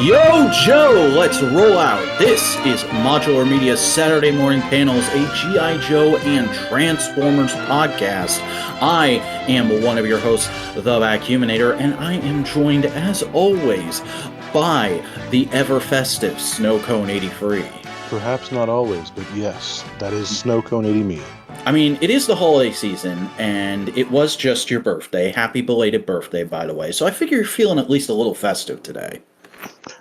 Yo, Joe, let's roll out. This is Modular Media's Saturday Morning Panels, a G.I. Joe and Transformers podcast. I am one of your hosts, the Vacuuminator, and I am joined, as always, by the ever-festive Snowcone 83. Perhaps not always, but yes, that is Snowcone 80 me. I mean, it is the holiday season, and it was just your birthday. Happy belated birthday, by the way. So I figure you're feeling at least a little festive today.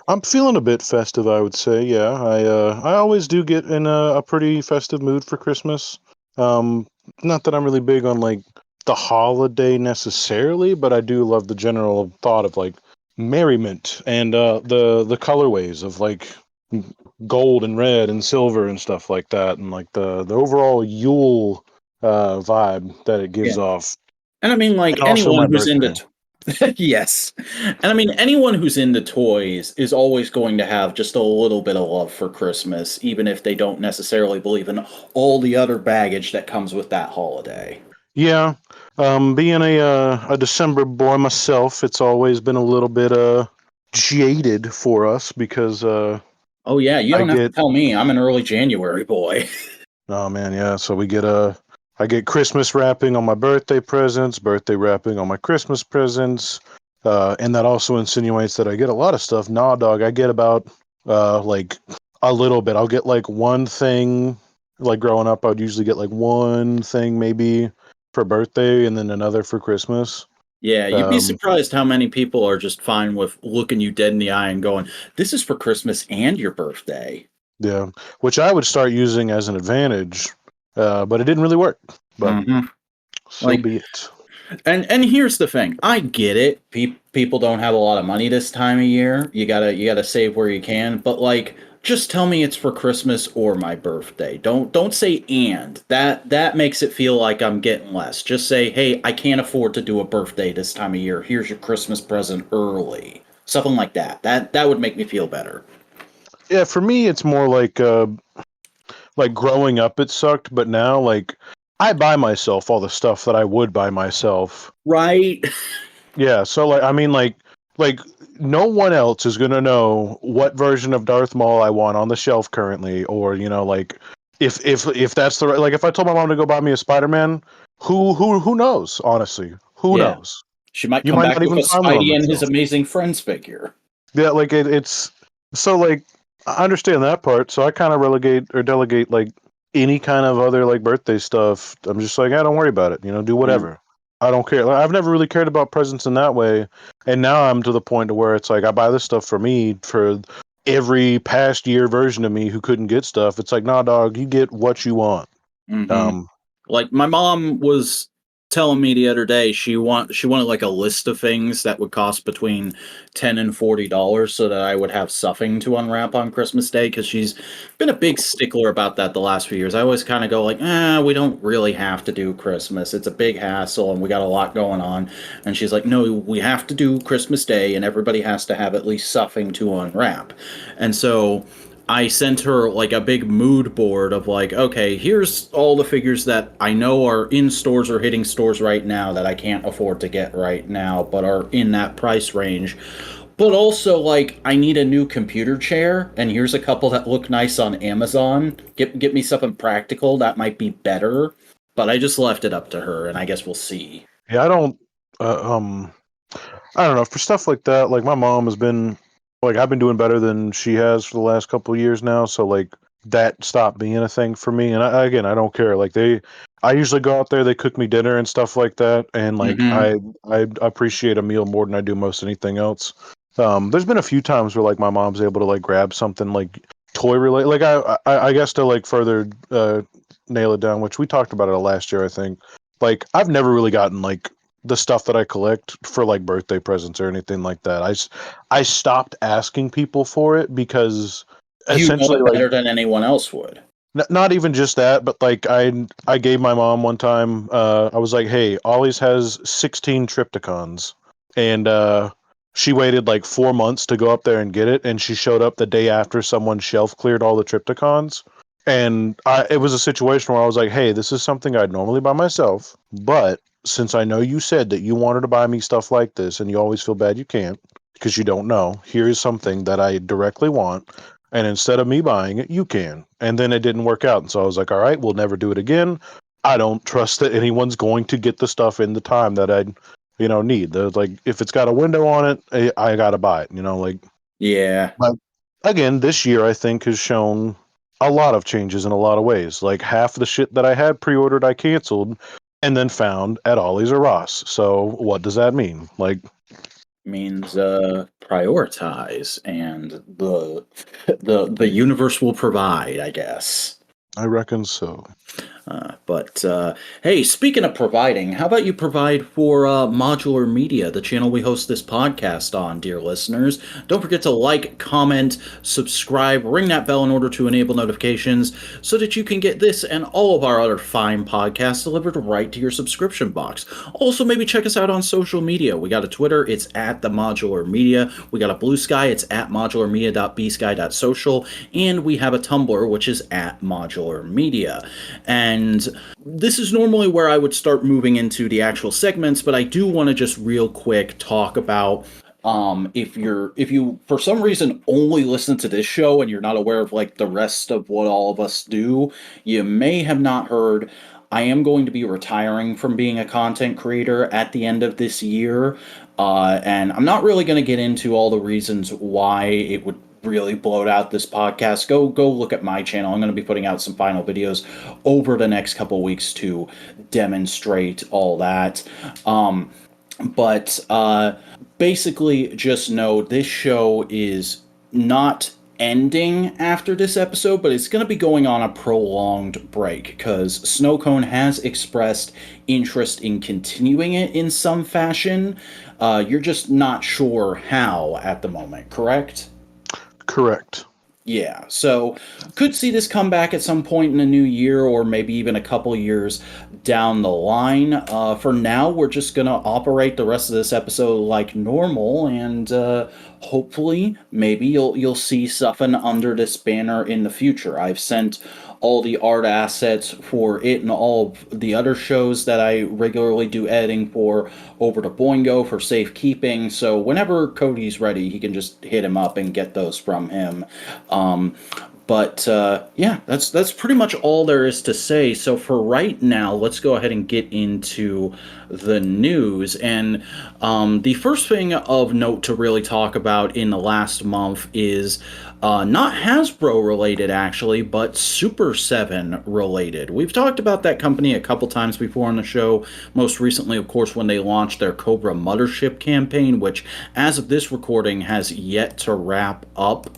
I'm feeling a bit festive, I would say. Yeah, I always do get in a pretty festive mood for Christmas. Not that I'm really big on like the holiday necessarily, but I do love the general thought of like merriment and the colorways of like gold and red and silver and stuff like that, and like the overall Yule vibe that it gives Yeah. off. And I mean, like, And also anyone my who's birthday. into yes. And I mean, anyone who's into toys is always going to have just a little bit of love for Christmas, even if they don't necessarily believe in all the other baggage that comes with that holiday. Yeah, being a December boy myself, it's always been a little bit jaded for us because Oh, yeah, you I don't have to get tell me. I'm an early January boy. oh man, yeah, so we get I get Christmas wrapping on my birthday presents, birthday wrapping on my Christmas presents, and that also insinuates that I get a lot of stuff. Nah, dog, I get about like a little bit. I'll get like one thing. Like growing up, I'd usually get like one thing maybe for birthday and then another for Christmas. Yeah, you'd be Um, surprised how many people are just fine with looking you dead in the eye and going, "This is for Christmas and your birthday." yeah, which I would start using as an advantage, but it didn't really work. But Mm-hmm. so Like, be it. and here's the thing. I get it. People don't have a lot of money this time of year. You gotta save where you can. But like, just tell me it's for Christmas or my birthday. Don't say and. That makes it feel like I'm getting less. Just say, hey, I can't afford to do a birthday this time of year. Here's your Christmas present early. Something like that. That would make me feel better. Yeah, for me, it's more like growing up, it sucked, but now like I buy myself all the stuff that I would buy myself. Right? Yeah, so like I mean like no one else is gonna know what version of Darth Maul I want on the shelf currently, or you know like if that's the right, like if I told my mom to go buy me a Spider-Man, who knows? Honestly, who Yeah. knows? She might You come might back not with even a find one on Spidey the and his shelf. Amazing Friends figure. Yeah, like it's so like I understand that part, so I kind of relegate or delegate like any kind of other like birthday stuff. I'm just like, don't worry about it. You know, do Yeah. whatever. I don't care. Like, I've never really cared about presents in that way, and now I'm to the point to where it's like I buy this stuff for me for every past year version of me who couldn't get stuff. It's like, nah, dog, you get what you want. Mm-hmm. Um, Like my mom was telling me the other day she wanted like a list of things that would cost between $10 and $40 so that I would have stuffing to unwrap on Christmas Day because she's been a big stickler about that the last few years. I always kind of go like, we don't really have to do Christmas. It's a big hassle and we got a lot going on. And she's like, no, we have to do Christmas Day and everybody has to have at least stuffing to unwrap. And so I sent her like a big mood board of like, okay, here's all the figures that I know are in stores or hitting stores right now that I can't afford to get right now, but are in that price range. But also, like, I need a new computer chair, and here's a couple that look nice on Amazon. Get me something practical that might be better. But I just left it up to her, and I guess we'll see. yeah, uh, um, I don't know for stuff like that. Like my mom has been like I've been doing better than she has for the last couple of years now. So like that stopped being a thing for me. And again, I don't care. Like I usually go out there, they cook me dinner and stuff like that, and like Mm-hmm. I appreciate a meal more than I do most anything else. There's been a few times where like my mom's able to like grab something like toy related. Like I guess to like further nail it down, which we talked about it last year, I think. Like I've never really gotten like the stuff that I collect for like birthday presents or anything like that. I stopped asking people for it because You know essentially it like better than anyone else would. not even just that, but like I gave my mom one time I was like, "Hey, Ollie's has 16 Triptychons." And she waited like 4 months to go up there and get it, and she showed up the day after someone shelf cleared all the Triptychons. And it was a situation where I was like, "Hey, this is something I'd normally buy myself, but since I know you said that you wanted to buy me stuff like this and you always feel bad you can't, because you don't know. Here's something that I directly want, and instead of me buying it, you can. And then it didn't work out, and so I was like, all right, we'll never do it again. I don't trust that anyone's going to get the stuff in the time that I, need. Like, if it's got a window on it, I gotta buy it. Yeah. But again, this year I think has shown a lot of changes in a lot of ways. Like half the shit that I had pre-ordered, I canceled, and then found at Ollie's or Ross. So what does that mean? Like, Means prioritize, and the universe will provide, I guess. I reckon so. But hey, speaking of providing, how about you provide for Modular Media, the channel we host this podcast on, dear listeners? Don't forget to like, comment, subscribe, ring that bell in order to enable notifications so that you can get this and all of our other fine podcasts delivered right to your subscription box. Also, maybe check us out on social media. We got a Twitter, it's at the Modular Media. We got a Bluesky, it's at modularmedia.bsky.social. And we have a Tumblr, which is at Modular Media. And this is normally where I would start moving into the actual segments, but I do want to just real quick talk about if you for some reason only listen to this show and you're not aware of like the rest of what all of us do, you may have not heard I am going to be retiring from being a content creator at the end of this year. And I'm not really going to get into all the reasons why it would really blowed out this podcast. Go look at my channel. I'm going to be putting out some final videos over the next couple weeks to demonstrate all that. But basically, just know this show is not ending after this episode, but it's going to be going on a prolonged break because Snowcone has expressed interest in continuing it in some fashion. You're just not sure how at the moment, correct? Correct. Yeah, so could see this come back at some point in the new year or maybe even a couple years down the line. For now, we're just going to operate the rest of this episode like normal, and hopefully maybe you'll see something under this banner in the future. I've sent all the art assets for it and all of the other shows that I regularly do editing for over to Boingo for safekeeping. So whenever Cody's ready, he can just hit him up and get those from him. But yeah, that's pretty much all there is to say. So for right now, let's go ahead and get into the news. And the first thing of note to really talk about in the last month is not Hasbro related, actually, but Super 7 related. We've talked about that company a couple times before on the show. Most recently, of course, when they launched their Cobra Mothership campaign, which, as of this recording, has yet to wrap up.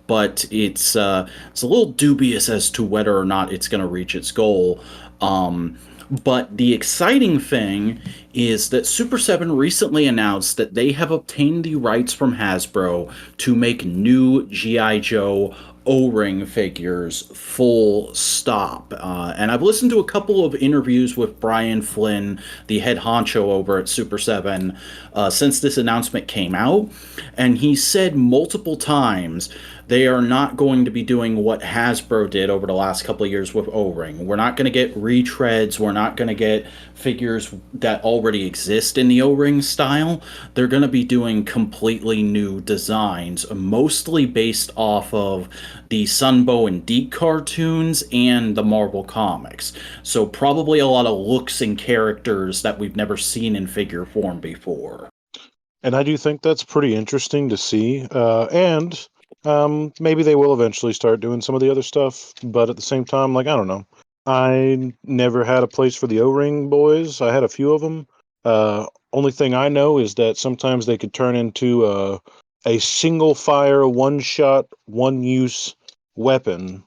But it's a little dubious as to whether or not it's going to reach its goal. But the exciting thing is that Super 7 recently announced that they have obtained the rights from Hasbro to make new G.I. Joe O-ring figures, full stop. And I've listened to a couple of interviews with Brian Flynn, the head honcho over at Super 7, since this announcement came out. And he said multiple times they are not going to be doing what Hasbro did over the last couple of years with O-ring. We're not going to get retreads. We're not going to get figures that already exist in the O-ring style. They're going to be doing completely new designs, mostly based off of the Sunbow and Deke cartoons and the Marvel comics. So probably a lot of looks and characters that we've never seen in figure form before. And I do think that's pretty interesting to see. And maybe they will eventually start doing some of the other stuff. But at the same time, like, I don't know. I never had a place for the O-ring boys. I had a few of them. Only thing I know is that sometimes they could turn into a single fire, one shot, one use weapon.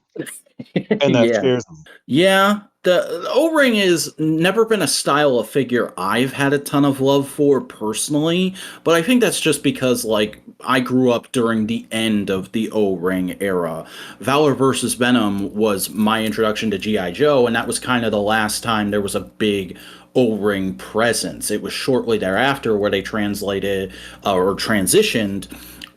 And that scares them. Yeah, the O-ring has never been a style of figure I've had a ton of love for personally, but I think that's just because, like, I grew up during the end of the O-ring era. Valor vs. Venom was my introduction to G.I. Joe, and that was kind of the last time there was a big O-ring presence. It was shortly thereafter where they translated or transitioned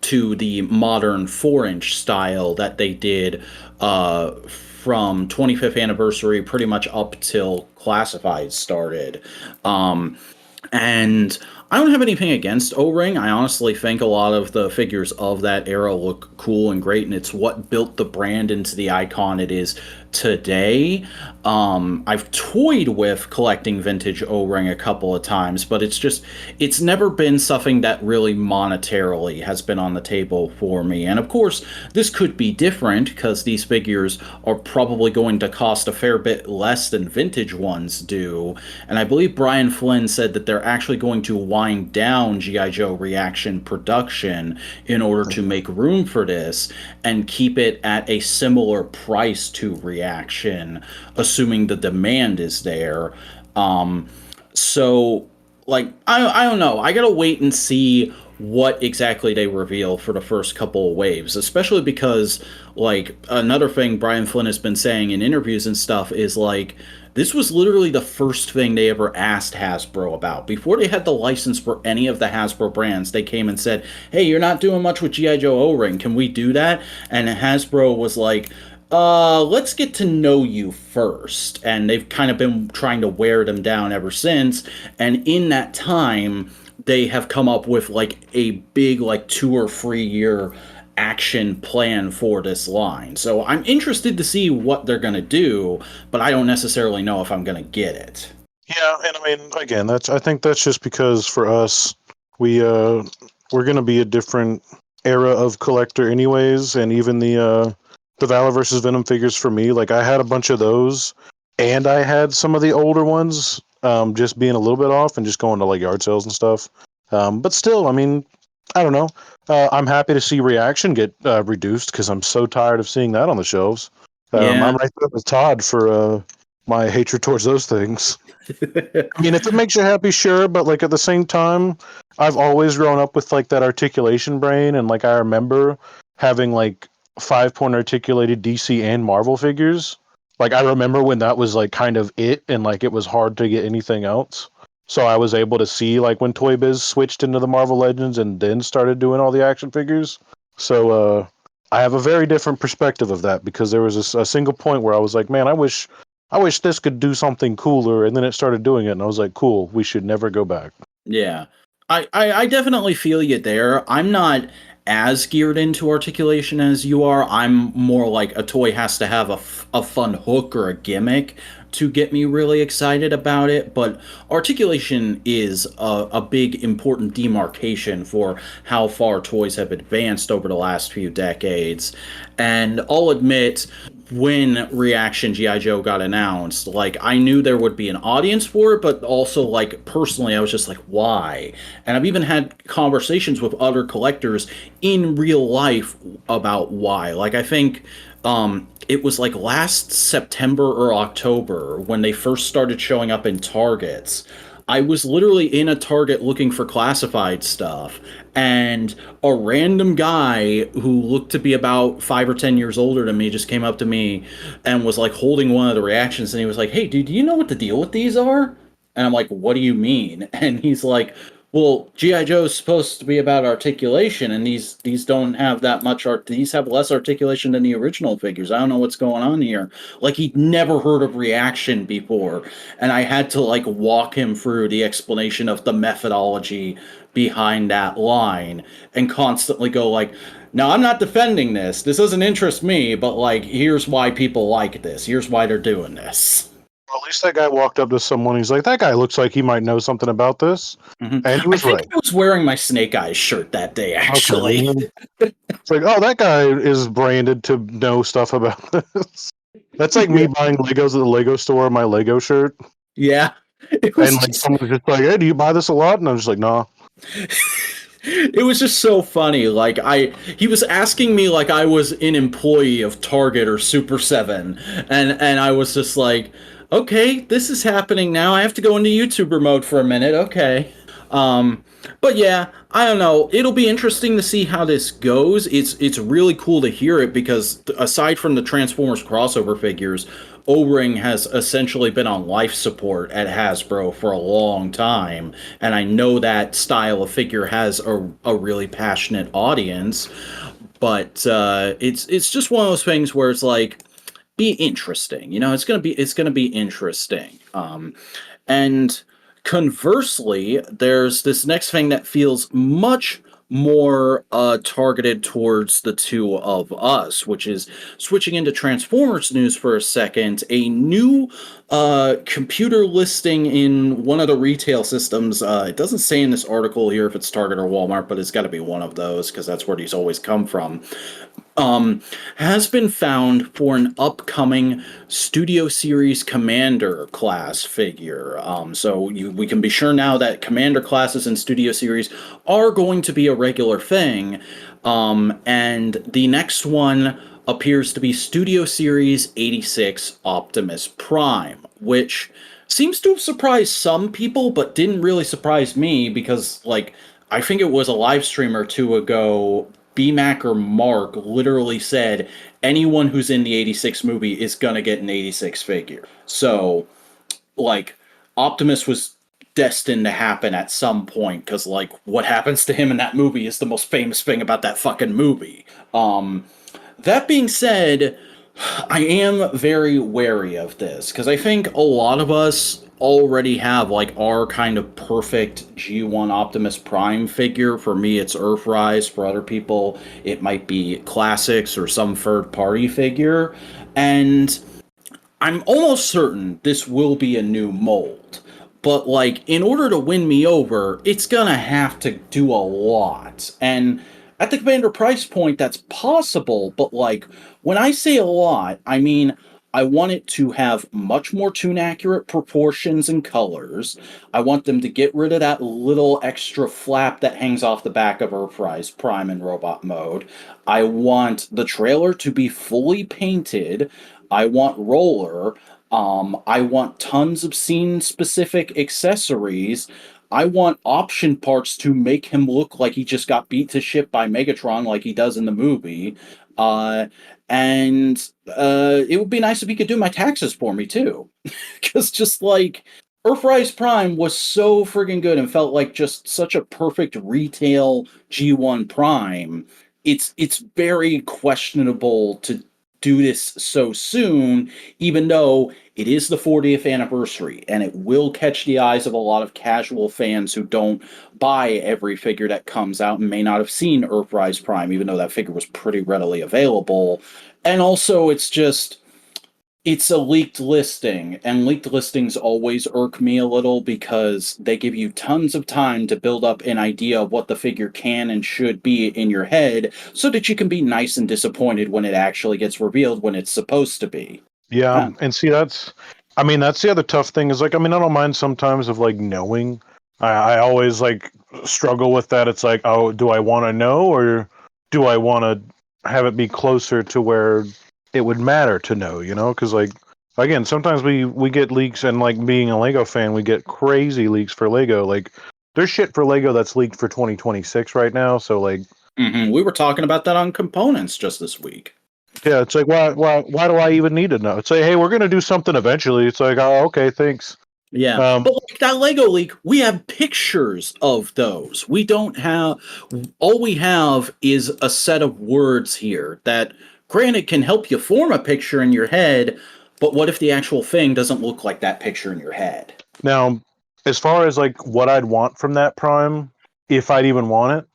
to the modern 4-inch style that they did from 25th anniversary pretty much up till Classified started. And I don't have anything against O-Ring. I honestly think a lot of the figures of that era look cool and great, and it's what built the brand into the icon it is today. I've toyed with collecting vintage O-Ring a couple of times, but it's never been something that really monetarily has been on the table for me. And of course, this could be different because these figures are probably going to cost a fair bit less than vintage ones do. And I believe Brian Flynn said that they're actually going to wind down G.I. Joe Reaction production in order to make room for this and keep it at a similar price to Reaction, assuming the demand is there. So, like, I don't know. I gotta wait and see what exactly they reveal for the first couple of waves, especially because, like, another thing Brian Flynn has been saying in interviews and stuff is, like, this was literally the first thing they ever asked Hasbro about. Before they had the license for any of the Hasbro brands, they came and said, hey, you're not doing much with G.I. Joe O-Ring. Can we do that? And Hasbro was like, let's get to know you first. And they've kind of been trying to wear them down ever since. And in that time, they have come up with like a big, like 2 or 3 year action plan for this line. So I'm interested to see what they're going to do, but I don't necessarily know if I'm going to get it. Yeah, and I mean, again, I think that's just because for us, we're going to be a different era of collector anyways, and even the Valor versus Venom figures for me, like I had a bunch of those, and I had some of the older ones, just being a little bit off and just going to like yard sales and stuff. But still, I mean, I don't know. I'm happy to see Reaction get reduced because I'm so tired of seeing that on the shelves. Yeah. I'm right there with Todd for my hatred towards those things. I mean, if it makes you happy, sure, but like at the same time, I've always grown up with like that articulation brain, and like I remember having like 5-point articulated DC and Marvel figures. Like I remember when that was like kind of it, and like it was hard to get anything else. So I was able to see like when Toy Biz switched into the Marvel Legends and then started doing all the action figures. So I have a very different perspective of that because there was a single point where I was like, man, I wish this could do something cooler, and then it started doing it, and I was like, cool, we should never go back. Yeah. I definitely feel you there. I'm not as geared into articulation as you are. I'm more like a toy has to have a fun hook or a gimmick to get me really excited about it. But articulation is a big, important demarcation for how far toys have advanced over the last few decades. And I'll admit, when Reaction G.I. Joe got announced, like, I knew there would be an audience for it, but also, like, personally, I was just like, why? And I've even had conversations with other collectors in real life about why. Like, I think it was like last September or October when they first started showing up in Targets. I was literally in a Target looking for classified stuff, and a random guy who looked to be about 5 or 10 years older than me just came up to me and was like holding one of the reactions, and he was like, "Hey, dude, do you know what the deal with these are?" And I'm like, "What do you mean?" And he's like, well, G.I. Joe's supposed to be about articulation, and these don't have that much art. These have less articulation than the original figures. I don't know what's going on here. Like, he'd never heard of Reaction before, and I had to, like, walk him through the explanation of the methodology behind that line and constantly go, like, no, I'm not defending this. This doesn't interest me, but, like, here's why people like this. Here's why they're doing this. Well, at least that guy walked up to someone. He's like, that guy looks like he might know something about this. Mm-hmm. And he I was think right. I was wearing my Snake Eyes shirt that day, actually. Okay. It's like, oh, that guy is branded to know stuff about this. That's like me buying Legos at the Lego store, my Lego shirt. Yeah. It And was like just, someone's just like, hey, do you buy this a lot? And I'm just like, nah. it was just so funny. Like, he was asking me like I was an employee of Target or Super 7, and I was just like, okay, this is happening now. I have to go into YouTuber mode for a minute. Okay. But yeah, I don't know. It'll be interesting to see how this goes. It's really cool to hear it because aside from the Transformers crossover figures, O-Ring has essentially been on life support at Hasbro for a long time, and I know that style of figure has a really passionate audience. But it's just one of those things where it's like, be interesting. You know, it's gonna be interesting. And Conversely, there's this next thing that feels much more targeted towards the two of us, which is switching into Transformers news for a second. A new computer listing in one of the retail systems. It doesn't say in this article here if it's Target or Walmart, but it's got to be one of those because that's where these always come from. um, has been found for an upcoming Studio Series Commander class figure. We can be sure now that Commander classes in Studio Series are going to be a regular thing. And the next one appears to be Studio Series 86 Optimus Prime, which seems to have surprised some people, but didn't really surprise me because, like, I think it was a live stream or two ago, BMAC or Mark literally said anyone who's in the 86 movie is gonna get an 86 figure. So, like, Optimus was destined to happen at some point because, like, what happens to him in that movie is the most famous thing about that fucking movie. That being said, I am very wary of this because I think a lot of us already have like our kind of perfect G1 Optimus Prime figure. For me, it's Earthrise. For other people, it might be Classics or some third party figure. And I'm almost certain this will be a new mold. But, like, in order to win me over, it's gonna have to do a lot. And at the Commander price point, that's possible, but, like, when I say a lot, I mean I want it to have much more tune accurate proportions and colors. I want them to get rid of that little extra flap that hangs off the back of Earthrise Prime in robot mode. I want the trailer to be fully painted. I want roller. I want tons of scene specific accessories. I want option parts to make him look like he just got beat to shit by Megatron like he does in the movie. Uh, and it would be nice if he could do my taxes for me too. Because just like Earthrise Prime was so friggin' good and felt like just such a perfect retail G1 Prime. It's very questionable to do this so soon, even though it is the 40th anniversary and it will catch the eyes of a lot of casual fans who don't buy every figure that comes out and may not have seen Earthrise Prime, even though that figure was pretty readily available. And also, it's a leaked listing, and leaked listings always irk me a little because they give you tons of time to build up an idea of what the figure can and should be in your head so that you can be nice and disappointed when it actually gets revealed when it's supposed to be. Yeah, Huh. and see that's the other tough thing is like I mean I don't mind sometimes of like knowing. I always like struggle with that. It's like, oh, do I want to know or do I want to have it be closer to where it would matter to know, you know? Because like again, sometimes we get leaks and like being a Lego fan, we get crazy leaks for Lego. Like there's shit for Lego that's leaked for 2026 right now. So like We were talking about that on components just this week. yeah, it's like why do I even need to know? It's like, hey, we're gonna do something eventually. It's like, oh, okay, thanks. Yeah, Um, but like that Lego leak, we have pictures of those. We don't have, all we have is a set of words here that, granted, can help you form a picture in your head, but what if the actual thing doesn't look like that picture in your head? Now, as far as like what I'd want from that Prime, if I'd even want it,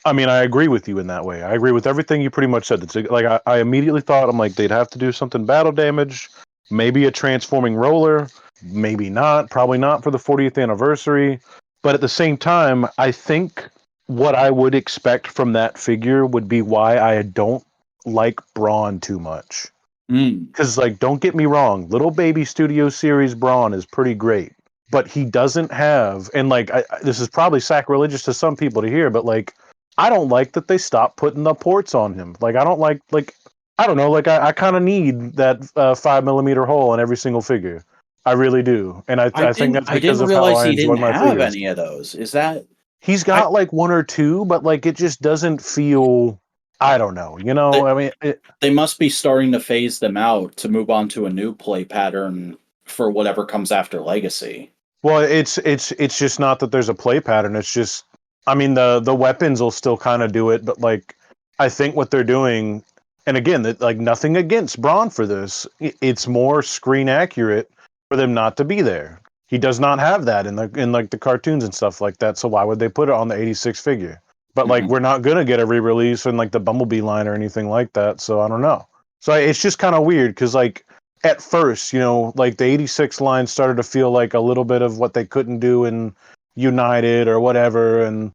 I mean, I agree with you in that way. I agree with everything you pretty much said. It's like I immediately thought I'm like they'd have to do something battle damage, maybe a transforming roller, maybe not, probably not for the 40th anniversary. But at the same time, I think what I would expect from that figure would be why I don't like Brawn too much. Mm. Because, like, don't get me wrong, little baby Studio Series Braun is pretty great, but he doesn't have, and like, this is probably sacrilegious to some people to hear, but like, I don't like that they stopped putting the ports on him. Like, I don't like, I don't know, like, I kind of need that 5 millimeter hole in every single figure. I really do, and I think that's I because didn't of how realize I he enjoy didn't my have figures. any of those. Is that He's I got like one or two, but like, it just doesn't feel. I don't know. You know, they, I mean, they must be starting to phase them out to move on to a new play pattern for whatever comes after Legacy. well, it's just not that there's a play pattern. It's just, I mean, the weapons will still kind of do it, but like, I think what they're doing, and again, that like nothing against Braun for this, it's more screen accurate for them not to be there. he does not have that in like the cartoons and stuff like that. So why would they put it on the 86 figure? But like Mhm. we're not gonna get a re-release in like the Bumblebee line or anything like that. So I don't know. So it's just kind of weird because like at first, like the 86 line started to feel like a little bit of what they couldn't do in United or whatever, and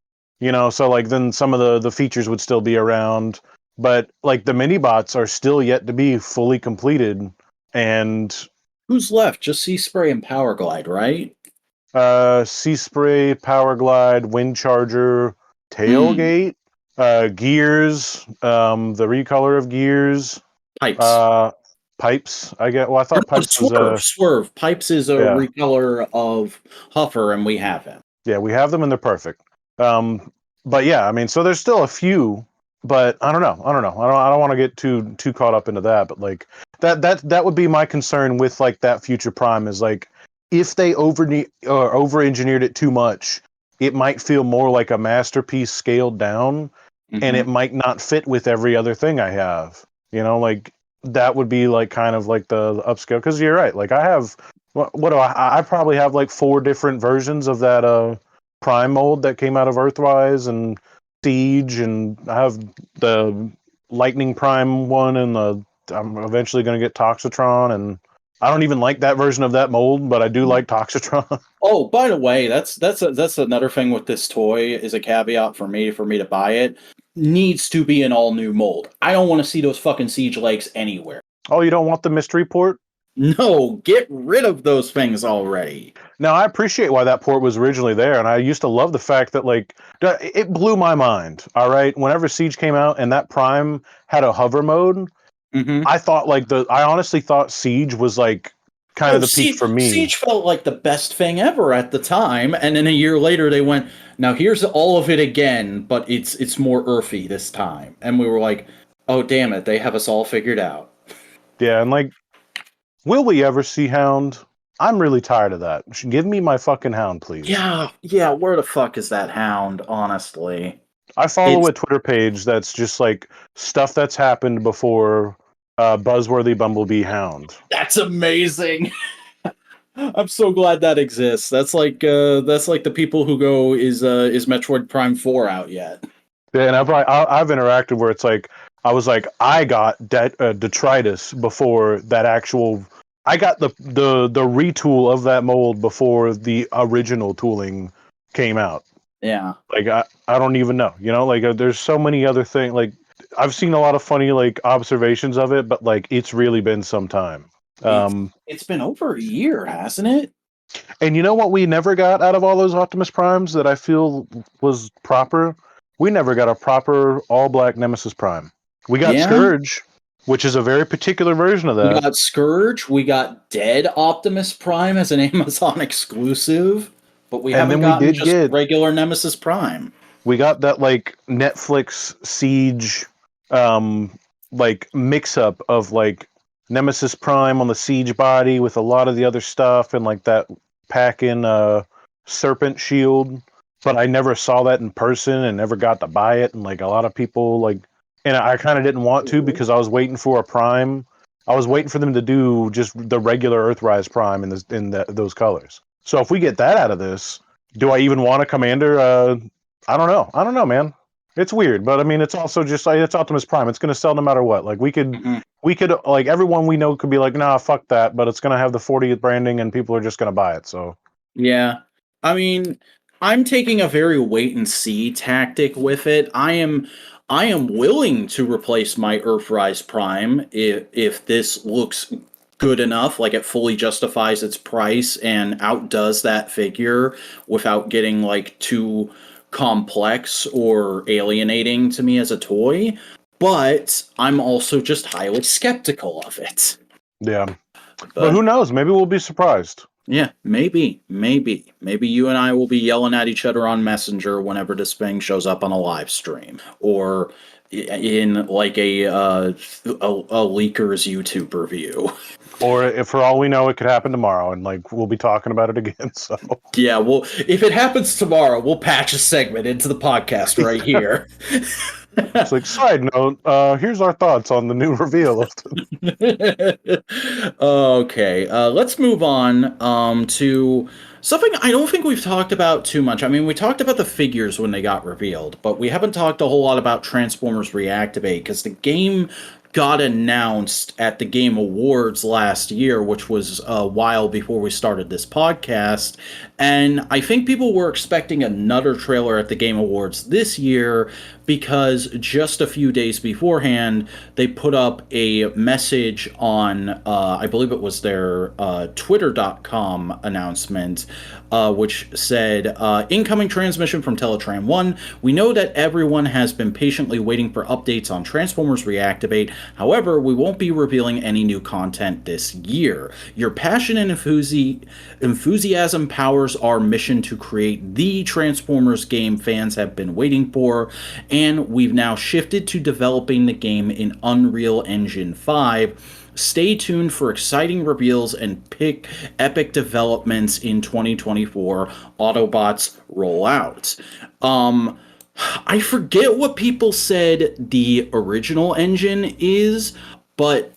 so like then some of the features would still be around, but like the mini bots are still yet to be fully completed. And Who's left? Just Sea Spray and Power Glide, right? Sea Spray, Power Glide, Wind Charger, Mm. Tailgate, Gears, the recolor of Gears, Pipes. uh, Pipes. I get. Well, I Or thought no, Pipes was Swerve. Swerve. Pipes is a yeah, recolor of Huffer, and we have him. yeah. We have them and they're perfect. But yeah, I mean, so there's still a few, but I don't know. I don't want to get too caught up into that. But like that would be my concern with like that future Prime is like if they over engineered it too much, it might feel more like a masterpiece scaled down, and it Hmm. might not fit with every other thing I have. Like that would be like kind of like the upscale. Because you're right. Like I have what do I probably have like 4 different versions of that Prime mold that came out of Earthrise and Siege, and I have the Lightning Prime one, and I'm eventually going to get Toxitron, and I don't even like that version of that mold, but I do like Toxitron. Oh, by the way, that's another thing with this toy is a caveat for me to buy it. Needs to be an all new mold. I don't want to see those fucking siege legs anywhere. Oh, you don't want the mystery port? No, get rid of those things already. Now, I appreciate why that port was originally there, and I used to love the fact that, like, it blew my mind, all right? Whenever Siege came out and that Prime had a hover mode, Mm-hmm. I honestly thought Siege was, like, kind of Oh, the peak for me. Siege felt like the best thing ever at the time, and then a year later they went, now here's all of it again, but it's more earthy this time. And we were like, oh damn it, they have us all figured out. Yeah, and, like, will we ever see Hound? I'm really tired of that. Give me my fucking Hound, please. Yeah, where the fuck is that hound, honestly? I follow It's a Twitter page that's just, like, stuff that's happened before Buzzworthy Bumblebee Hound. That's amazing. I'm so glad that exists. That's like the people who go, is Metroid Prime 4 out yet? Yeah, and I've interacted where it's like I got detritus before that actual. I got the retool of that mold before the original tooling came out. Yeah. Like I don't even know. Like there's so many other things. Like I've seen a lot of funny like observations of it, but like it's really been some time. It's Um, it's been over a year, hasn't it? And you know what we never got out of all those Optimus Primes that I feel was proper? We never got a proper all black Nemesis Prime. We got Yeah. Scourge, which is a very particular version of We that. got Scourge, we got Dead Optimus Prime as an Amazon exclusive, but we And haven't then we gotten did just get regular Nemesis Prime. we got that like Netflix Siege um like mix up of like Nemesis Prime on the Siege body with a lot of the other stuff and like that pack in Serpent Shield. But I never saw that in person and never got to buy it. And like a lot of people like, and I kind of didn't want to because I was waiting for a Prime. I was waiting for them to do just the regular Earthrise Prime in those colors. So if we get that out of this, do I even want a Commander? I don't know, man. It's weird, but I mean, it's also just like it's Optimus Prime. It's going to sell no matter what. Like Mhm. we could like everyone we know could be like, nah, fuck that. But it's going to have the 40th branding, and people are just going to buy it. So Yeah. I mean, I'm taking a very wait and see tactic with it. I am willing to replace my Earthrise Prime if this looks good enough, like it fully justifies its price and outdoes that figure without getting like too complex or alienating to me as a toy. But I'm also just highly skeptical of it. yeah, but But who knows? Maybe we'll be surprised. yeah, maybe you and I will be yelling at each other on Messenger whenever this thing shows up on a live stream, or in like a leaker's YouTube review. Or if for all we know, it could happen tomorrow, and like we'll be talking about it again. So Yeah, well, if it happens tomorrow, we'll patch a segment into the podcast right here. It's like, side note, here's our thoughts on the new reveal of Okay, let's move on to something I don't think we've talked about too much. I mean, we talked about the figures when they got revealed, but we haven't talked a whole lot about Transformers Reactivate because the game got announced at the Game Awards last year, which was a while before we started this podcast. And I think people were expecting another trailer at the Game Awards this year because just a few days beforehand, they put up a message on, I believe it was their Twitter.com announcement, which said, incoming transmission from Teletran 1. We know that everyone has been patiently waiting for updates on Transformers Reactivate. However, we won't be revealing any new content this year. Your passion and enthusiasm powers our mission to create the Transformers game fans have been waiting for, and we've now shifted to developing the game in Unreal Engine 5. Stay tuned for exciting reveals and epic developments in 2024. Autobots roll out. I forget what people said the original engine is, but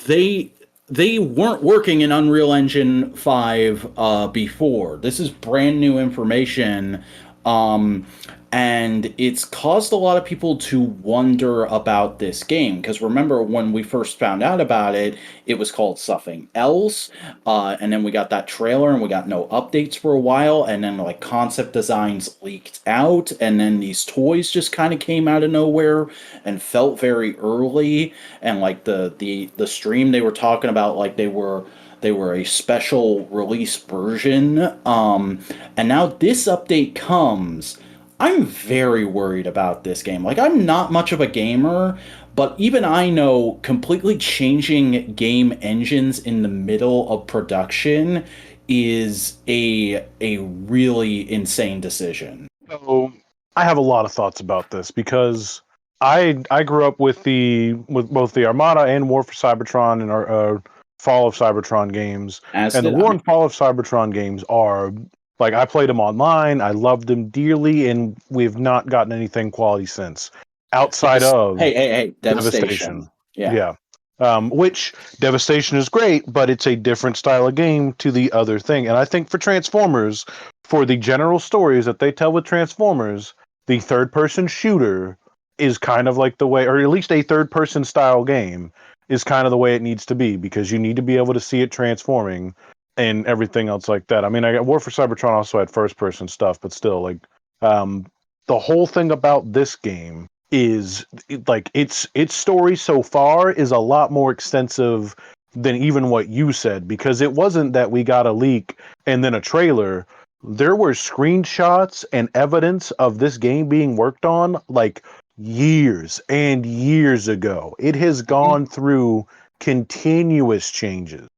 they they weren't working in Unreal Engine 5 before. This is brand new information. Um, and it's caused a lot of people to wonder about this game. Because remember, when we first found out about it, it was called something else. And then we got that trailer and we got no updates for a while. And then, like, concept designs leaked out. And then these toys just kind of came out of nowhere and felt very early. And, like, the stream they were talking about, like, they were a special release version. And now this update comes. I'm very worried about this game. Like, I'm not much of a gamer, but even I know completely changing game engines in the middle of production is a really insane decision. So I have a lot of thoughts about this because I grew up with both the Armada and War for Cybertron and our Fall of Cybertron games, As and the did War I. and Fall of Cybertron games are like I played them online. I loved them dearly, and we've not gotten anything quality since outside Hey, of hey, hey, Devastation. Devastation. Yeah. Yeah. Which Devastation is great, but it's a different style of game to the other thing. And I think for Transformers, for the general stories that they tell with Transformers, the third person shooter is kind of like the way, or at least a third person style game is kind of the way it needs to be because you need to be able to see it transforming and everything else like that. I mean, I got War for Cybertron also had first person stuff, but still, like, um, the whole thing about this game is like its story so far is a lot more extensive than even what you said because it wasn't that we got a leak and then a trailer. There were screenshots and evidence of this game being worked on like years and years ago. It has Mhm. gone through continuous changes.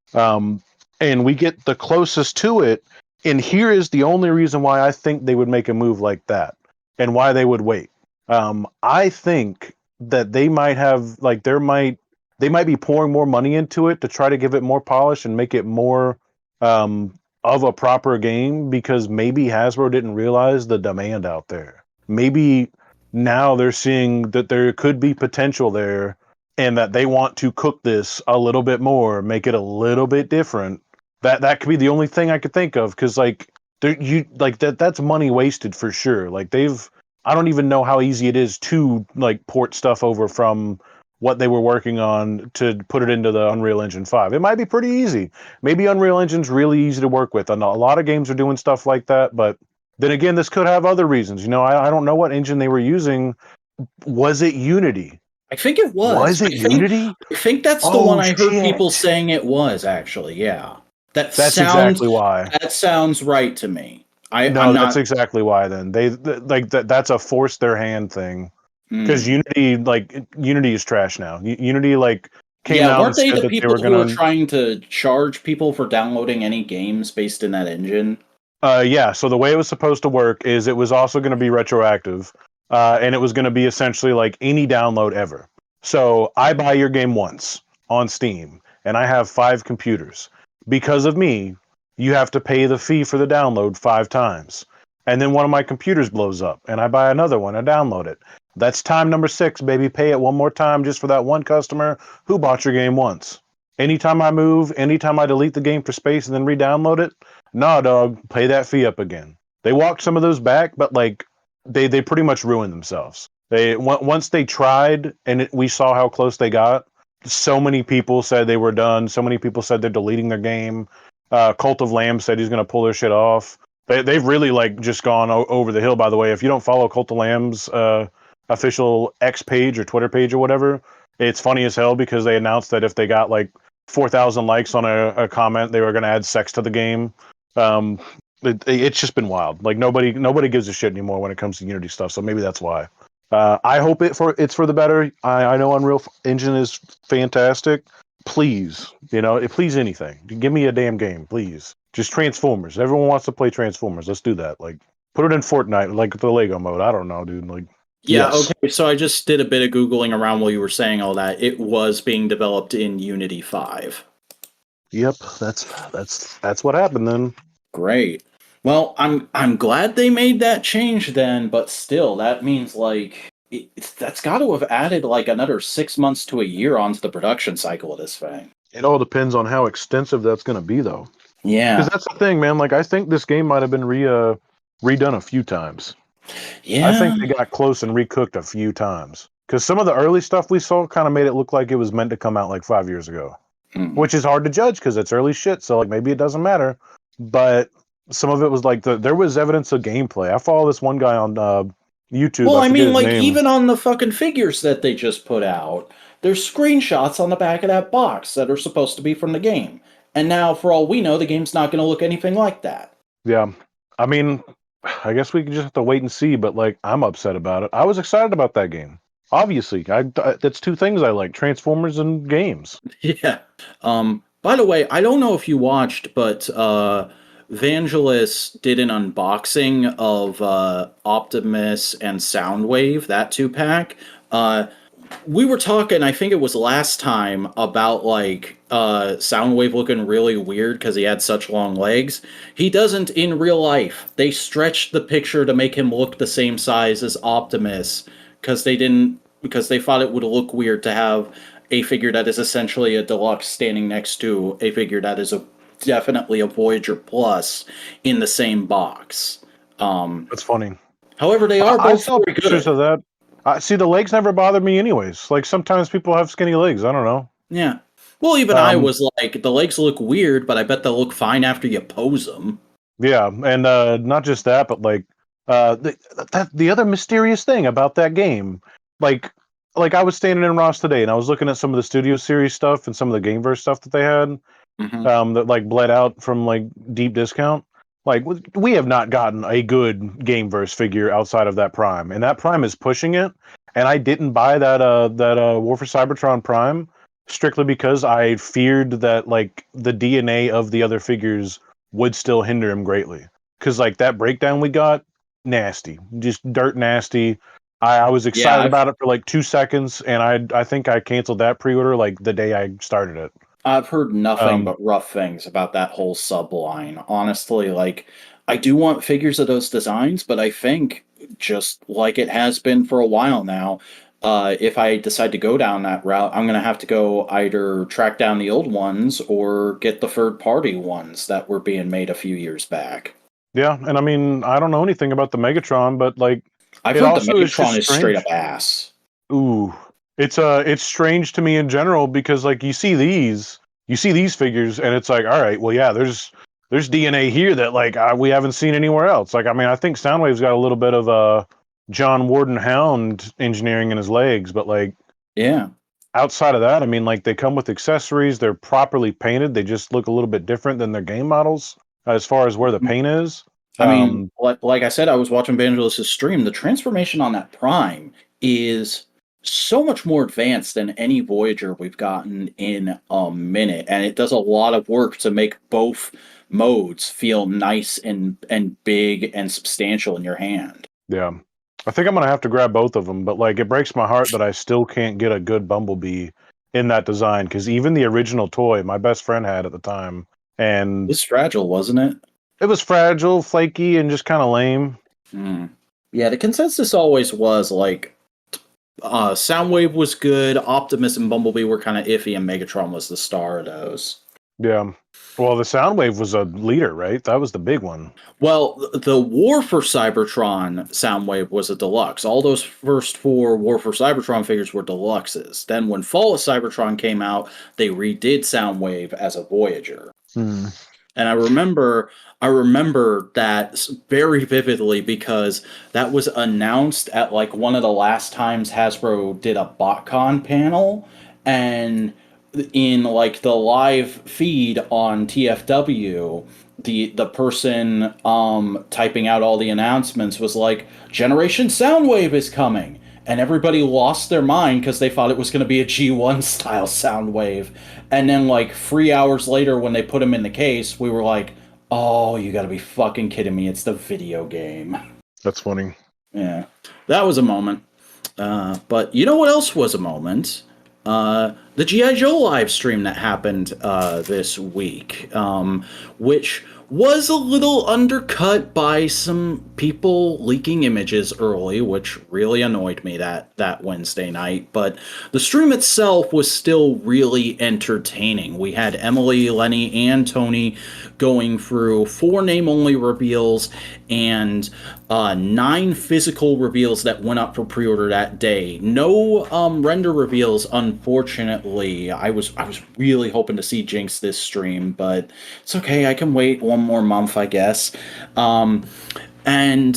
And we get the closest to it. And here is the only reason why I think they would make a move like that and why they would wait. I think that they might have like they might be pouring more money into it to try to give it more polish and make it more of a proper game because maybe Hasbro didn't realize the demand out there. Maybe now they're seeing that there could be potential there and that they want to cook this a little bit more, make it a little bit different. That could be the only thing I could think of because like there you like that's money wasted for sure. Like they've I don't even know how easy it is to like port stuff over from what they were working on to put it into the Unreal Engine 5. It might be pretty easy. Maybe Unreal Engine's really easy to work with. And a lot of games are doing stuff like that, but then again, this could have other reasons. You know, I don't know what engine they were using. Was it Unity? I think it was. Was it Unity? I think that's the one Oh I heard people shit. saying it was actually. Yeah. That That's sounds exactly why. that sounds right to me. I'm No, that's not exactly why then. Like that's a force their hand thing. Because hmm. Unity is trash now. Unity like came Yeah, out and weren't they said the that they people were who were gonna. trying to charge people for downloading any games based in that engine? Yeah. So the way it was supposed to work is it was also going to be retroactive, and it was going to be essentially like any download ever. So I buy your game once on Steam, and I have 5 computers. Because of me, you have to pay the fee for the download 5 times. And then one of my computers blows up, and I buy another one and download it. That's time number 6, baby. Pay it one more time just for that one customer who bought your game once. Anytime I move, anytime I delete the game for space and then re-download it, nah, dog, pay that fee up again. They walked some of those back, but like they pretty much ruined themselves. They once they tried and we saw how close they got. So many people said they were done. So many people said they're deleting their game. Cult of Lamb said he's going to pull their shit off. They've really like just gone over the hill. By the way, if you don't follow Cult of Lamb's official X page or Twitter page or whatever, it's funny as hell because they announced that if they got like 4,000 likes on a comment, they were going to add sex to the game. It's just been wild. Like nobody gives a shit anymore when it comes to Unity stuff. So maybe that's why. I hope it's for the better. I know Unreal Engine is fantastic. Please, please anything. Give me a damn game, please. Just Transformers. Everyone wants to play Transformers. Let's do that. Like, put it in Fortnite, like the Lego mode. I don't know, dude. Like, Yeah, yes. okay. So I just did a bit of Googling around while you were saying all that. It was being developed in Unity 5. Yep, that's what happened then. Great. Well, I'm glad they made that change then, but still, that means like that's got to have added like another 6 months to a year onto the production cycle of this thing. It all depends on how extensive that's going to be, though. Because Yeah. that's the thing, man. Like, I think this game might have been redone a few times. I Yeah. think they got close and recooked a few times. Because some of the early stuff we saw kind of made it look like it was meant to come out like 5 years ago, which is hard to judge because it's early shit. So like maybe it doesn't matter. But some of it was like there was evidence of gameplay. I follow this one guy on YouTube. Well, I I forget mean, his like, name. even on the fucking figures that they just put out, there's screenshots on the back of that box that are supposed to be from the game. And now, for all we know, the game's not going to look anything like that. Yeah, I mean, I guess we can just have to wait and see. But like, I'm upset about it. I was excited about that game. Obviously, that's two things I like: Transformers and games. Yeah. By the way, I don't know if you watched, but Vangelis did an unboxing of Optimus and Soundwave, that 2-pack. We were talking, I think it was last time, about like Soundwave looking really weird because he had such long legs. He doesn't in real life. They stretched the picture to make him look the same size as Optimus because they thought it would look weird to have a figure that is essentially a deluxe standing next to a figure that is definitely a Voyager Plus in the same box. That's funny. However, they are I both saw very pictures good. of that. See, the legs never bothered me, anyways. Like sometimes people have skinny legs. I don't know. Yeah. Well, even I Um, was like, the legs look weird, but I bet they'll look fine after you pose them. yeah, and not just that, but like the other mysterious thing about that game, like I was standing in Ross today, and I was looking at some of the Studio Series stuff and some of the Gameverse stuff that they had, Mm-hmm. that like bled out from like deep discount. Like we have not gotten a good Gameverse figure outside of that Prime, and that Prime is pushing it. And I didn't buy that War for Cybertron Prime strictly because I feared that like the DNA of the other figures would still hinder him greatly. Because like that breakdown we got, nasty, just dirt nasty. I was Yeah, excited about it for like 2 seconds, and I think I canceled that pre-order like the day I started it. I've heard nothing Um, but rough things about that whole subline. Honestly, like, I do want figures of those designs, but I think, just like it has been for a while now, if I decide to go down that route, I'm going to have to go either track down the old ones or get the third party ones that were being made a few years back. yeah, and I mean I don't know anything about the Megatron, but like I've it heard the also is just Megatron is straight up strange. ass. Ooh, it's strange to me in general because like you see these figures and it's like, all right, well yeah, there's DNA here that like we haven't seen anywhere else. Like I mean, I think Soundwave's got a little bit of John Warden Hound engineering in his legs, but like Yeah. outside of that, I mean, like they come with accessories, they're properly painted, they just look a little bit different than their game models as far as where the paint is. I mean, Um, like I said, I was watching Vangelis' stream. The transformation on that Prime is so much more advanced than any Voyager we've gotten in a minute, and it does a lot of work to make both modes feel nice and big and substantial in your hand. Yeah. I think I'm gonna have to grab both of them, but like it breaks my heart that I still can't get a good Bumblebee in that design because even the original toy my best friend had at the time, It and was fragile, wasn't it? it was fragile, flaky, and just kind of lame. Hmm. Yeah, the consensus always was like Soundwave was good. Optimus and Bumblebee were kind of iffy, and Megatron was the star of those. Yeah. Well, the Soundwave was a leader, right? That was the big one. Well, the War for Cybertron Soundwave was a deluxe. All those first four War for Cybertron figures were deluxes. Then when Fall of Cybertron came out, they redid Soundwave as a Voyager. Hmm. And I remember that very vividly because that was announced at like one of the last times Hasbro did a BotCon panel, and in like the live feed on TFW, the person typing out all the announcements was like, Generation Soundwave is coming. And everybody lost their mind because they thought it was going to be a G1 style Soundwave. And then, like, 3 hours later, when they put him in the case, we were like, oh, you gotta be fucking kidding me. It's the video game. That's funny. Yeah. That was a moment. But you know what else was a moment? The G.I. Joe live stream that happened this week, which was a little undercut by some people leaking images early, which really annoyed me that Wednesday night. But the stream itself was still really entertaining. We had Emily, Lenny, and Tony going through 4 name-only reveals and 9 physical reveals that went up for pre-order that day. No render reveals, unfortunately. I was really hoping to see Jinx this stream, but it's okay. I can wait one more month, I guess. And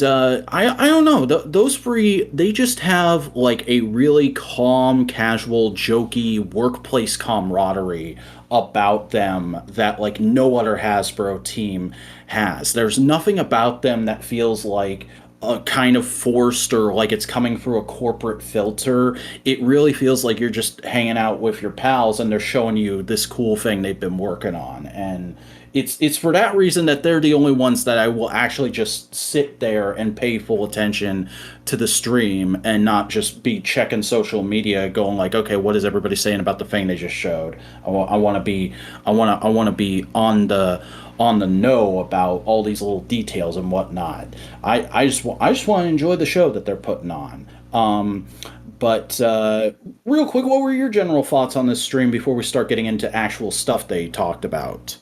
I don't know. Those 3, they just have like a really calm, casual, jokey workplace camaraderie about them that like no other Hasbro team has. There's nothing about them that feels like a kind of forced or like it's coming through a corporate filter. It really feels like you're just hanging out with your pals and they're showing you this cool thing they've been working on. And it's for that reason that they're the only ones that I will actually just sit there and pay full attention to the stream and not just be checking social media going like, okay, what is everybody saying about the thing they just showed? I want to be on the know about all these little details and whatnot. I just want to enjoy the show that they're putting on. But real quick, what were your general thoughts on this stream before we start getting into actual stuff they talked about?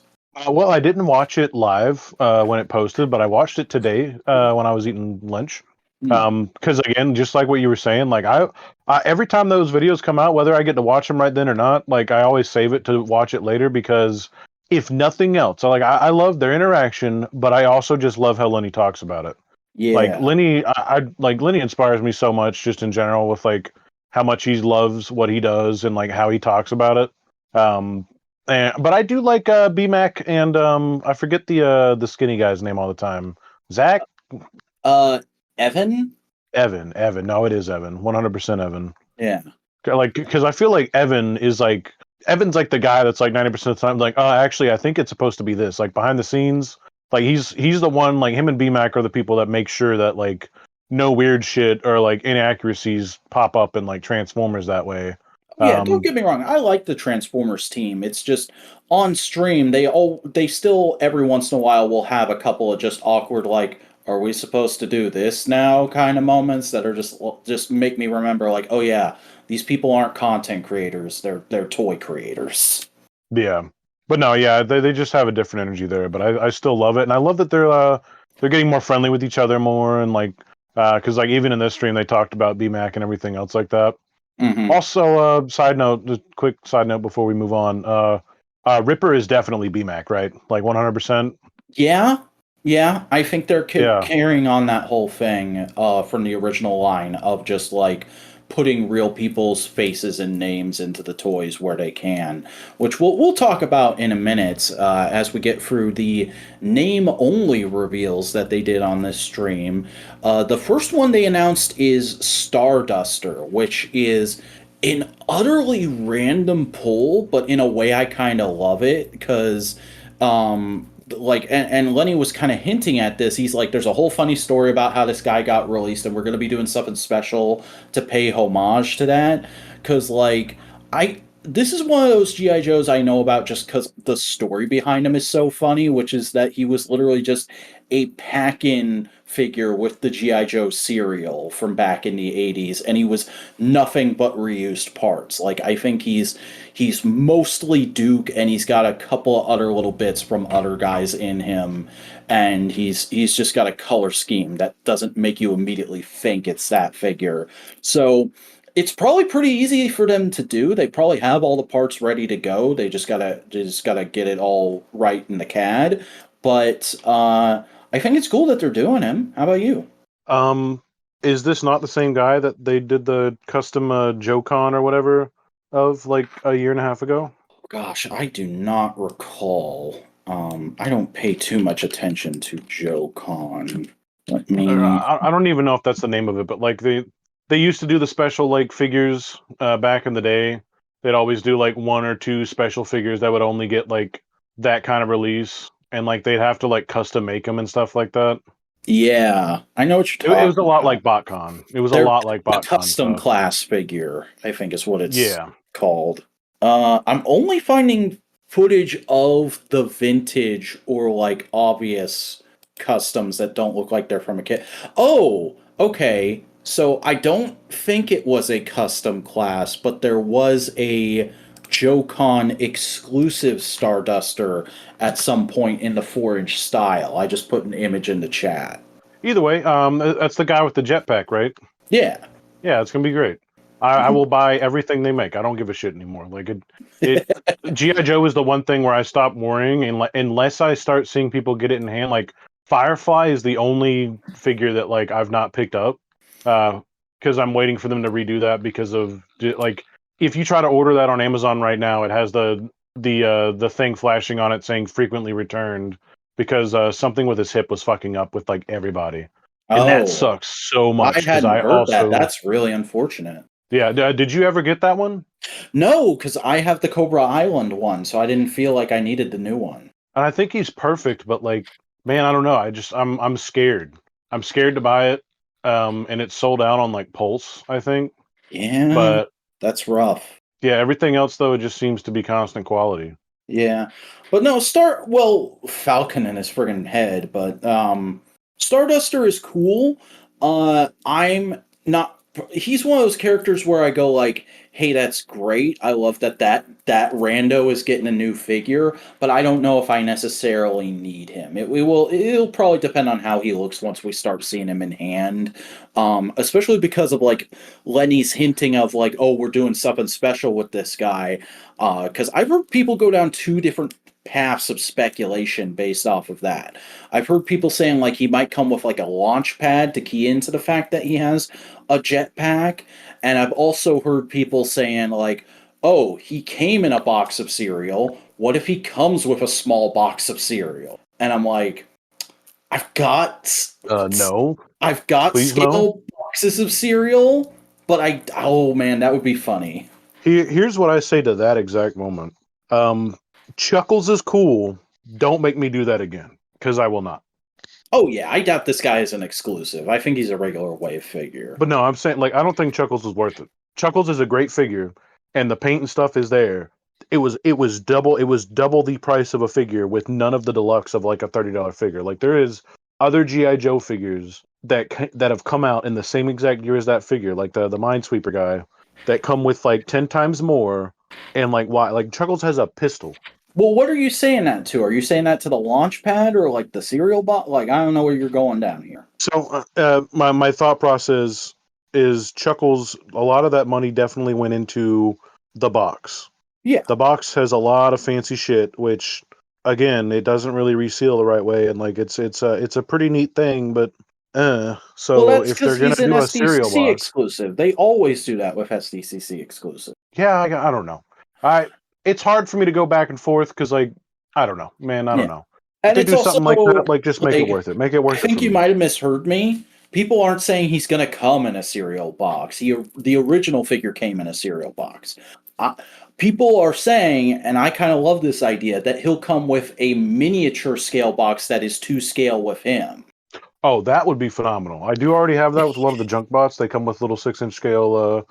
Well, I didn't watch it live when it posted, but I watched it today when I was eating lunch. Because again, just like what you were saying, like I every time those videos come out, whether I get to watch them right then or not, like I always save it to watch it later because if nothing else, I love their interaction, but I also just love how Lenny talks about it. Like Yeah. Lenny, like Lenny inspires me so much just in general with like how much he loves what he does and like how he talks about it. But I do like BMAC and I forget the skinny guy's name all the time. Zach, Uh, Evan? Evan. No, it is Evan. 100% Evan. Yeah. Like because I feel like Evan's like the guy that's like 90% of the time like, oh, actually, I think it's supposed to be this. Like behind the scenes, like he's the one. Like him and BMAC are the people that make sure that like no weird shit or like inaccuracies pop up in like Transformers that way. Yeah, don't get me wrong. I like the Transformers team. It's just on stream they still every once in a while will have a couple of just awkward like are we supposed to do this now kind of moments that are just make me remember like oh yeah, these people aren't content creators. They're toy creators. Yeah, but no, yeah, they just have a different energy there. But I still love it, and I love that they're getting more friendly with each other more, and like because like even in this stream they talked about BMAC and everything else like that. Mhm. Also, side note, just quick side note before we move on. Ripper is definitely BMAC, right? Like 100%. Yeah, yeah. I think they're Yeah, carrying on that whole thing from the original line of just like putting real people's faces and names into the toys where they can, which we'll talk about in a minute as we get through the name only reveals that they did on this stream. The first one they announced is Starduster, which is an utterly random pull, but in a way I kind of love it because like and Lenny was kind of hinting at this. He's like there's a whole funny story about how this guy got released and we're going to be doing something special to pay homage to that cuz like I this is one of those GI Joes I know about just cuz the story behind him is so funny, which is that he was literally just a pack-in figure with the G.I. Joe cereal from back in the 80s, and he was nothing but reused parts. Like, I think he's mostly Duke, and he's got a couple of other little bits from other guys in him, and he's just got a color scheme that doesn't make you immediately think it's that figure. So it's probably pretty easy for them to do. They probably have all the parts ready to go. They just gotta get it all right in the CAD. But I think it's cool that they're doing him. How about you? Um, is this not the same guy that they did the custom JoeCon or whatever of like a year and a half ago? Gosh, I do not recall. I don't pay too much attention to Joe Con. Let me. I don't even know if that's the name of it, but like they used to do the special like figures back in the day. They'd always do like one or two special figures that would only get like that kind of release, and like they'd have to like custom make them and stuff like that. Yeah, I know what you're It was a talking lot about. like BotCon. It was a They're lot like a BotCon custom stuff. class figure, I think is what it's Yeah. called. I'm only finding footage of the vintage or like obvious customs that don't look like they're from a kit. Oh, okay. So I don't think it was a custom class, but there was a JoeCon exclusive Starduster at some point in the 4-inch style. I just put an image in the chat. Either way, that's the guy with the jetpack, right? Yeah. Yeah, it's gonna be great. I will buy everything they make. I don't give a shit anymore. Like it GI Joe is the one thing where I stop worrying, and unless I start seeing people get it in hand. Like Firefly is the only figure that like I've not picked up, because I'm waiting for them to redo that because of like if you try to order that on Amazon right now, it has the thing flashing on it saying frequently returned because something with his hip was fucking up with like everybody, and that Oh, sucks so I much because hadn't I heard that. also That's really unfortunate. yeah. Did you ever get that one? No, because I have the Cobra Island one, so I didn't feel like I needed the new one. And I think he's perfect, but like, man, I don't know. I'm scared. I'm scared to buy it. And it's sold out on like Pulse, I think. Yeah, But that's rough. yeah, everything else though, it just seems to be constant quality. Yeah. But no, Falcon in his friggin' head, but Starduster is cool. I'm not he's one of those characters where I go like, "Hey, that's great. I love that rando is getting a new figure, but I don't know if I necessarily need him. It'll probably depend on how he looks once we start seeing him in hand. Especially because of like Lenny's hinting of like, "Oh, we're doing something special with this guy." Because I've heard people go down two different paths of speculation based off of that. I've heard people saying like he might come with like a launch pad to key into the fact that he has a jetpack, and I've also heard people saying like, "Oh, he came in a box of cereal. What if he comes with a small box of cereal?" And I'm like, "I've got No, I've got please no. scale boxes of cereal, but oh man, that would be funny." Here's what I say to that exact moment. Um, Chuckles is cool. Don't make me do that again, because I will not. Oh yeah, I doubt this guy is an exclusive. I think he's a regular wave figure. But no, I'm saying like I don't think Chuckles is worth it. Chuckles is a great figure, and the paint and stuff is there. It was double the price of a figure with none of the deluxe of like a $30 figure. Like there is other GI Joe figures that have come out in the same exact year as that figure, like the Minesweeper guy, that come with like 10 times more, and like why like Chuckles has a pistol. Well, what are you saying that to? Are you saying that to the launch pad or like the cereal box? Like I don't know where you're going down here. So my thought process is Chuckles. A lot of that money definitely went into the box. Yeah. The box has a lot of fancy shit, which again, it doesn't really reseal the right way, and like it's a pretty neat thing, but Well, so that's if they're because gonna he's an do a cereal SDCC box, exclusive. They always do that with SDCC exclusive. yeah, I don't know. I It's hard for me to go back and forth because like I don't know, man, I don't Yeah. know. If And they it's do also something like that, like just make it like worth it. Make it I worth it think for you me. might have misheard me. People aren't saying he's going to come in a cereal box. The original figure came in a cereal box. Uh, People are saying, and I kind of love this idea, that he'll come with a miniature scale box that is to scale with him. Oh, that would be phenomenal. I do already have that with a lot of the junk bots. They come with little 6-inch scale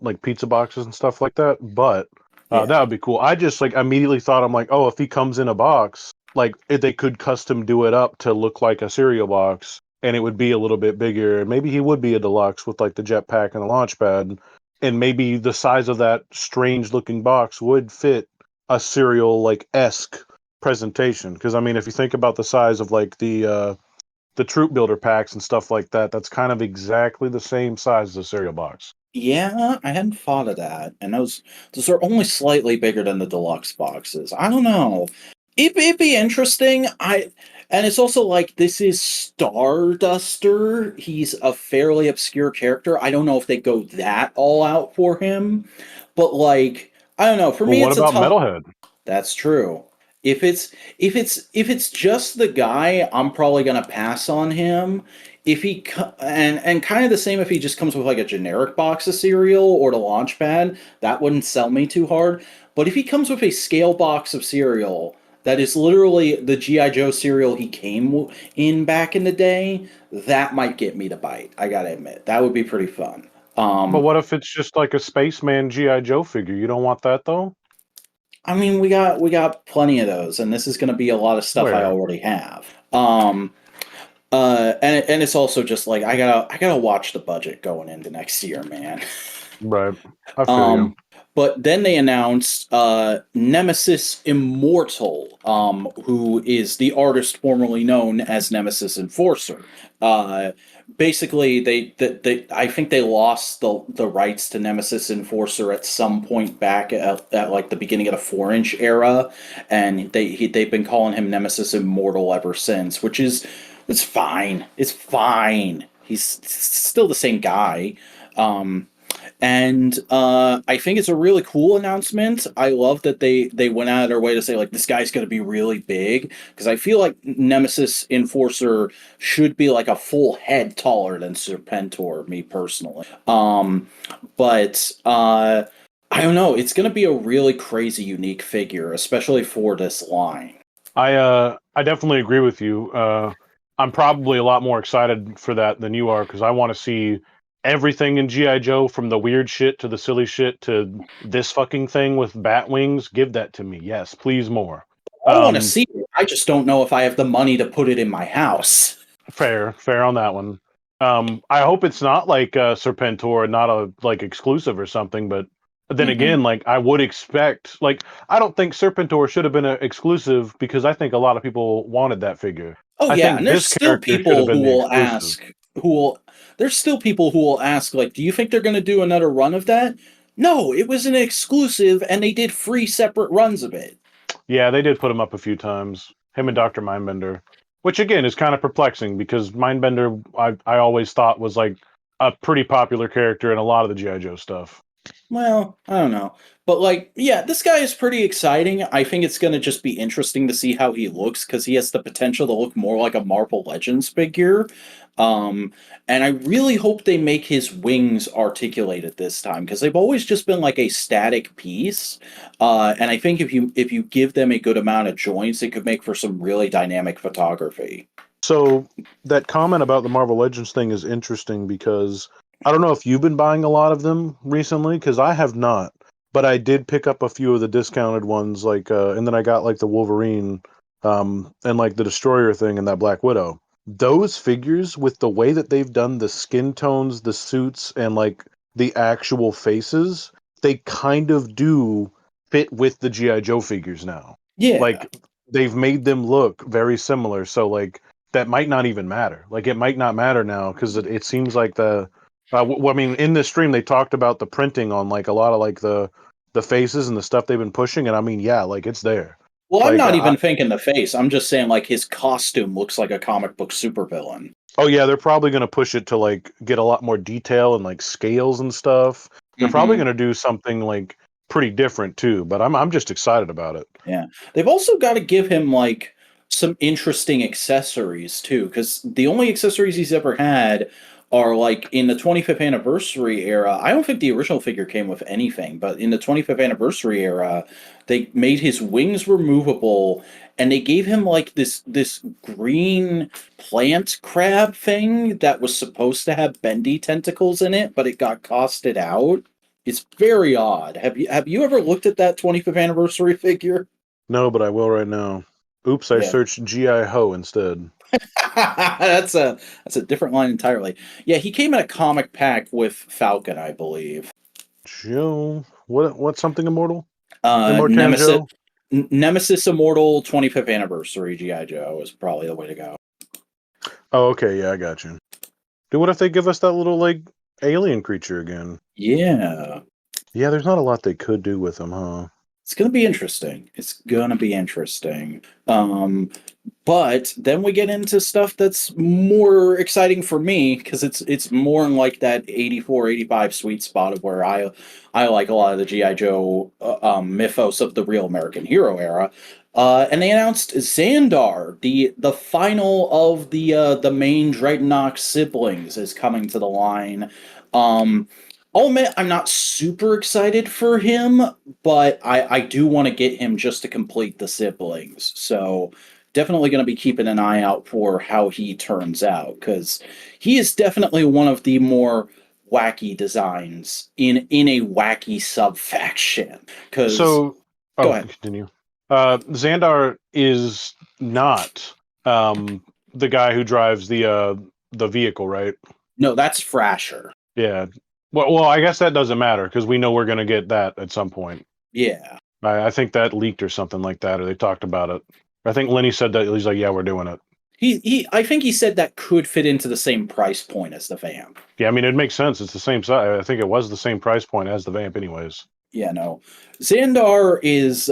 like pizza boxes and stuff like that. But that Yeah. would be cool. I just like immediately thought I'm like, oh, if he comes in a box, like if they could custom do it up to look like a cereal box, and it would be a little bit bigger. And maybe he would be a deluxe with like the jetpack and the launch pad, and maybe the size of that strange looking box would fit a serial like esque presentation. Because I mean, if you think about the size of like the troop builder packs and stuff like that, that's kind of exactly the same size as a cereal box. Yeah, I hadn't thought of that. And those are only slightly bigger than the deluxe boxes. I don't know. It'd be interesting. And it's also like this is Starduster. He's a fairly obscure character. I don't know if they go that all out for him, but like I don't know. For Well, me, what it's a about tough. Metalhead? That's true. If it's just the guy, I'm probably gonna pass on him. If and kind of the same if he just comes with like a generic box of cereal or the launch pad, that wouldn't sell me too hard. But if he comes with a scale box of cereal that is literally the GI Joe cereal he came in back in the day, that might get me to bite. I gotta admit, that would be pretty fun. But Um, what if it's just like a spaceman GI Joe figure? You don't want that though. I mean, we got plenty of those, and this is going to be a lot of stuff I Where? already have. And it's also just like I gotta watch the budget going into next year, man. Right. I feel you. Um, but then they announced Nemesis Immortal, who is the artist formerly known as Nemesis Enforcer. Uh, basically, they I think they lost the rights to Nemesis Enforcer at some point back at like the beginning of the 4-inch era, and they've been calling him Nemesis Immortal ever since, which is it's fine. It's fine. He's still the same guy. Um, and I think it's a really cool announcement. I love that they went out of their way to say like this guy's going to be really big because I feel like Nemesis Enforcer should be like a full head taller than Serpentor, me personally. But I don't know. It's going to be a really crazy, unique figure, especially for this line. I definitely agree with you. I'm probably a lot more excited for that than you are because I want to see everything in GI Joe from the weird shit to the silly shit to this fucking thing with bat wings. Give that to me. Yes, please more. I want to Um, see it. I just don't know if I have the money to put it in my house. fair on that one. I hope it's not like Serpentor, not a like exclusive or something. But then Hmm. again, like I would expect, like I don't think Serpentor should have been an exclusive because I think a lot of people wanted that figure. Oh I yeah, think and there's this still character should have people been who the will exclusive. ask who will there's still people who will ask like, "Do you think they're going to do another run of that?" No, it was an exclusive and they did 3 separate runs of it. Yeah, they did put him up a few times. Him and Doctor Mindbender, which again is kind of perplexing because Mindbender, I always thought was like a pretty popular character in a lot of the GI Joe stuff. Well, I don't know. But like, yeah, this guy is pretty exciting. I think it's going to just be interesting to see how he looks cuz he has the potential to look more like a Marvel Legends figure. Um and I really hope they make his wings articulated this time cuz they've always just been like a static piece. And I think if you give them a good amount of joints, it could make for some really dynamic photography. So that comment about the Marvel Legends thing is interesting because I don't know if you've been buying a lot of them recently because I have not, but I did pick up a few of the discounted ones, like, and then I got like the Wolverine, and like the Destroyer thing and that Black Widow. Those figures with the way that they've done the skin tones, the suits, and like the actual faces, they kind of do fit with the GI Joe figures now. Yeah. Like they've made them look very similar. So like that might not even matter. Like it might not matter now because it seems like I mean, in this stream they talked about the printing on like a lot of like the faces and the stuff they've been pushing, and I mean, yeah, like it's there. Well, I'm Like, not even thinking the face. I'm just saying like his costume looks like a comic book supervillain. oh yeah, they're probably gonna push it to like get a lot more detail and like scales and stuff. They're probably Mhm. gonna do something like pretty different too. But I'm just excited about it. Yeah. They've also got to give him like some interesting accessories too, because the only accessories he's ever had are like in the 25th anniversary era. I don't think the original figure came with anything, but in the 25th anniversary era, they made his wings removable and they gave him like this green plant crab thing that was supposed to have bendy tentacles in it, but it got costed out. It's very odd. Have you ever looked at that 25th anniversary figure? No, but I will right now. Oops, I Yeah. searched GI Ho instead. That's a different line entirely. Yeah, he came in a comic pack with Falcon, I believe. Joe, what's something immortal? Immortan Nemesis, Joe. Nemesis Immortal 25th Anniversary GI Joe is probably the way to go. Oh, okay, yeah, I got you. Dude, what if they give us that little like alien creature again? Yeah. Yeah, there's not a lot they could do with him, huh? It's gonna be interesting. It's gonna be interesting. But then we get into stuff that's more exciting for me because it's more in like that 84, 85 sweet spot of where I like a lot of the GI Joe mythos of the real American hero era. And they announced Xandar, the final of the main Dreadnought siblings, is coming to the line. Um, I'll admit I'm not super excited for him, but I do want to get him just to complete the siblings. So definitely going to be keeping an eye out for how he turns out because he is definitely one of the more wacky designs in a wacky sub faction. Because So, go oh, ahead. continue. Xandar is not the guy who drives the vehicle, right? No, that's Frasher. Yeah. Well, I guess that doesn't matter because we know we're gonna get that at some point. Yeah. I think that leaked or something like that, or they talked about it. I think Lenny said that he's like, "Yeah, we're doing it." I think he said that could fit into the same price point as the Vamp. Yeah, I mean, it makes sense. It's the same size. I think it was the same price point as the Vamp, anyways. Yeah, no. Xandar is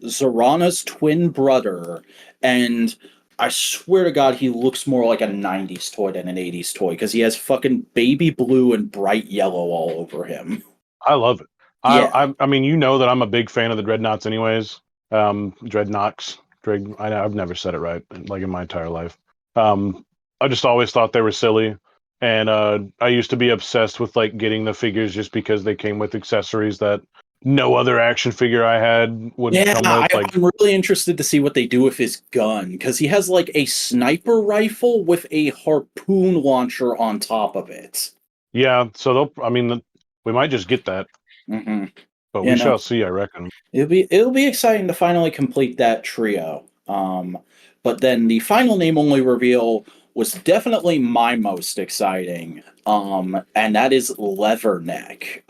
Zorana's twin brother, and I swear to God, he looks more like a '90s toy than an '80s toy because he has fucking baby blue and bright yellow all over him. I love it. Yeah, I mean, you know that I'm a big fan of the Dreadnoughts, anyways. Dreadnoughts. I've never said it right, like in my entire life. I just always thought they were silly, and I used to be obsessed with like getting the figures just because they came with accessories that no other action figure I had would yeah. come with. Like, I'm really interested to see what they do with his gun because he has like a sniper rifle with a harpoon launcher on top of it. yeah, so they'll. I mean, we might just get that, Hmm. but we You know, shall see. I reckon. it'll be exciting to finally complete that trio. But then the final name only reveal was definitely my most exciting. And that is Leatherneck,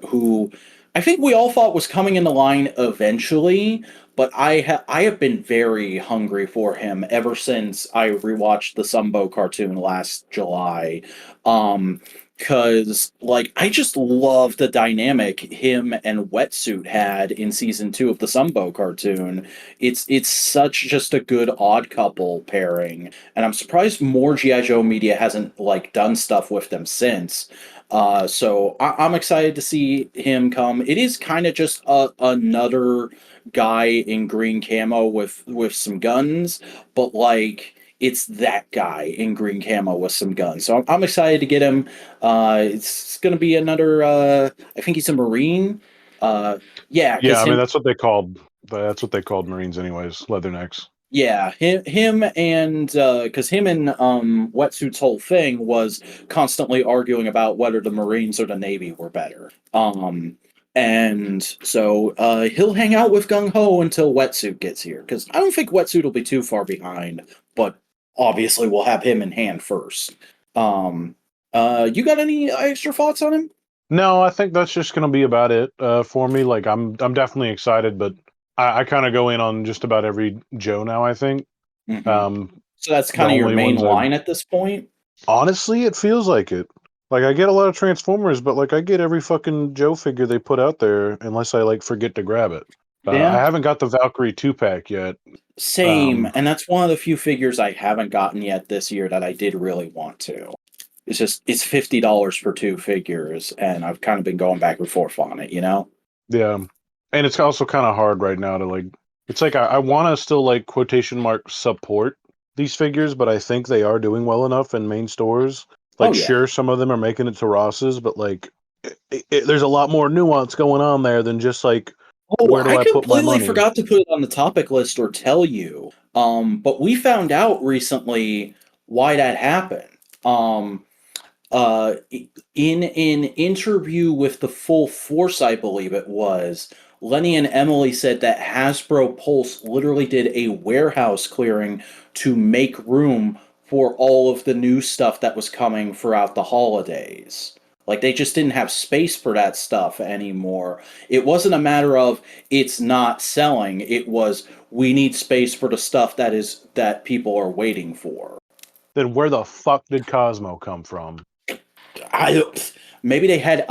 who I think we all thought was coming in the line eventually, but I have been very hungry for him ever since I rewatched the Sumbo cartoon last July. Um, because like I just love the dynamic him and Wetsuit had in season 2 of the Sumbo cartoon. It's such just a good odd couple pairing, and I'm surprised more GI Joe media hasn't like done stuff with them since. So I'm excited to see him come. It is kind of just another guy in green camo with some guns, but like it's that guy in green camo with some guns. So I'm excited to get him. It's going to be another. I think he's a Marine. Uh, yeah, Yeah, because I mean him. that's what they called. That's what they called Marines, anyways. Leathernecks. Yeah, him and because him and Wetsuit's whole thing was constantly arguing about whether the Marines or the Navy were better. And so he'll hang out with Gung Ho until Wetsuit gets here because I don't think Wetsuit will be too far behind, but obviously we'll have him in hand first. Um, you got any extra thoughts on him? No, I think that's just going to be about it for me. Like, I'm definitely excited, but I kind of go in on just about every Joe now. I think Hmm. um, So that's the kind of your only main ones I line at this point. honestly, it feels like it. Like I get a lot of Transformers, but like I get every fucking Joe figure they put out there, unless I like forget to grab it. I Yeah. haven't got the Valkyrie 2 pack yet. Same, Um, and that's one of the few figures I haven't gotten yet this year that I did really want to. It's $50 for two figures, and I've kind of been going back and forth on it, you know? yeah, and it's also kind of hard right now to like. It's like I want to still like quotation mark support these figures, but I think they are doing well enough in main stores. Oh Like, yeah. sure, some of them are making it to Ross's, but like, there's a lot more nuance going on there than just like, Oh, where do I I put my completely money? forgot to put it on the topic list or tell you. But we found out recently why that happened. Um, in an interview with the Full Force, I believe it was, Lenny and Emily said that Hasbro Pulse literally did a warehouse clearing to make room for all of the new stuff that was coming throughout the holidays. Like they just didn't have space for that stuff anymore. It wasn't a matter of it's not selling. It was we need space for the stuff that people are waiting for. Then where the fuck did Cosmo come from? I maybe they had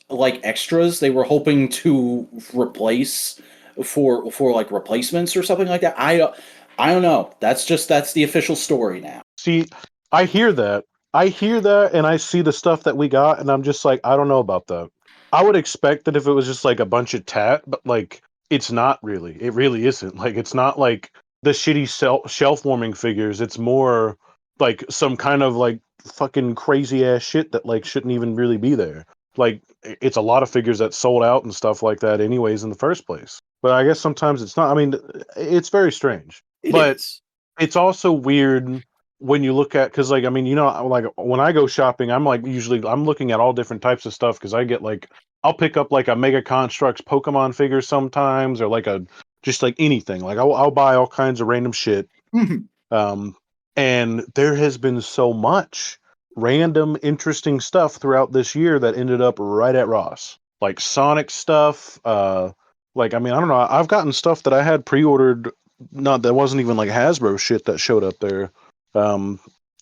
like extras they were hoping to replace for like replacements or something like that. I don't know. That's the official story now. See, I hear that. I hear that and I see the stuff that we got and I'm just like, I don't know about that. I would expect that if it was just like a bunch of tat, but like it's not really. It really isn't. Like it's not like the shitty shelf warming figures. It's more like some kind of like fucking crazy ass shit that like shouldn't even really be there. Like it's a lot of figures that sold out and stuff like that anyways in the first place. But I guess sometimes it's not. I mean, it's very strange. It But is. it's also weird when you look at because like I mean like when I go shopping I'm like usually I'm looking at all different types of stuff because I get like I'll pick up like a Mega Constructs Pokemon figure sometimes or like a just like anything like I'll buy all kinds of random shit Mhm. um and there has been so much random interesting stuff throughout this year that ended up right at Ross like Sonic stuff like I mean I don't know I've gotten stuff that I had pre-ordered not that wasn't even like Hasbro shit that showed up there. Um,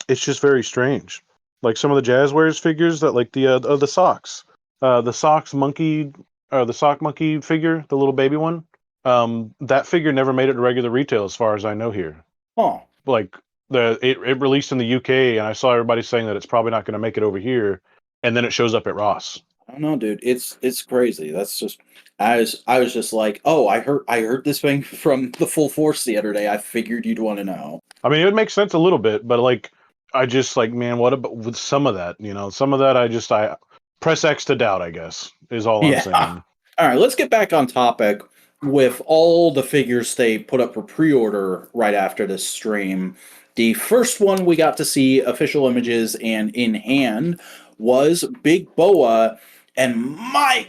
it's just very strange. Like some of the Jazzwares figures that like the socks, the socks monkey, the sock monkey figure, the little baby one. That figure never made it to regular retail as far as I know here. Huh. Like it released in the UK, and I saw everybody saying that it's probably not going to make it over here, and then it shows up at Ross. I don't know, dude. It's crazy. That's just I was just like, oh, I heard this thing from the Full Force the other day. I figured you'd want to know. I mean, it would make sense a little bit, but like, I just like, man, what about with some of that? You know, some of that I press X to doubt. I guess is all I'm Yeah. saying. All right, let's get back on topic with all the figures they put up for pre-order right after this stream. The first one we got to see official images and in hand was Big Boa, and my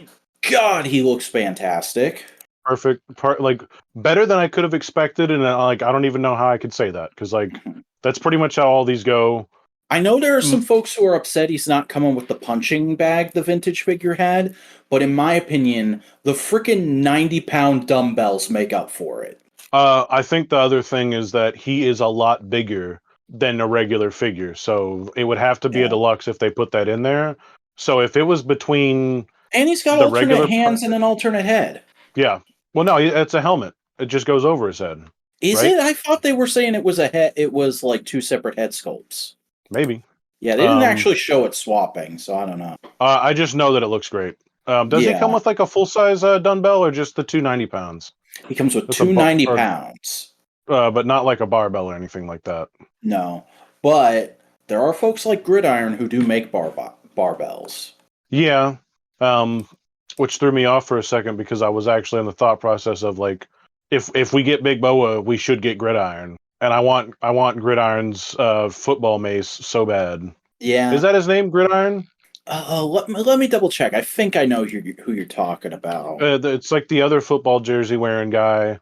God, he looks fantastic. Perfect part, like better than I could have expected, and like I don't even know how I could say that because like that's pretty much how all these go. I know there are Mm, some folks who are upset he's not coming with the punching bag the vintage figure had, but in my opinion, the freaking 90-pound dumbbells make up for it. I think the other thing is that he is a lot bigger than a regular figure, so it would have to be a Yeah. deluxe if they put that in there. So if it was between And he's got the alternate regular hands and an alternate head. yeah. Well, no, it's a helmet. It just goes over his head, Is right? it? I thought they were saying it was a head. It was like two separate head sculpts. Maybe. Yeah, they didn't Um, actually show it swapping, so I don't know. I just know that it looks great. Does he come Yeah, with like a full size dumbbell or just the 290 pounds? he comes with That's a two bar, 90 or pounds. but not like a barbell or anything like that. No, but there are folks like Gridiron who do make barbells. Yeah. Um, which threw me off for a second because I was actually in the thought process of like, if we get Big Boa, we should get Gridiron, and I want Gridiron's football mace so bad. Is Yeah. that his name, Gridiron? Let me double check. I think I know who you're talking about. It's like the other football jersey wearing guy.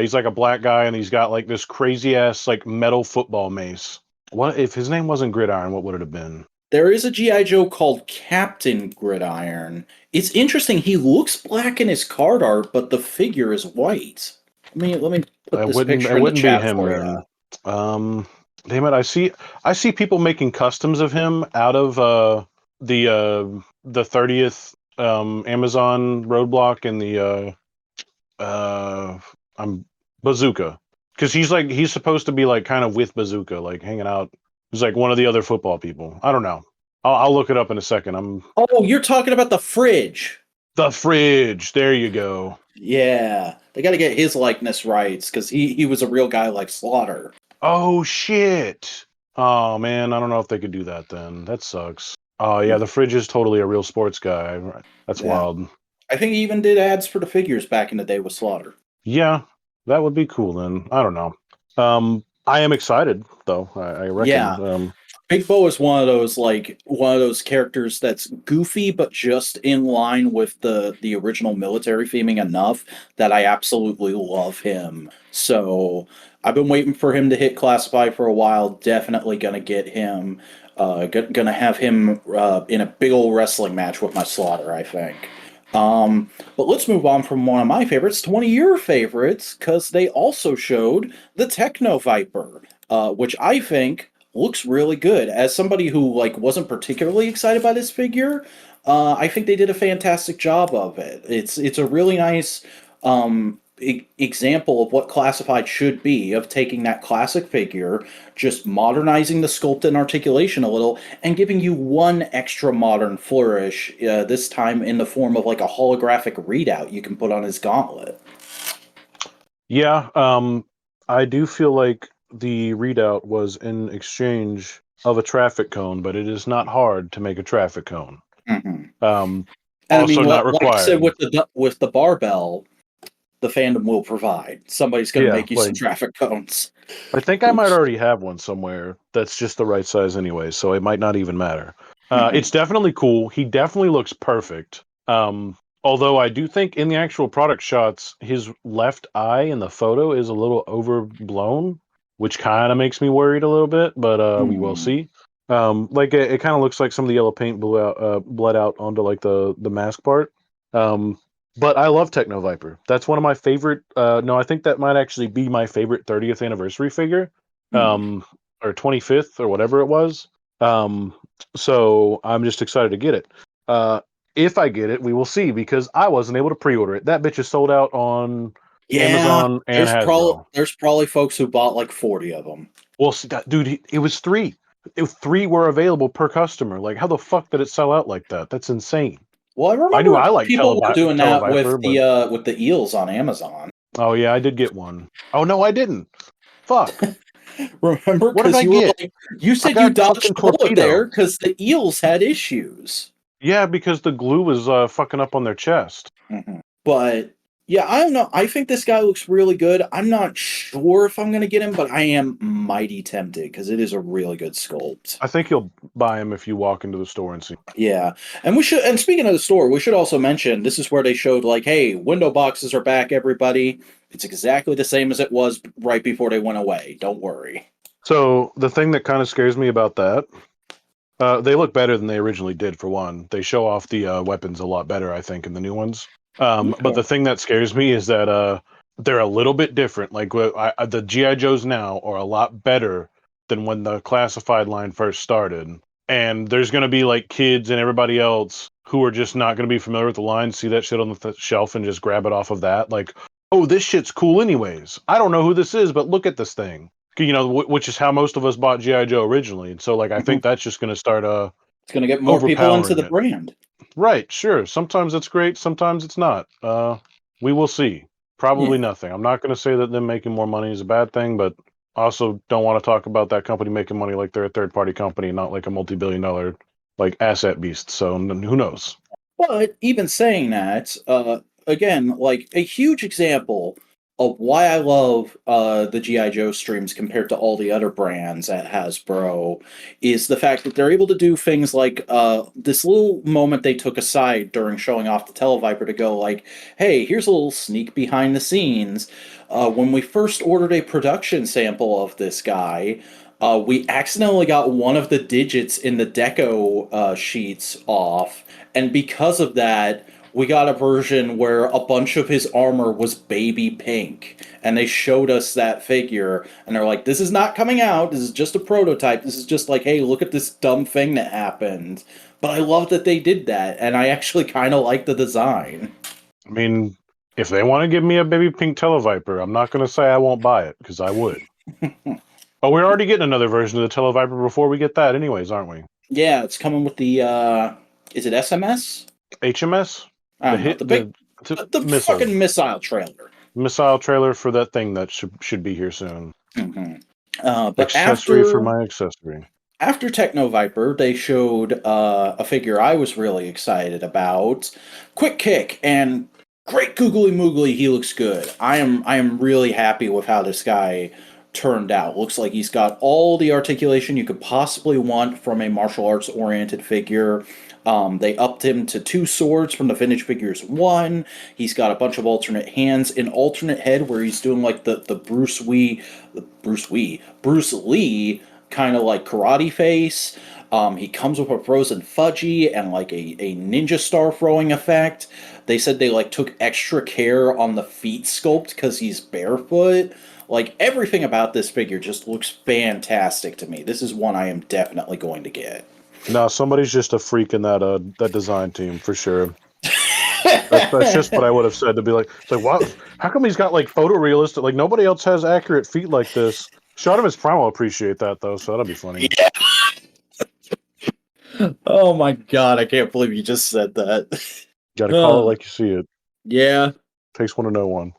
He's like a black guy, and he's got like this crazy ass like metal football mace. What if his name wasn't Gridiron? What would it have been? There is a GI Joe called Captain Gridiron. It's interesting. He looks black in his card art, but the figure is white. Let me put It this wouldn't. picture It in the wouldn't be chat him for you. then. Damn it! I see people making customs of him out of the 30th Amazon roadblock and the I'm Bazooka because he's supposed to be like kind of with Bazooka, like hanging out. He's like one of the other football people. I don't know. I'll look it up in a second. I'm Oh, you're talking about the fridge. the fridge. There you go. Yeah, they got to get his likeness rights because he was a real guy like Slaughter. Oh shit. Oh man, I don't know if they could do that then. That sucks. Oh yeah, the fridge is totally a real sports guy. That's Yeah, wild. I think he even did ads for the figures back in the day with Slaughter. Yeah, that would be cool then. I don't know. I am excited though. I Yeah, reckon. Big Bo is one of those characters that's goofy but just in line with the original military theming enough that I absolutely love him. So I've been waiting for him to hit classify for a while. Definitely gonna get him. Gonna have him in a big old wrestling match with my Slaughter, I think. But let's move on from one of my favorites to one of your favorites, because they also showed the Techno Viper, which I think looks really good. As somebody who wasn't particularly excited by this figure, I think they did a fantastic job of it. It's a really nice example of what classified should be, of taking that classic figure, just modernizing the sculpt and articulation a little, and giving you one extra modern flourish, this time in the form of like a holographic readout you can put on his gauntlet. Yeah, I do feel like the readout was in exchange of a traffic cone, but it is not hard to make a traffic cone. Mhm. Um, And I mean, also not like I said required. with the barbell, the fandom will provide. Somebody's going to Yeah, make you like some traffic cones. I think I might already have one somewhere that's just the right size anyway, so it might not even matter. It's definitely cool. He definitely looks perfect. Although I do think in the actual product shots, his left eye in the photo is a little overblown, which kind of makes me worried a little bit, but we will Hmm. see. Like it kind of looks like some of the yellow paint bled out onto like the mask part. Um, but I love Techno Viper. That's one of my favorite. No, I think that might actually be my favorite 30th anniversary figure, Hmm. or 25th or whatever it was. Um, so I'm just excited to get it. If I get it, we will see because I wasn't able to pre-order it. That bitch is sold out on Yeah, Amazon and Hasbro. there's probably folks who bought like 40 of them. Well, dude, it was three. Three were available per customer. Like, how the fuck did it sell out like that? That's insane. Well, I I knew remember I like people were doing that Televiper, but with the eels on Amazon. oh yeah, I did get one. Oh no, I didn't. Fuck. Remember, What did because I you were get? like, you I said you got dodged fucking a bullet torpedo. there because the eels had issues. Yeah, because the glue was fucking up on their chest. Mhm. But yeah, I don't know. I think this guy looks really good. I'm not sure if I'm going to get him, but I am mighty tempted because it is a really good sculpt. I think you'll buy him if you walk into the store and see. Yeah, and we should. And speaking of the store, we should also mention this is where they showed like, hey, window boxes are back, everybody. It's exactly the same as it was right before they went away. Don't worry. So the thing that kind of scares me about that, they look better than they originally did. For one, they show off the weapons a lot better, I think, in the new ones. But Okay. the thing that scares me is that they're a little bit different. Like the GI Joes now are a lot better than when the classified line first started. And there's going to be like kids and everybody else who are just not going to be familiar with the line, see that shit on the shelf and just grab it off of that. Like, oh, this shit's cool anyways. I don't know who this is, but look at this thing. You know, which is how most of us bought GI Joe originally. And so, like, I Mhm. think that's just going to start It's going to get more people into overpowering the it. brand. Right, sure. Sometimes it's great, sometimes it's not. We will see. Probably Yeah. nothing. I'm not going to say that them making more money is a bad thing, but also don't want to talk about that company making money like they're a third party company, not like a multi-billion dollar like asset beast. So who knows? But even saying that, again, like a huge example of why I love the GI Joe streams compared to all the other brands at Hasbro is the fact that they're able to do things like this little moment they took aside during showing off the Televiper to go like, "Hey, here's a little sneak behind the scenes." When we first ordered a production sample of this guy. We accidentally got one of the digits in the deco sheets off, and because of that, we got a version where a bunch of his armor was baby pink. And they showed us that figure, and they're like, this is not coming out. This is just a prototype. This is just like, hey, look at this dumb thing that happened. But I love that they did that, and I actually kind of like the design. I mean, if they want to give me a baby pink Televiper, I'm not going to say I won't buy it because I would. Oh, we're already getting another version of the Televiper before we get that, anyways, aren't we? Yeah, it's coming with the, is it SMS? HMS, I the don't know, hit, the big, the missile fucking missile trailer. trailer for that thing that should be here soon. Hmm. But Accessory for my accessory. after Techno Viper, they showed a figure I was really excited about, Quick Kick, and great googly moogly, he looks good. I am really happy with how this guy turned out. Looks like he's got all the articulation you could possibly want from a martial arts oriented figure. They upped him to 2 swords from the vintage figures 1. He's got a bunch of alternate hands, an alternate head where he's doing like the Bruce Lee kind of like karate face. He comes with a frozen fudgy and like a ninja star throwing effect. They said they like took extra care on the feet sculpt because he's barefoot. Like everything about this figure just looks fantastic to me. This is one I am definitely going to get. No, somebody's just a freak in that design team for sure. That's just what I would have said to be like, it's like, what? How come he's got like photorealistic? Like nobody else has accurate feet like this. Shot of his prime will appreciate that though, so that'll be funny. Yeah. Oh my god, I can't believe you just said that. Gotta call it like you see it. Yeah. Takes one to know one.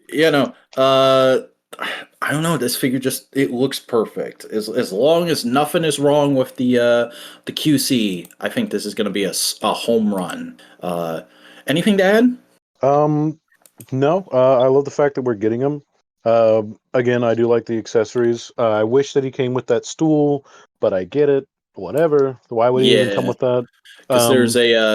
You know, I don't know. This figure just it looks perfect. As long as nothing is wrong with the QC, I think this is going to be a home run. Anything to add? No. I love the fact that we're getting him. Again, I do like the accessories. I wish that he came with that stool, but I get it. Whatever. Why would he even come with that? Because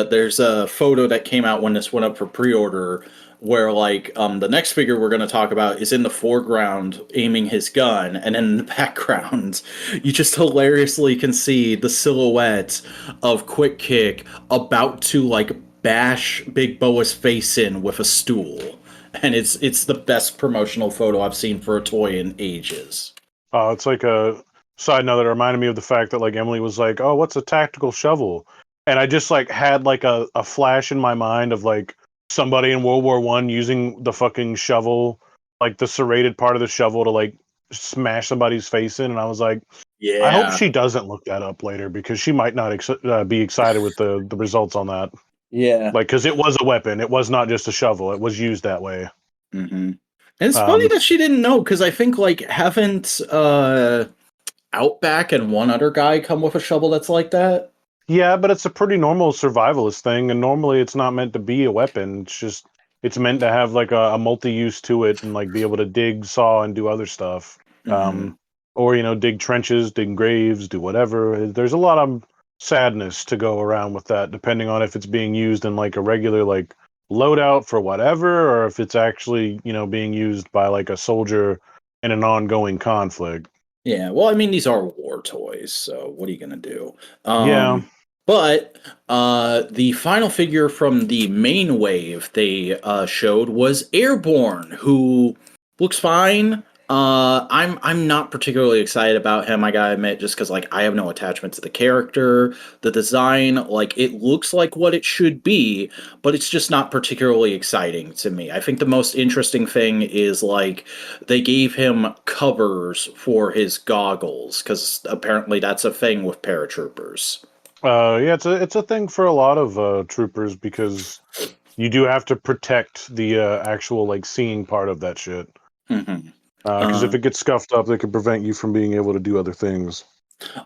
there's a photo that came out when this went up for pre-order where like the next figure we're going to talk about is in the foreground aiming his gun, and in the background you just hilariously can see the silhouette of Quick Kick about to like bash Big Boa's face in with a stool, and it's the best promotional photo I've seen for a toy in ages. It's like a side note that reminded me of the fact that like Emily was like, "Oh, what's a tactical shovel?" And I just like had like a flash in my mind of like somebody in World War One using the fucking shovel, like the serrated part of the shovel to like smash somebody's face in, and I was like, Yeah. I hope she doesn't look that up later because she might not be excited with the results on that. Yeah. Like, because it was a weapon, it was not just a shovel; it was used that way. Mm-hmm. And it's funny that she didn't know, because I think like haven't Outback and one other guy come with a shovel that's like that? Yeah, but it's a pretty normal survivalist thing, and normally it's not meant to be a weapon. It's just it's meant to have like a multi-use to it, and like be able to dig, saw, and do other stuff. Mm-hmm. Or dig trenches, dig graves, do whatever. There's a lot of sadness to go around with that, depending on if it's being used in like a regular like loadout for whatever, or if it's actually being used by like a soldier in an ongoing conflict. Yeah, well, I mean, these are war toys, so what are you gonna do? Yeah. But the final figure from the main wave they showed was Airborne, who looks fine. I'm not particularly excited about him. I gotta admit, just because like I have no attachment to the character, the design, like it looks like what it should be, but it's just not particularly exciting to me. I think the most interesting thing is like they gave him covers for his goggles because apparently that's a thing with paratroopers. Yeah, it's a thing for a lot of troopers because you do have to protect the actual like seeing part of that shit. Mm-hmm. Because if it gets scuffed up, they can prevent you from being able to do other things.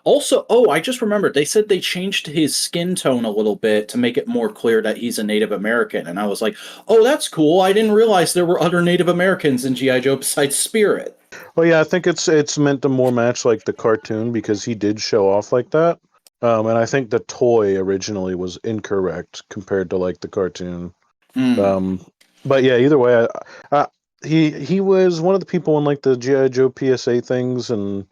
Also, oh, I just remembered they said they changed his skin tone a little bit to make it more clear that he's a Native American, and I was like, oh, that's cool. I didn't realize there were other Native Americans in GI Joe besides Spirit. Well, yeah, I think it's meant to more match like the cartoon because he did show off like that. And I think the toy originally was incorrect compared to like the cartoon. Mm. But yeah, either way, he was one of the people in like the GI Joe PSA things, and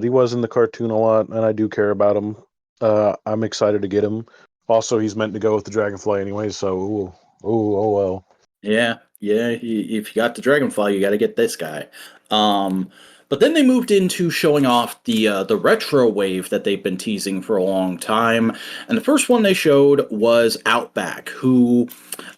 he was in the cartoon a lot, and I do care about him. I'm excited to get him. Also, he's meant to go with the Dragonfly anyway, so oh well. Yeah, yeah. If you got the Dragonfly, you got to get this guy. But then they moved into showing off the retro wave that they've been teasing for a long time, and the first one they showed was Outback, who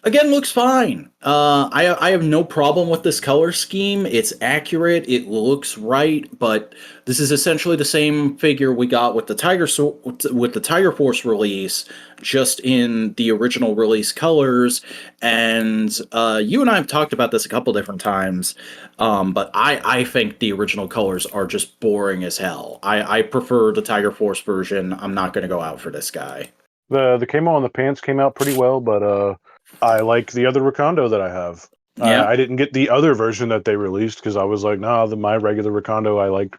again looks fine. I have no problem with this color scheme. It's accurate. It looks right, but this is essentially the same figure we got with the with the Tiger Force release, just in the original release colors. And you and I have talked about this a couple different times, but I think the original colors are just boring as hell. I prefer the Tiger Force version. I'm not going to go out for this guy. The camo on the pants came out pretty well, but I like the other Recondo that I have. Yeah. I didn't get the other version that they released because I was like, nah, my regular Recondo, I like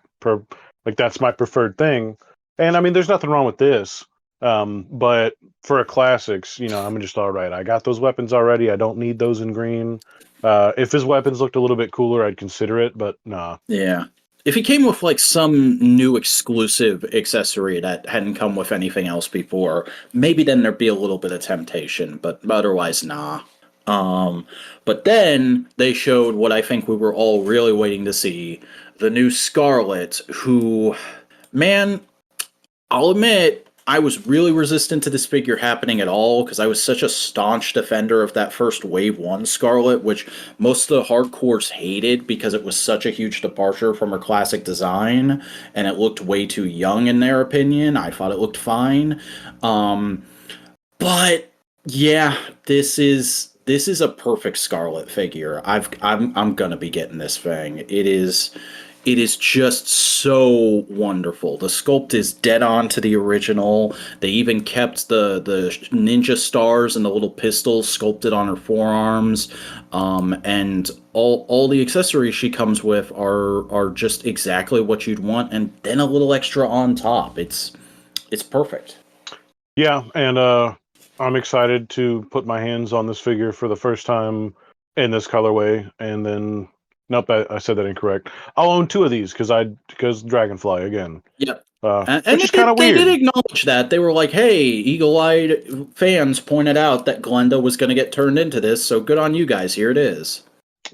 that's my preferred thing. And I mean, there's nothing wrong with this. But for a classics, I'm just all right. I got those weapons already. I don't need those in green. If his weapons looked a little bit cooler, I'd consider it, but nah. Yeah. If he came with like some new exclusive accessory that hadn't come with anything else before, maybe then there'd be a little bit of temptation, but otherwise, nah. But then they showed what I think we were all really waiting to see, the new Scarlet, who, man, I'll admit, I was really resistant to this figure happening at all because I was such a staunch defender of that first Wave 1 Scarlet, which most of the hardcores hated because it was such a huge departure from her classic design and it looked way too young in their opinion. I thought it looked fine. Um, but yeah, this is a perfect Scarlet figure. I'm gonna be getting this thing. It is just so wonderful. The sculpt is dead on to the original. They even kept the ninja stars and the little pistols sculpted on her forearms, and all the accessories she comes with are just exactly what you'd want, and then a little extra on top. It's perfect. Yeah, and I'm excited to put my hands on this figure for the first time in this colorway, and then nope, I said that incorrect. I'll own two of these because Dragonfly again, Yep. And which is kind of they did weird. acknowledge that. They were like, hey, eagle eyed fans pointed out that Glenda was going to get turned into this, so good on you guys. Here it is.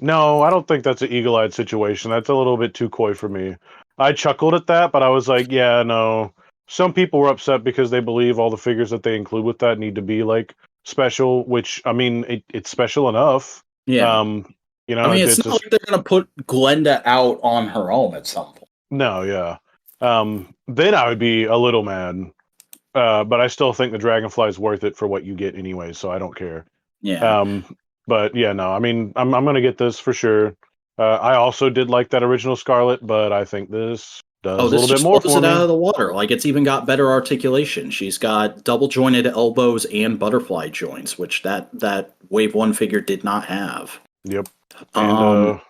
No, I don't think that's an eagle-eyed situation. That's a little bit too coy for me. I chuckled at that, but I was like, yeah, no. Some people were upset because they believe all the figures that they include with that need to be like special, which I mean, it's special enough. Yeah. Um, I mean, it's it's not just like they're going to put Glenda out on her own at some point. no, yeah. Then I would be a little mad. But I still think the Dragonfly is worth it for what you get anyway, so I don't care. Yeah. Um, but yeah, no, I mean, I'm gonna get this for sure. I also did like that original Scarlet, but I think this Oh, does a this little bit just more blows for it out me. of the water. Like, it's even got better articulation. She's got double jointed elbows and butterfly joints, which that Wave 1 figure did not have. Yep. And Um,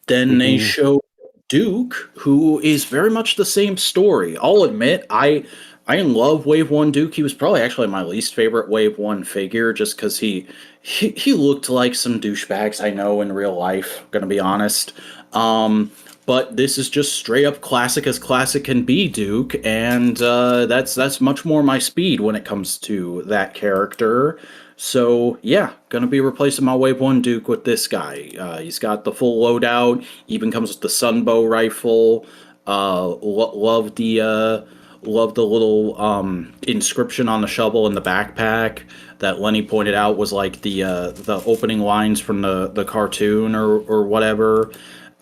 Then we they can, show Duke, who is very much the same story. I'll admit, I love Wave One Duke. He was probably actually my least favorite Wave One figure, just because he looked like some douchebags I know in real life. Gonna be honest. But this is just straight up classic as classic can be, Duke, and that's much more my speed when it comes to that character. So yeah, gonna be replacing my Wave One Duke with this guy. He's got the full loadout. Even comes with the Sunbow rifle. Love the little inscription on the shovel in the backpack that Lenny pointed out was like the opening lines from the cartoon or whatever.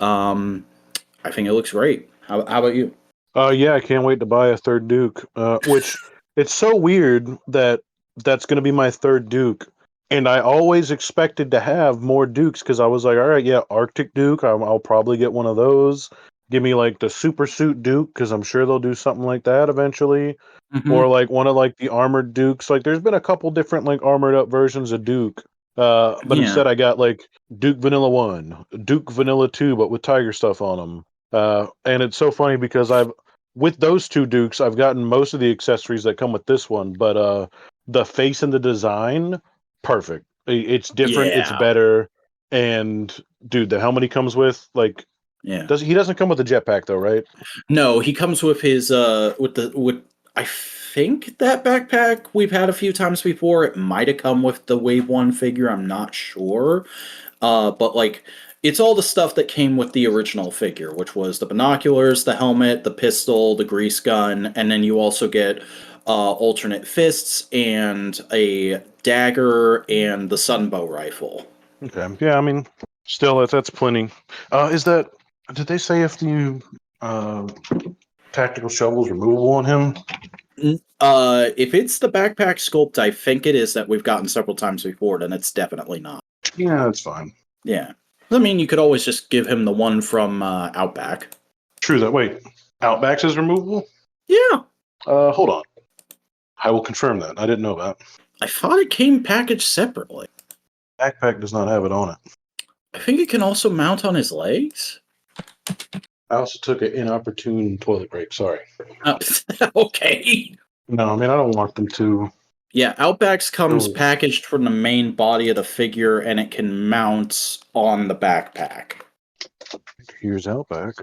I think it looks great. How about you? yeah, I can't wait to buy a third Duke. Which it's so weird that that's gonna be my third Duke. And I always expected to have more Dukes because I was like, all right, yeah, Arctic Duke, I'll probably get one of those. Give me like the Super Suit Duke because I'm sure they'll do something like that eventually. Hmm. Or like one of like the armored Dukes. Like there's been a couple different like armored up versions of Duke. But Yeah. instead I got like Duke Vanilla 1, Duke Vanilla 2, but with tiger stuff on them. And it's so funny because I've with those two Dukes, I've gotten most of the accessories that come with this one, but the face and the design, perfect. It's different, it's Yeah. better, and dude, the helmet he comes with, like, Yeah. he doesn't come with a jetpack though, right? No, he comes with his with I think that backpack we've had a few times before. It might have come with the Wave 1 figure, I'm not sure. But like it's all the stuff that came with the original figure, which was the binoculars, the helmet, the pistol, the grease gun, and then you also get alternate fists and a dagger and the sunbow rifle. Okay, yeah, I mean, still that's plenty. Is that did they say if the uh tactical shovel's removable on him? If it's the backpack sculpt, I think it is that we've gotten several times before, then it's definitely not. Yeah, that's fine. Yeah. I mean, you could always just give him the one from Outback. True that. Wait, Outbacks is removable? Yeah. Hold on. I will confirm that. I didn't know that. I thought it came packaged separately. Backpack does not have it on it. I think it can also mount on his legs. I also took an inopportune toilet break. Sorry. Okay. No, I mean I don't want them to. Yeah, Outbacks comes Oh. packaged from the main body of the figure, and it can mount on the backpack. Here's Outback.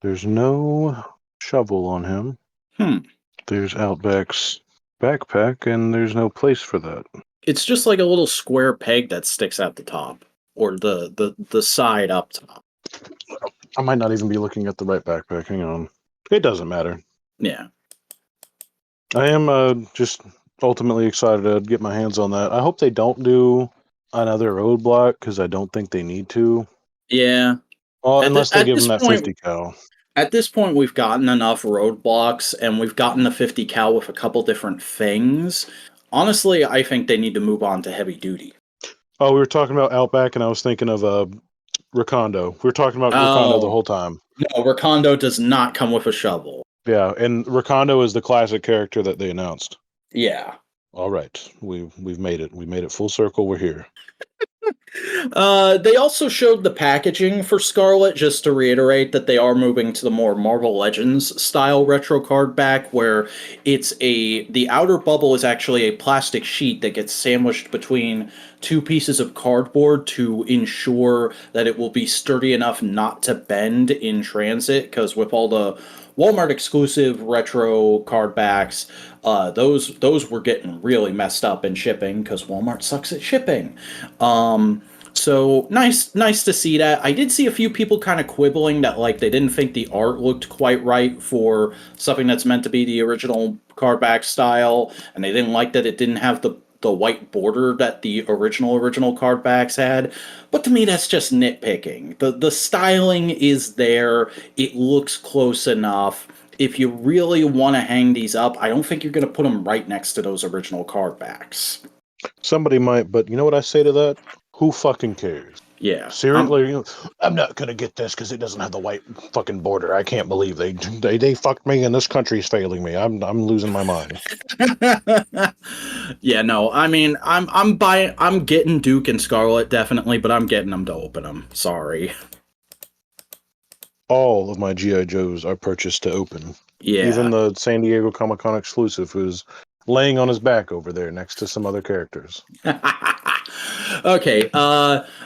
There's no shovel on him. There's Outback's backpack, and there's no place for that. It's just like a little square peg that sticks out the top, or the side up top. I might not even be looking at the right backpack. Hang on. It doesn't matter. Yeah. I am just ultimately excited to get my hands on that. I hope they don't do another roadblock, because I don't think they need to. Yeah. Well, unless they At give this them that point, 50 cal. At this point, we've gotten enough roadblocks, and we've gotten the 50 cal with a couple different things. Honestly, I think they need to move on to heavy duty. Oh, we were talking about Outback, and I was thinking of Recondo. We were talking about Recondo the whole time. No, Recondo does not come with a shovel. Yeah, and Recondo is the classic character that they announced. Yeah. All right, we've made it. We made it full circle. We're here. They also showed the packaging for Scarlet, just to reiterate that they are moving to the more Marvel Legends style retro card back, where the outer bubble is actually a plastic sheet that gets sandwiched between two pieces of cardboard to ensure that it will be sturdy enough not to bend in transit, because with all the Walmart exclusive retro card backs, those were getting really messed up in shipping because Walmart sucks at shipping. So nice to see that. I did see a few people kind of quibbling that like they didn't think the art looked quite right for something that's meant to be the original card back style, and they didn't like that it didn't have the white border that the original card backs had. But to me, that's just nitpicking. The styling is there. It looks close enough. If you really want to hang these up, I don't think you're going to put them right next to those original card backs. Somebody might, but you know what I say to that? Who fucking cares? Yeah. Seriously, I'm not gonna get this because it doesn't have the white fucking border. I can't believe they fucked me, and this country's failing me. I'm losing my mind. Yeah, no. I mean, I'm getting Duke and Scarlet definitely, but I'm getting them to open them. Sorry. All of my GI Joes are purchased to open. Yeah. Even the San Diego Comic-Con exclusive, who's laying on his back over there next to some other characters. Okay,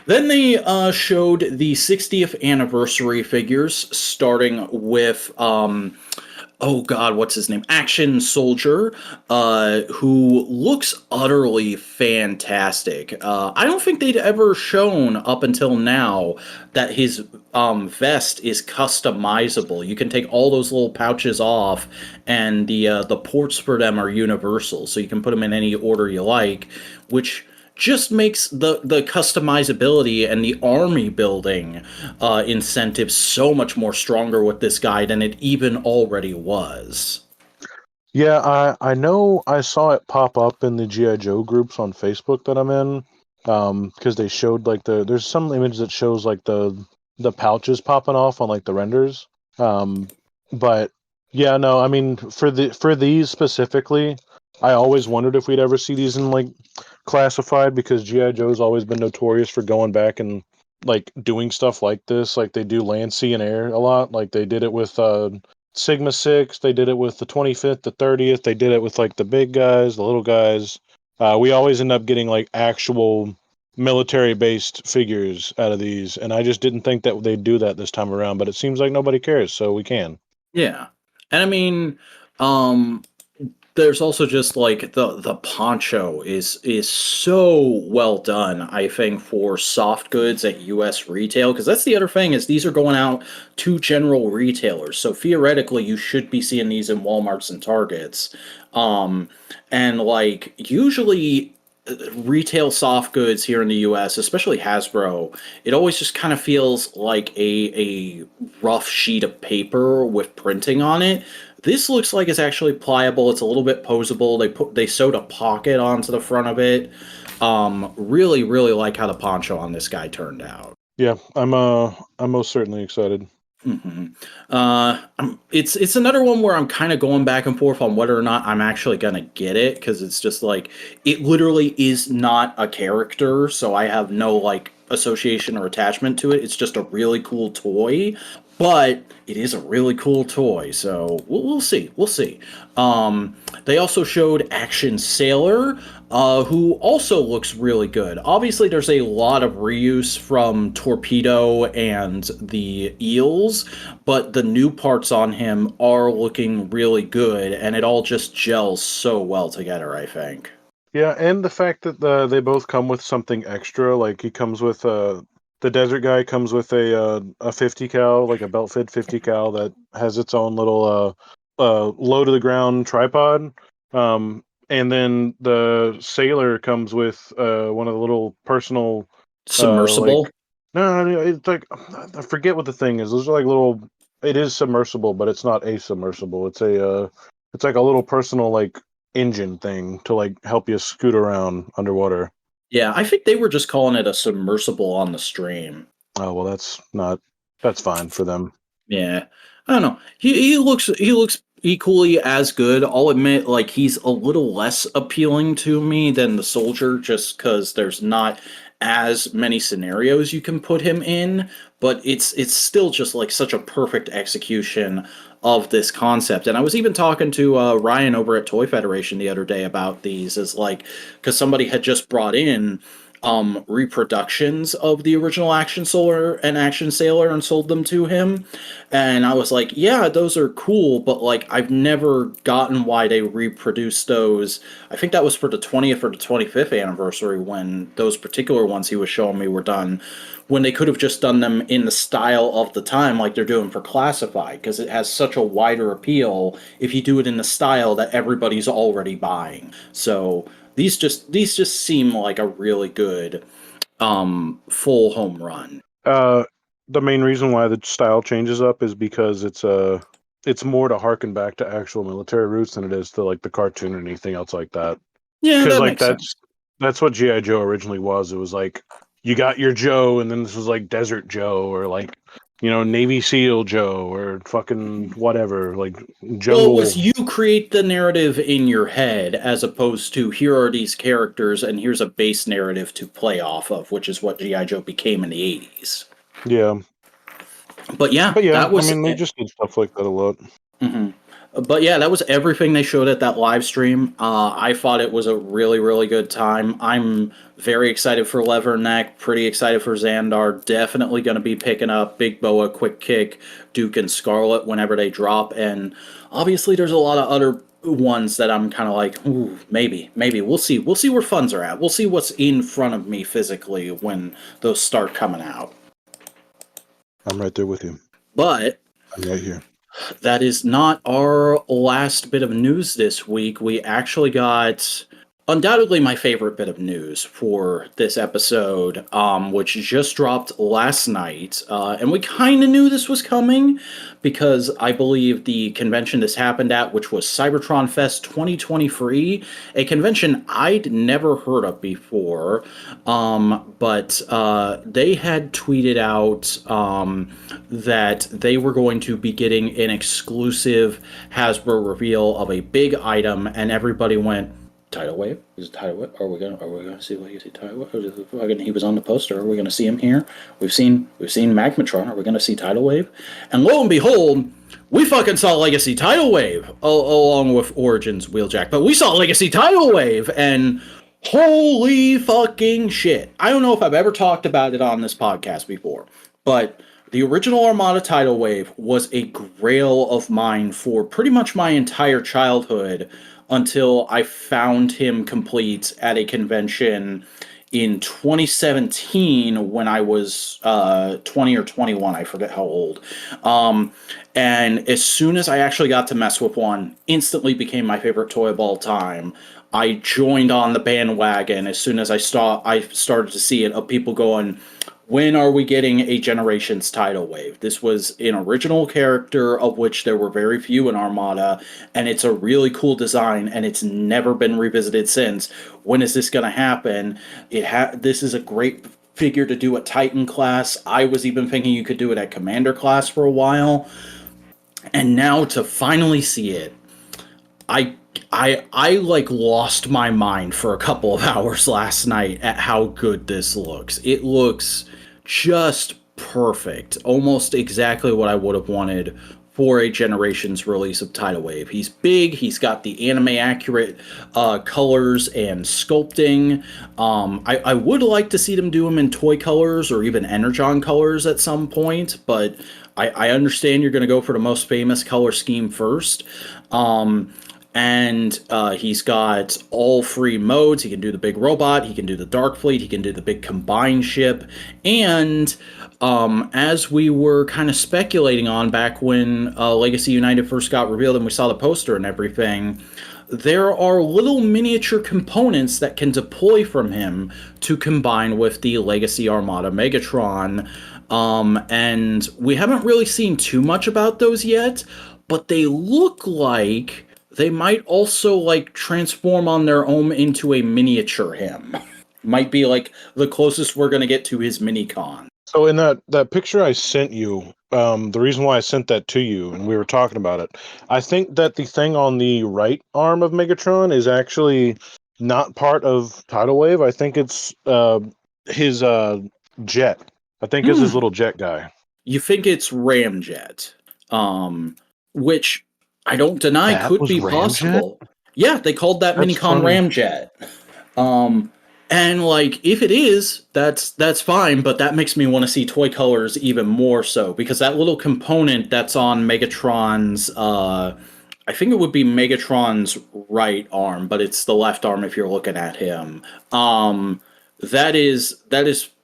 then they showed the 60th anniversary figures, starting with, oh god, what's his name? Action Soldier, who looks utterly fantastic. I don't think they'd ever shown up until now that his vest is customizable. You can take all those little pouches off, and the ports for them are universal, so you can put them in any order you like, which just makes the customizability and the army building incentive so much more stronger with this guy than it even already was. Yeah, I know I saw it pop up in the GI Joe groups on Facebook that I'm in, because they showed like there's some image that shows like the pouches popping off on like the renders. But yeah, no, I mean for these specifically, I always wondered if we'd ever see these in like classified, because GI Joe's always been notorious for going back and like doing stuff like this. Like they do land, sea, and air a lot. Like they did it with Sigma 6, they did it with the 25th, the 30th, they did it with like the big guys, the little guys. We always end up getting like actual military based figures out of these, and I just didn't think that they'd do that this time around, but it seems like nobody cares, so we can. Yeah. And I mean, there's also just like the poncho is so well done, I think, for soft goods at US retail, because that's the other thing is these are going out to general retailers, so theoretically you should be seeing these in Walmarts and Targets. And like usually retail soft goods here in the US, especially Hasbro, it always just kind of feels like a rough sheet of paper with printing on it. This looks like it's actually pliable. It's a little bit posable. They sewed a pocket onto the front of it. Really, really like how the poncho on this guy turned out. Yeah, I'm most certainly excited. It's another one where I'm kind of going back and forth on whether or not I'm actually gonna get it, because it's just like it literally is not a character, so I have no like association or attachment to it. It's just a really cool toy, but it is a really cool toy. So we'll see. We'll see. They also showed Action Sailor, who also looks really good. Obviously, there's a lot of reuse from Torpedo and the Eels, but the new parts on him are looking really good, and it all just gels so well together, I think. Yeah, and the fact that they both come with something extra, like he comes with the desert guy comes with a 50 cal, like a belt fed 50 cal that has its own little low to the ground tripod. And then the sailor comes with one of the little personal like Submersible. no, it's like I forget what the thing is. Those are like little. It is submersible, but it's not a submersible. It's like a little personal like engine thing to like help you scoot around underwater. Yeah, I think they were just calling it a submersible on the stream. Oh well, that's fine for them. Yeah, I don't know. He looks equally as good. I'll admit, like he's a little less appealing to me than the soldier, just because there's not as many scenarios you can put him in. But it's still just like such a perfect execution of this concept. And I was even talking to Ryan over at Toy Federation the other day about these, as like because somebody had just brought in reproductions of the original Action Sailor and sold them to him, and I was like, yeah, those are cool, but like I've never gotten why they reproduced those. I think that was for the 20th or the 25th anniversary when those particular ones he was showing me were done, when they could have just done them in the style of the time like they're doing for Classified, because it has such a wider appeal if you do it in the style that everybody's already buying. So these just seem like a really good full home run. Uh, the main reason why the style changes up is because it's more to harken back to actual military roots than it is to like the cartoon or anything else like that. Yeah, Because that like makes sense. that's what GI Joe originally was. It was like you got your Joe, and then this was like Desert Joe, or like Navy SEAL Joe, or fucking whatever, like Well, it jungle. was you create the narrative in your head as opposed to here are these characters and here's a base narrative to play off of, which is what GI Joe became in the 80s. Yeah, But yeah, but yeah, that I was mean they just did stuff like that a lot. mhm. But yeah, that was everything they showed at that live stream. I thought it was a really, really good time. I'm very excited for Leatherneck, pretty excited for Xandar. Definitely going to be picking up Big Boa, Quick Kick, Duke, and Scarlet whenever they drop. And obviously, there's a lot of other ones that I'm kind of like, ooh, maybe. We'll see. We'll see where funds are at. We'll see what's in front of me physically when those start coming out. I'm right there with you. But I'm right here. that is not our last bit of news this week. We actually got undoubtedly my favorite bit of news for this episode, which just dropped last night. And we kind of knew this was coming because I believe the convention this happened at, which was Cybertron Fest 2023, a convention I'd never heard of before. But they had tweeted out that they were going to be getting an exclusive Hasbro reveal of a big item, and everybody went, Tidal Wave? Is it Tidal Wave? Are we gonna see Legacy Tidal Wave? He was on the poster. Are we gonna see him here? We've seen Magmatron. Are we gonna see Tidal Wave? And lo and behold, we fucking saw Legacy Tidal Wave along with Origins Wheeljack. But we saw Legacy Tidal Wave, and holy fucking shit! I don't know if I've ever talked about it on this podcast before, but the original Armada Tidal Wave was a grail of mine for pretty much my entire childhood until I found him complete at a convention in 2017 when I was 20 or 21. I forget how old. And as soon as I actually got to mess with one, instantly became my favorite toy of all time. I joined on the bandwagon as soon as I started to see it, of people going, when are we getting a Generations Tidal Wave? This was an original character, of which there were very few in Armada, and it's a really cool design, and it's never been revisited since. When is this going to happen? This is a great figure to do at Titan class. I was even thinking you could do it at Commander class for a while. And now to finally see it, I I like lost my mind for a couple of hours last night at how good this looks. It looks just perfect, almost exactly what I would have wanted for a generation's release of Tidal Wave. He's big. He's got the anime accurate colors and sculpting. I would like to see them do him in toy colors or even Energon colors at some point, but I understand you're going to go for the most famous color scheme first. And he's got all three modes. He can do the big robot, he can do the dark fleet, he can do the big combined ship, and as we were kind of speculating on back when Legacy United first got revealed and we saw the poster and everything, there are little miniature components that can deploy from him to combine with the Legacy Armada Megatron. And we haven't really seen too much about those yet, but they look like they might also like transform on their own into a miniature him. Might be like the closest we're gonna get to his mini con. So in that picture I sent you, the reason why I sent that to you and we were talking about it, I think that the thing on the right arm of Megatron is actually not part of Tidal Wave. I think it's his jet. I think it's his little jet guy. You think it's Ramjet, which I don't deny That could was be Ramjet? possible. Yeah, they called that That's minicon funny. Ramjet. And like if it is, that's fine, but that makes me want to see toy colors even more so because that little component that's on Megatron's I think it would be Megatron's right arm, but it's the left arm if you're looking at him. That is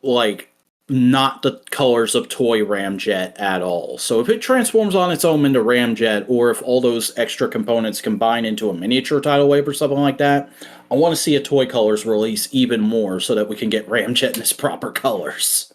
like not the colors of toy Ramjet at all. So if it transforms on its own into Ramjet, or if all those extra components combine into a miniature Tidal Wave or something like that, I want to see a toy colors release even more so that we can get Ramjet in its proper colors.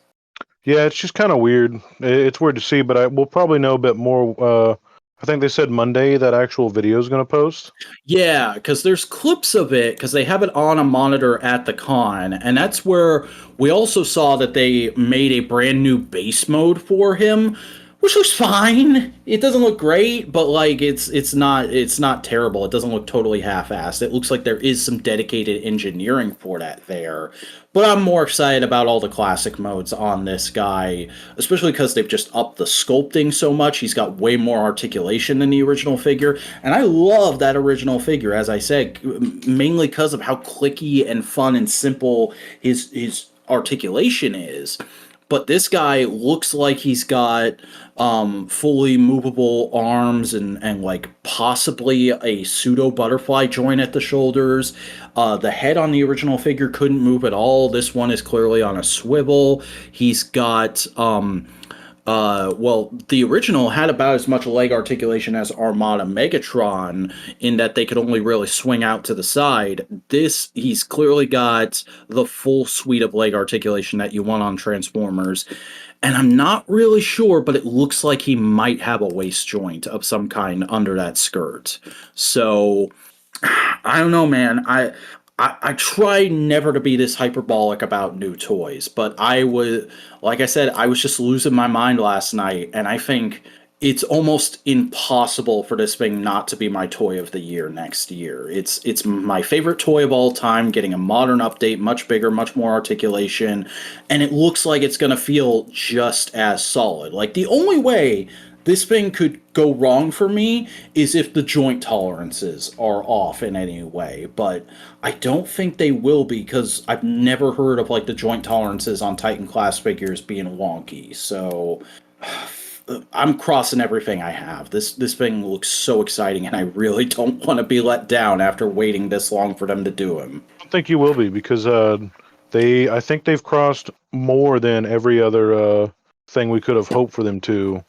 Yeah, it's just kind of weird. It's weird to see, but we'll probably know a bit more. I think they said Monday that actual video is going to post. Yeah, because there's clips of it, because they have it on a monitor at the con, and that's where we also saw that they made a brand new base mode for him, which looks fine. It doesn't look great, but like it's not terrible. It doesn't look totally half-assed. It looks like there is some dedicated engineering for that there. But I'm more excited about all the classic modes on this guy, especially because they've just upped the sculpting so much. He's got way more articulation than the original figure, and I love that original figure, as I said, mainly because of how clicky and fun and simple his articulation is. But this guy looks like he's got fully movable arms and like possibly a pseudo butterfly joint at the shoulders. The head on the original figure couldn't move at all. This one is clearly on a swivel. He's got well, the original had about as much leg articulation as Armada Megatron in that they could only really swing out to the side. This, he's clearly got the full suite of leg articulation that you want on Transformers. And I'm not really sure, but it looks like he might have a waist joint of some kind under that skirt. So, I don't know, man. I try never to be this hyperbolic about new toys, but I was, like I said, I was just losing my mind last night, and I think it's almost impossible for this thing not to be my toy of the year next year. It's my favorite toy of all time, getting a modern update, much bigger, much more articulation, and it looks like it's going to feel just as solid. Like the only way this thing could go wrong for me is if the joint tolerances are off in any way, but I don't think they will be because I've never heard of like the joint tolerances on Titan class figures being wonky. So I'm crossing everything I have. This thing looks so exciting, and I really don't want to be let down after waiting this long for them to do him. I don't think you will be because I think they've crossed more than every other thing we could have hoped for them to.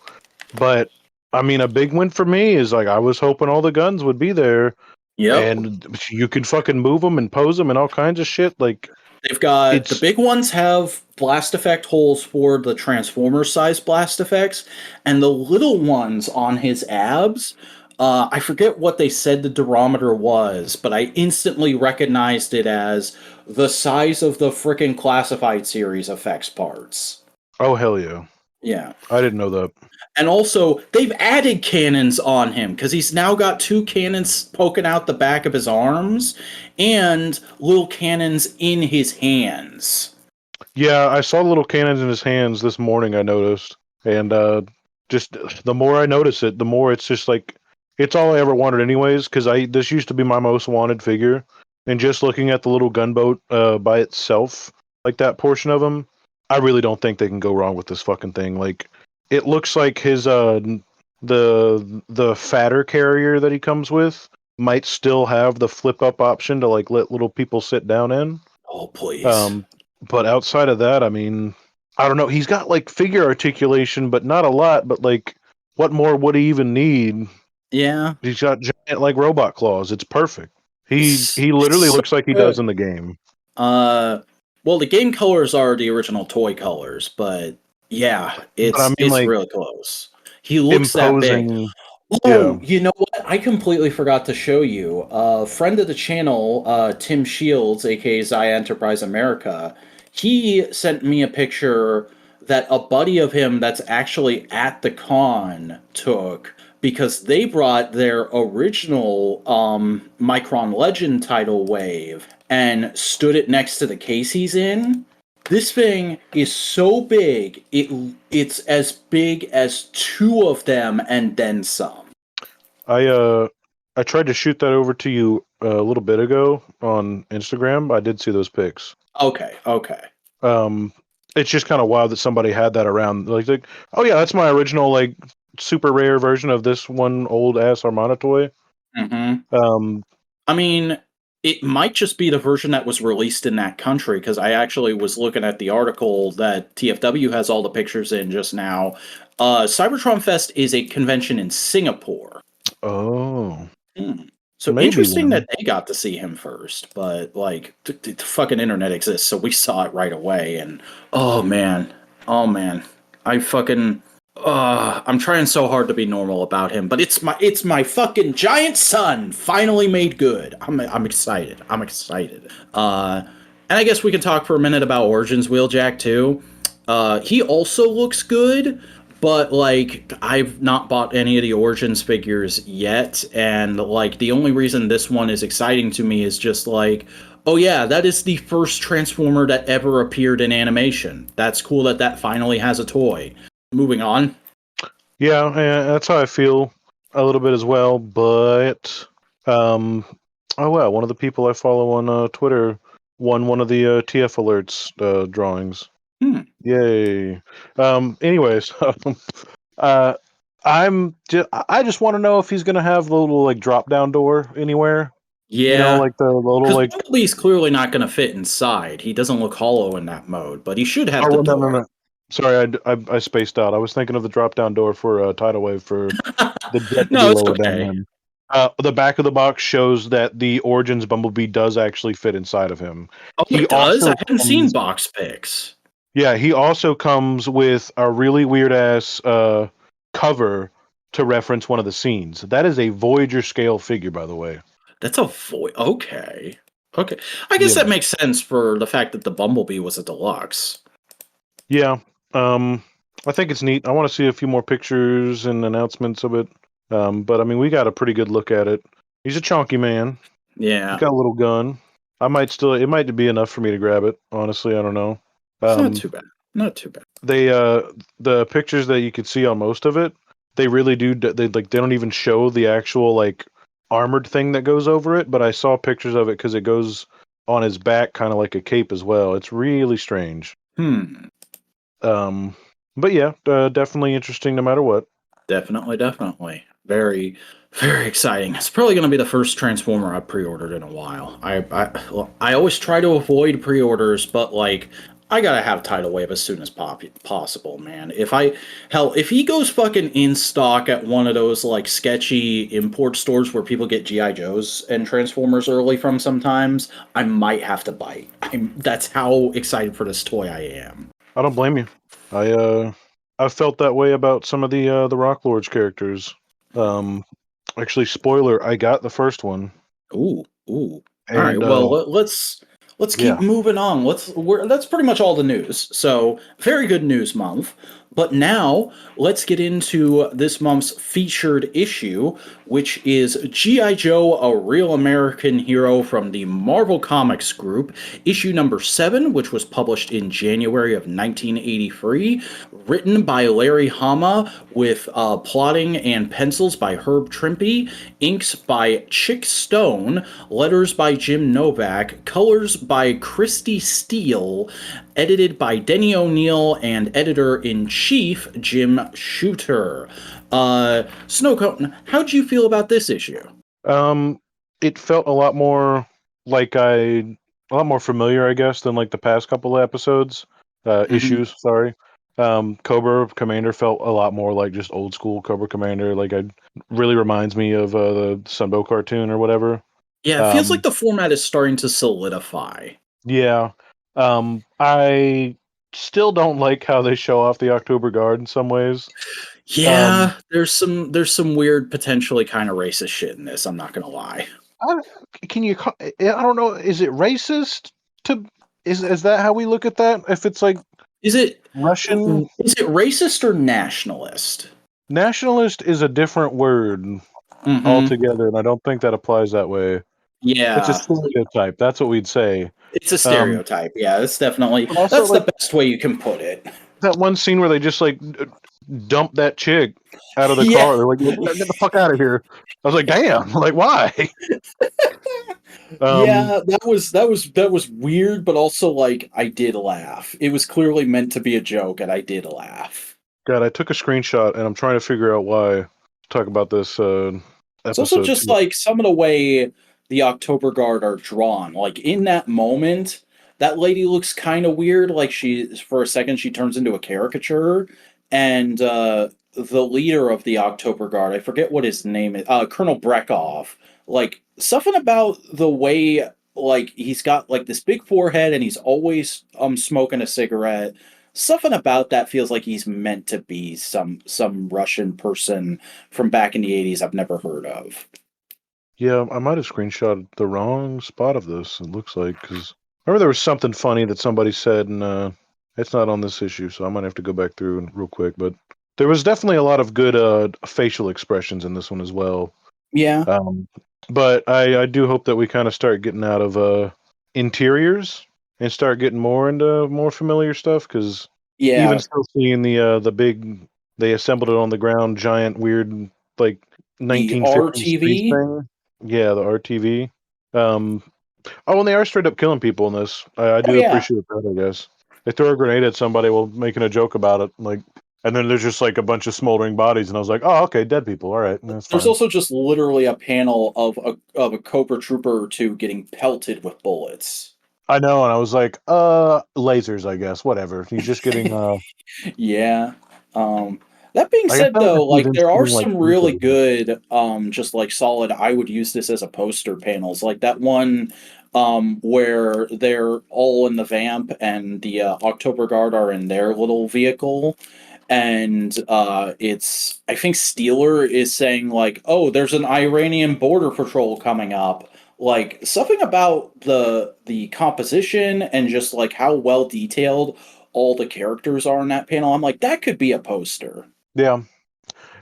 But I mean, a big win for me is like I was hoping all the guns would be there, Yep. and you could fucking move them and pose them and all kinds of shit. Like They've got the it's big ones have blast effect holes for the transformer size blast effects, and the little ones on his abs. I forget what they said the durometer was, but I instantly recognized it as the size of the frickin' classified series effects parts. oh hell yeah. Yeah. I didn't know that. And also, they've added cannons on him because he's now got 2 cannons poking out the back of his arms and little cannons in his hands. Yeah, I saw little cannons in his hands this morning. I noticed, and just the more I notice it, the more it's just like it's all I ever wanted, anyways. Because this used to be my most wanted figure, and just looking at the little gunboat by itself, like that portion of him, I really don't think they can go wrong with this fucking thing. Like, it looks like his the fatter carrier that he comes with might still have the flip up option to like let little people sit down in. Oh, please. Um, but outside of that, I mean, I don't know. He's got like figure articulation, but not a lot. But like, what more would he even need? Yeah. He's got giant like robot claws. It's perfect. He It's literally so looks like he does good. in the game. Well, the game colors are the original toy colors, but yeah, But I mean, it's like really close. He looks that big. imposing. Yeah. Oh, you know what? I completely forgot to show you. Friend of the channel, Tim Shields, aka Zia Enterprise America, he sent me a picture that a buddy of him that's actually at the con took because they brought their original Micron Legend tidal wave and stood it next to the case he's in. This thing is so big, it's as big as 2 of them and then some. I tried to shoot that over to you a little bit ago on Instagram. I did see those pics. Okay, okay. Um, it's just kind of wild that somebody had that around. Like, oh yeah, that's my original like super rare version of this one old ass Armada toy. Hmm. Um, I mean, it might just be the version that was released in that country because I actually was looking at the article that TFW has all the pictures in just now. Cybertron Fest is a convention in Singapore. oh, Hmm. So maybe interesting then. that they got to see him first, but like the fucking internet exists, so we saw it right away. And oh man, I fucking I'm trying so hard to be normal about him, but it's my fucking giant son finally made good. I'm excited. I'm excited. And I guess we can talk for a minute about Origins Wheeljack too. He also looks good, but like I've not bought any of the Origins figures yet, and like the only reason this one is exciting to me is just like, oh yeah, that is the first Transformer that ever appeared in animation. That's cool that that finally has a toy. Moving on. Yeah, that's how I feel a little bit as well. But um, oh well, one of the people I follow on Twitter won one of the TF alerts drawings. Hmm. Yay! Anyways, uh, I just want to know if he's gonna have the little like drop down door anywhere. You know, Yeah, like the little because like. Bumblebee's clearly not going to fit inside. He doesn't look hollow in that mode, but he should have the Oh no no door. no! Sorry, I spaced out. I was thinking of the drop down door for Tidal Wave for the jet to be No, it's lower down okay. him. The back of the box shows that the Origins Bumblebee does actually fit inside of him. Oh, He it does? I also haven't seen comes, box pics. yeah, he also comes with a really weird ass cover to reference one of the scenes. That is a Voyager scale figure, by the way. That's a void. Okay. Okay. I guess Yeah, that makes sense for the fact that the Bumblebee was a deluxe. yeah. Um, I think it's neat. I want to see a few more pictures and announcements of it. But I mean, we got a pretty good look at it. He's a chunky man. He's Yeah. got a little gun. It might be enough for me to grab it. Honestly, I don't know. It's not Um, too bad. Not too bad. they the pictures that you could see on most of it, they really do. They don't even show the actual like armored thing that goes over it. But I saw pictures of it because it goes on his back, kind of like a cape as well. It's really strange. Hmm. Um, but yeah, definitely interesting no matter what. Definitely, definitely. Very, very exciting. It's probably going to be the first Transformer I've pre-ordered in a while. I always try to avoid pre-orders, but like I gotta have Tidal Wave as soon as possible, man. If he goes fucking in stock at one of those like sketchy import stores where people get GI Joes and Transformers early from sometimes, I might have to bite. That's how excited for this toy I am. I don't blame you. I've felt that way about some of the Rock Lords characters. Um, actually, spoiler, I got the first one, Ooh, ooh. All right. and Well, let's keep yeah, moving on. That's pretty much all the news. So very good news month. But now, let's get into this month's featured issue, which is G.I. Joe, A Real American Hero from the Marvel Comics Group, issue number 7, which was published in January of 1983, written by Larry Hama, with plotting and pencils by Herb Trimpe, inks by Chick Stone, letters by Jim Novak, colors by Christy Steele, edited by Denny O'Neil, and editor-in-chief Jim Shooter. Snowcone, how'd you feel about this issue? Um, it felt a lot more like a lot more familiar, I guess, than like the past couple of episodes, Mm-hmm. issues. Sorry. Cobra Commander felt a lot more like just old school Cobra Commander. Like, I really reminds me of the Sunbow cartoon or whatever. Yeah, it feels like Um, the format is starting to solidify. yeah. I still don't like how they show off the October Guard in some ways. Um, Yeah, there's some weird, potentially kind of racist shit in this. I'm not gonna lie. I, can you? I don't know. Is it racist to? Is that how we look at that? If it's like Is it Russian is it racist or nationalist? nationalist is a different word Mm-hmm. altogether, and I don't think that applies that way. It's a Yeah, stereotype. That's what we'd say. it's a Um, stereotype. Yeah, that's definitely but also that's the like best way you can put it. that one scene where they just like dump that chick out of the Yeah. car. They're like, "Get the fuck out of here!" I was like, "Damn! Like, why?" Um, Yeah, that was weird, but also like I did laugh. It was clearly meant to be a joke, and I did laugh. God, I took a screenshot, and I'm trying to figure out why. Talk about this It's also episode just too. like some of the way the October Guard are drawn. Like in that moment, that lady looks kind of weird. Like she, for a second, she turns into a caricature, and the leader of the October Guard, I forget what his name is, Colonel Brekov. Like something about the way, like he's got like this big forehead, and he's always smoking a cigarette. Something about that feels like he's meant to be some Russian person from back in the 80s I've never heard of. Yeah, I might have screenshotted the wrong spot of this. It looks like because remember there was something funny that somebody said, and it's not on this issue, so I might have to go back through real quick. But there was definitely a lot of good facial expressions in this one as well. Yeah, Um, but I do hope that we kind of start getting out of interiors and start getting more into more familiar stuff because even yeah. still seeing the big they assembled it on the ground giant weird like The 1950s space RTV. thing. Yeah, the RTV. Um, oh, and they are straight up killing people in this. I Oh do yeah. appreciate that. I guess they throw a grenade at somebody while making a joke about it, like, and then there's just like a bunch of smoldering bodies, and I was like, oh, okay, dead people. All right, that's There's fine. also just literally a panel of a Cobra Trooper or two getting pelted with bullets. I know, and I was like, lasers, I guess, whatever. He's just getting, Yeah. Um, that being I guess said, that would though, just be like them there are shooting like some really infantry. good, just like solid. I would use this as a poster panels, like that one, where they're all in the vamp and the October Guard are in their little vehicle, and it's I think Steeler is saying like, "Oh, there's an Iranian border patrol coming up." Like something about the composition and just like how well detailed all the characters are in that panel. I'm like, that could be a poster. Yeah,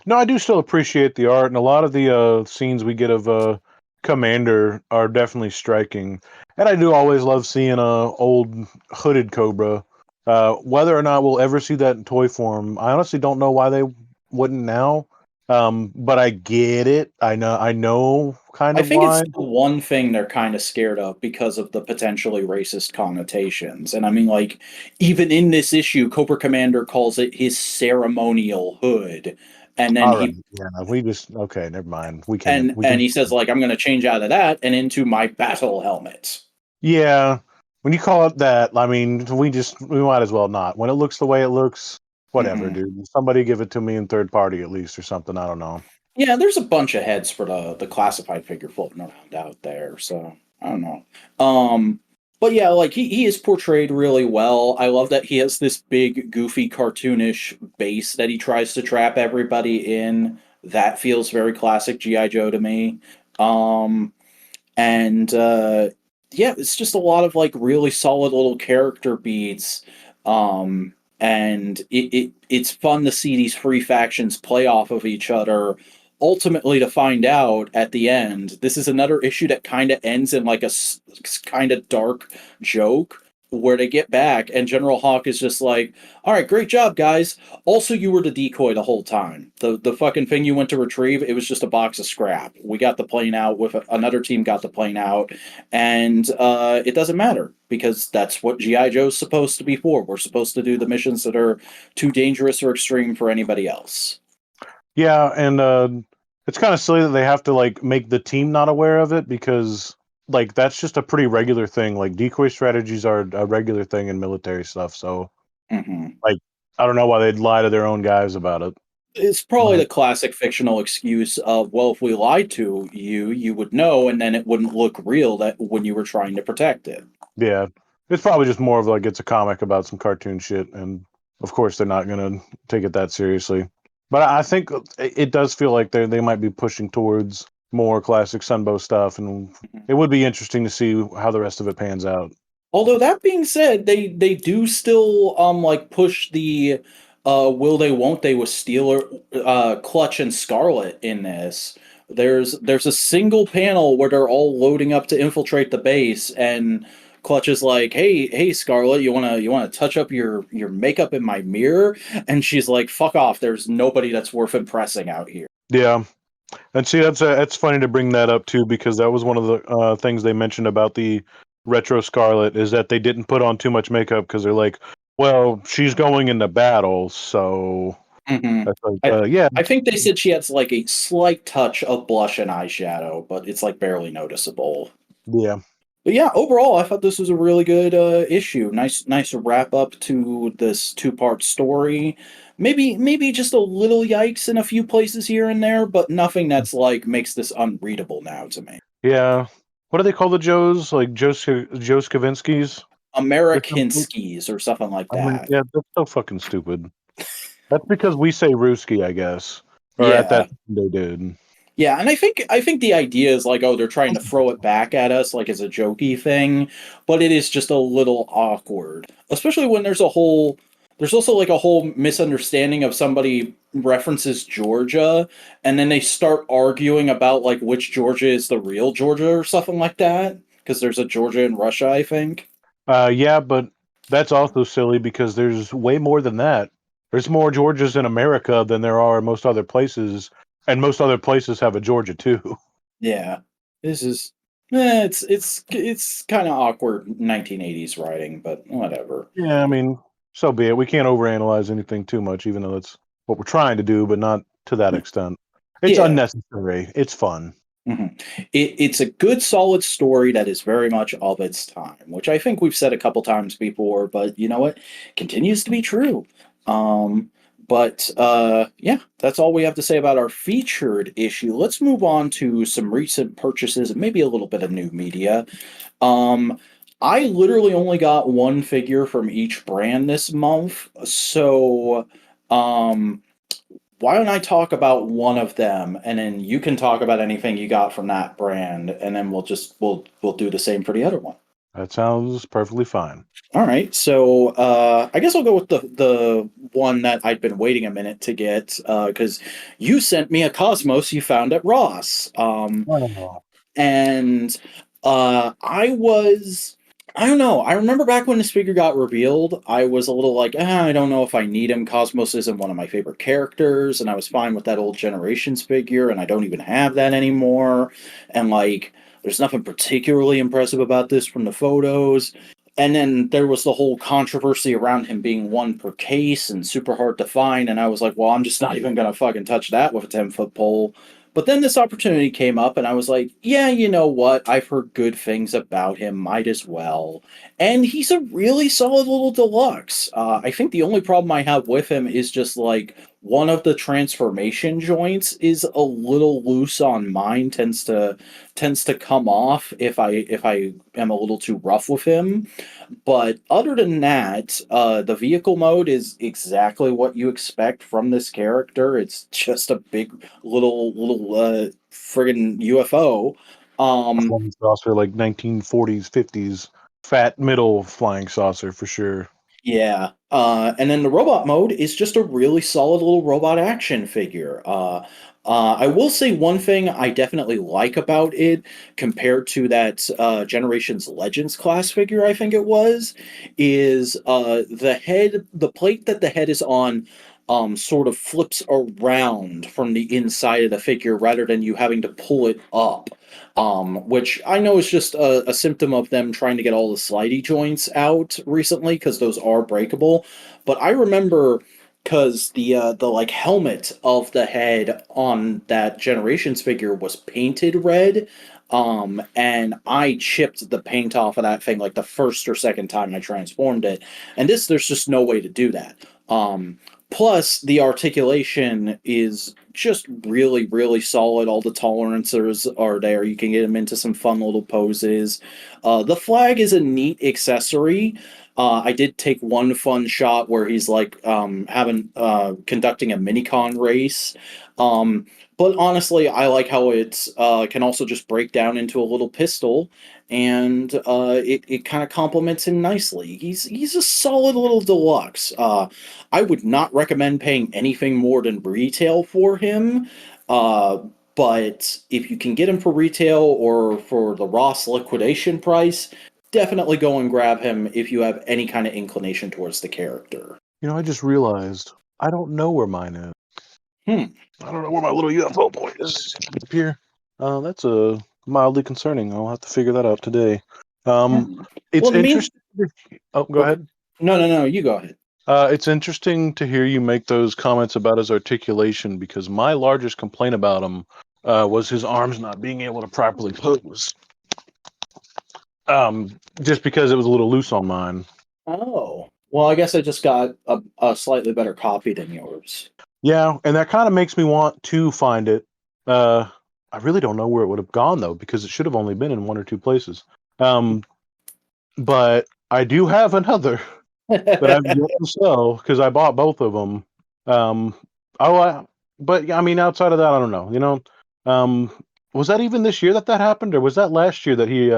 no, I do still appreciate the art, and a lot of the scenes we get of Commander are definitely striking. And I do always love seeing a old hooded Cobra. Whether or not we'll ever see that in toy form, I honestly don't know why they wouldn't now. But I get it. I know kind I of think it's why. the one thing they're kind of scared of because of the potentially racist connotations. And I mean, like, even in this issue, Cobra Commander calls it his ceremonial hood. And then All right, he yeah, we just okay. Never mind. We can and we and can. he says, like, I'm gonna change out of that and into my battle helmet. Yeah, when you call it that, I mean, we might as well not. When it looks the way it looks, whatever, Hmm. dude. Somebody give it to me in third party at least or something. I don't know. Yeah, there's a bunch of heads for the classified figure floating around out there, so I don't know. Um, but yeah, like he is portrayed really well. I love that he has this big, goofy, cartoonish base that he tries to trap everybody in. That feels very classic GI Joe to me. Um, and yeah, it's just a lot of like really solid little character beats. Um, and it's fun to see these three factions play off of each other. Ultimately, to find out at the end, this is another issue that kind of ends in like a kind of dark joke where they get back and General Hawk is just like, "All right, great job, guys. Also, you were the decoy the whole time. The fucking thing you went to retrieve, it was just a box of scrap. We got the plane out with another team got the plane out, and it doesn't matter because that's what GI Joe's supposed to be for. We're supposed to do the missions that are too dangerous or extreme for anybody else." Yeah, and it's kind of silly that they have to like make the team not aware of it because like that's just a pretty regular thing. Like decoy strategies are a regular thing in military stuff. So Hmm. like I don't know why they'd lie to their own guys about it. It's probably But the classic fictional excuse of, well, if we lied to you, you would know, and then it wouldn't look real that when you were trying to protect it. yeah, it's probably just more of like it's a comic about some cartoon shit, and of course they're not gonna take it that seriously. But I think it does feel like they might be pushing towards more classic Sunbow stuff, and Mhm. it would be interesting to see how the rest of it pans out. Although that being said, they do still like push the will they won't they with Steeler, Clutch and Scarlet in this. There's a single panel where they're all loading up to infiltrate the base, and Clutch is like, "Hey Scarlet, you wanna touch up your makeup in my mirror?" And she's like, "Fuck off. There's nobody that's worth impressing out here." Yeah, and see that's funny to bring that up too because that was one of the things they mentioned about the retro Scarlet is that they didn't put on too much makeup because they're like, well, she's going into battle, so Hmm. that's like, I yeah, I think they said she has like a slight touch of blush and eyeshadow, but it's like barely noticeable. yeah. But yeah, overall, I thought this was a really good issue. Nice wrap up to this two-part story. Maybe just a little yikes in a few places here and there, but nothing that's like makes this unreadable now to me. Yeah. What do they call the Joes? Like Joe Skavinsky's or something? Amerikinskis or something like I mean, that. yeah, that's so fucking stupid. That's because we say Ruski, I guess, or at that Yeah. time they did. Yeah, and I think the idea is like, oh, they're trying to throw it back at us like as a jokey thing, but it is just a little awkward. Especially when there's also like a whole misunderstanding of somebody references Georgia and then they start arguing about like which Georgia is the real Georgia or something like that. Because there's a Georgia in Russia, I think. Yeah, but that's also silly because there's way more than that. There's more Georgias in America than there are in most other places, and most other places have a Georgia too. Yeah. This is it's kind of awkward 1980s writing, but whatever. Yeah, I mean, so be it. We can't overanalyze anything too much, even though that's what we're trying to do, but not to that extent. It's Yeah. unnecessary. It's fun. Mhm. It's a good, solid story that is very much of its time, which I think we've said a couple times before, but you know what? Continues to be true. Um, but yeah, that's all we have to say about our featured issue. Let's move on to some recent purchases and maybe a little bit of new media. Um, I literally only got one figure from each brand this month, so um, why don't I talk about one of them, and then you can talk about anything you got from that brand, and then we'll do the same for the other one. That sounds perfectly fine. All right, so I guess I'll go with the one that I'd been waiting a minute to get because you sent me a Cosmos you found at Ross. Oh. And I don't know. I remember back when this figure got revealed, I was a little like, I don't know if I need him. Cosmos isn't one of my favorite characters, and I was fine with that old Generations figure, and I don't even have that anymore. And like, there's nothing particularly impressive about this from the photos. And then there was the whole controversy around him being one per case and super hard to find, and I was like, well, I'm just not even gonna fucking touch that with a 10-foot pole. But then this opportunity came up, and I was like, yeah, you know what? I've heard good things about him. Might as well. And he's a really solid little deluxe. I think the only problem I have with him is just like one of the transformation joints is a little loose on mine. Tends to come off if I am a little too rough with him. But other than that, the vehicle mode is exactly what you expect from this character. It's just a big little friggin' UFO. Um, Flying saucer, like 1940s, 50s, fat middle flying saucer for sure. yeah. And then the robot mode is just a really solid little robot action figure. I will say one thing I definitely like about it compared to that Generations Legends class figure, I think it was, is the plate that the head is on sort of flips around from the inside of the figure rather than you having to pull it up. Which I know is just a symptom of them trying to get all the slidey joints out recently because those are breakable. But I remember because the like helmet of the head on that Generations figure was painted red, and I chipped the paint off of that thing like the first or second time I transformed it, and there's just no way to do that. Plus, the articulation is just really, really solid. All the tolerances are there. You can get them into some fun little poses. The flag is a neat accessory. I did take one fun shot where he's like having conducting a minicon race. Um, but honestly, I like how it can also just break down into a little pistol, and it kind of complements him nicely. He's a solid little deluxe. I would not recommend paying anything more than retail for him. Uh, but if you can get him for retail or for the Ross liquidation price, definitely go and grab him if you have any kind of inclination towards the character. You know, I just realized I don't know where mine is. Hmm. I don't know where my little UFO boy is. Up here. That's mildly concerning. I'll have to figure that out today. Hmm. It's Well, the main. interesting. Oh, go Okay. ahead. No. You go ahead. It's interesting to hear you make those comments about his articulation because my largest complaint about him was his arms not being able to properly pose. Just because it was a little loose on mine. Oh. Well, I guess I just got a slightly better copy than yours. Yeah, and that kind of makes me want to find it. Uh, I really don't know where it would have gone though, because it should have only been in one or two places. Um, but I do have another that I've yet to sell because I bought both of them. Um, but yeah, I mean, outside of that, I don't know. You know, um, was that even this year that happened, or was that last year that he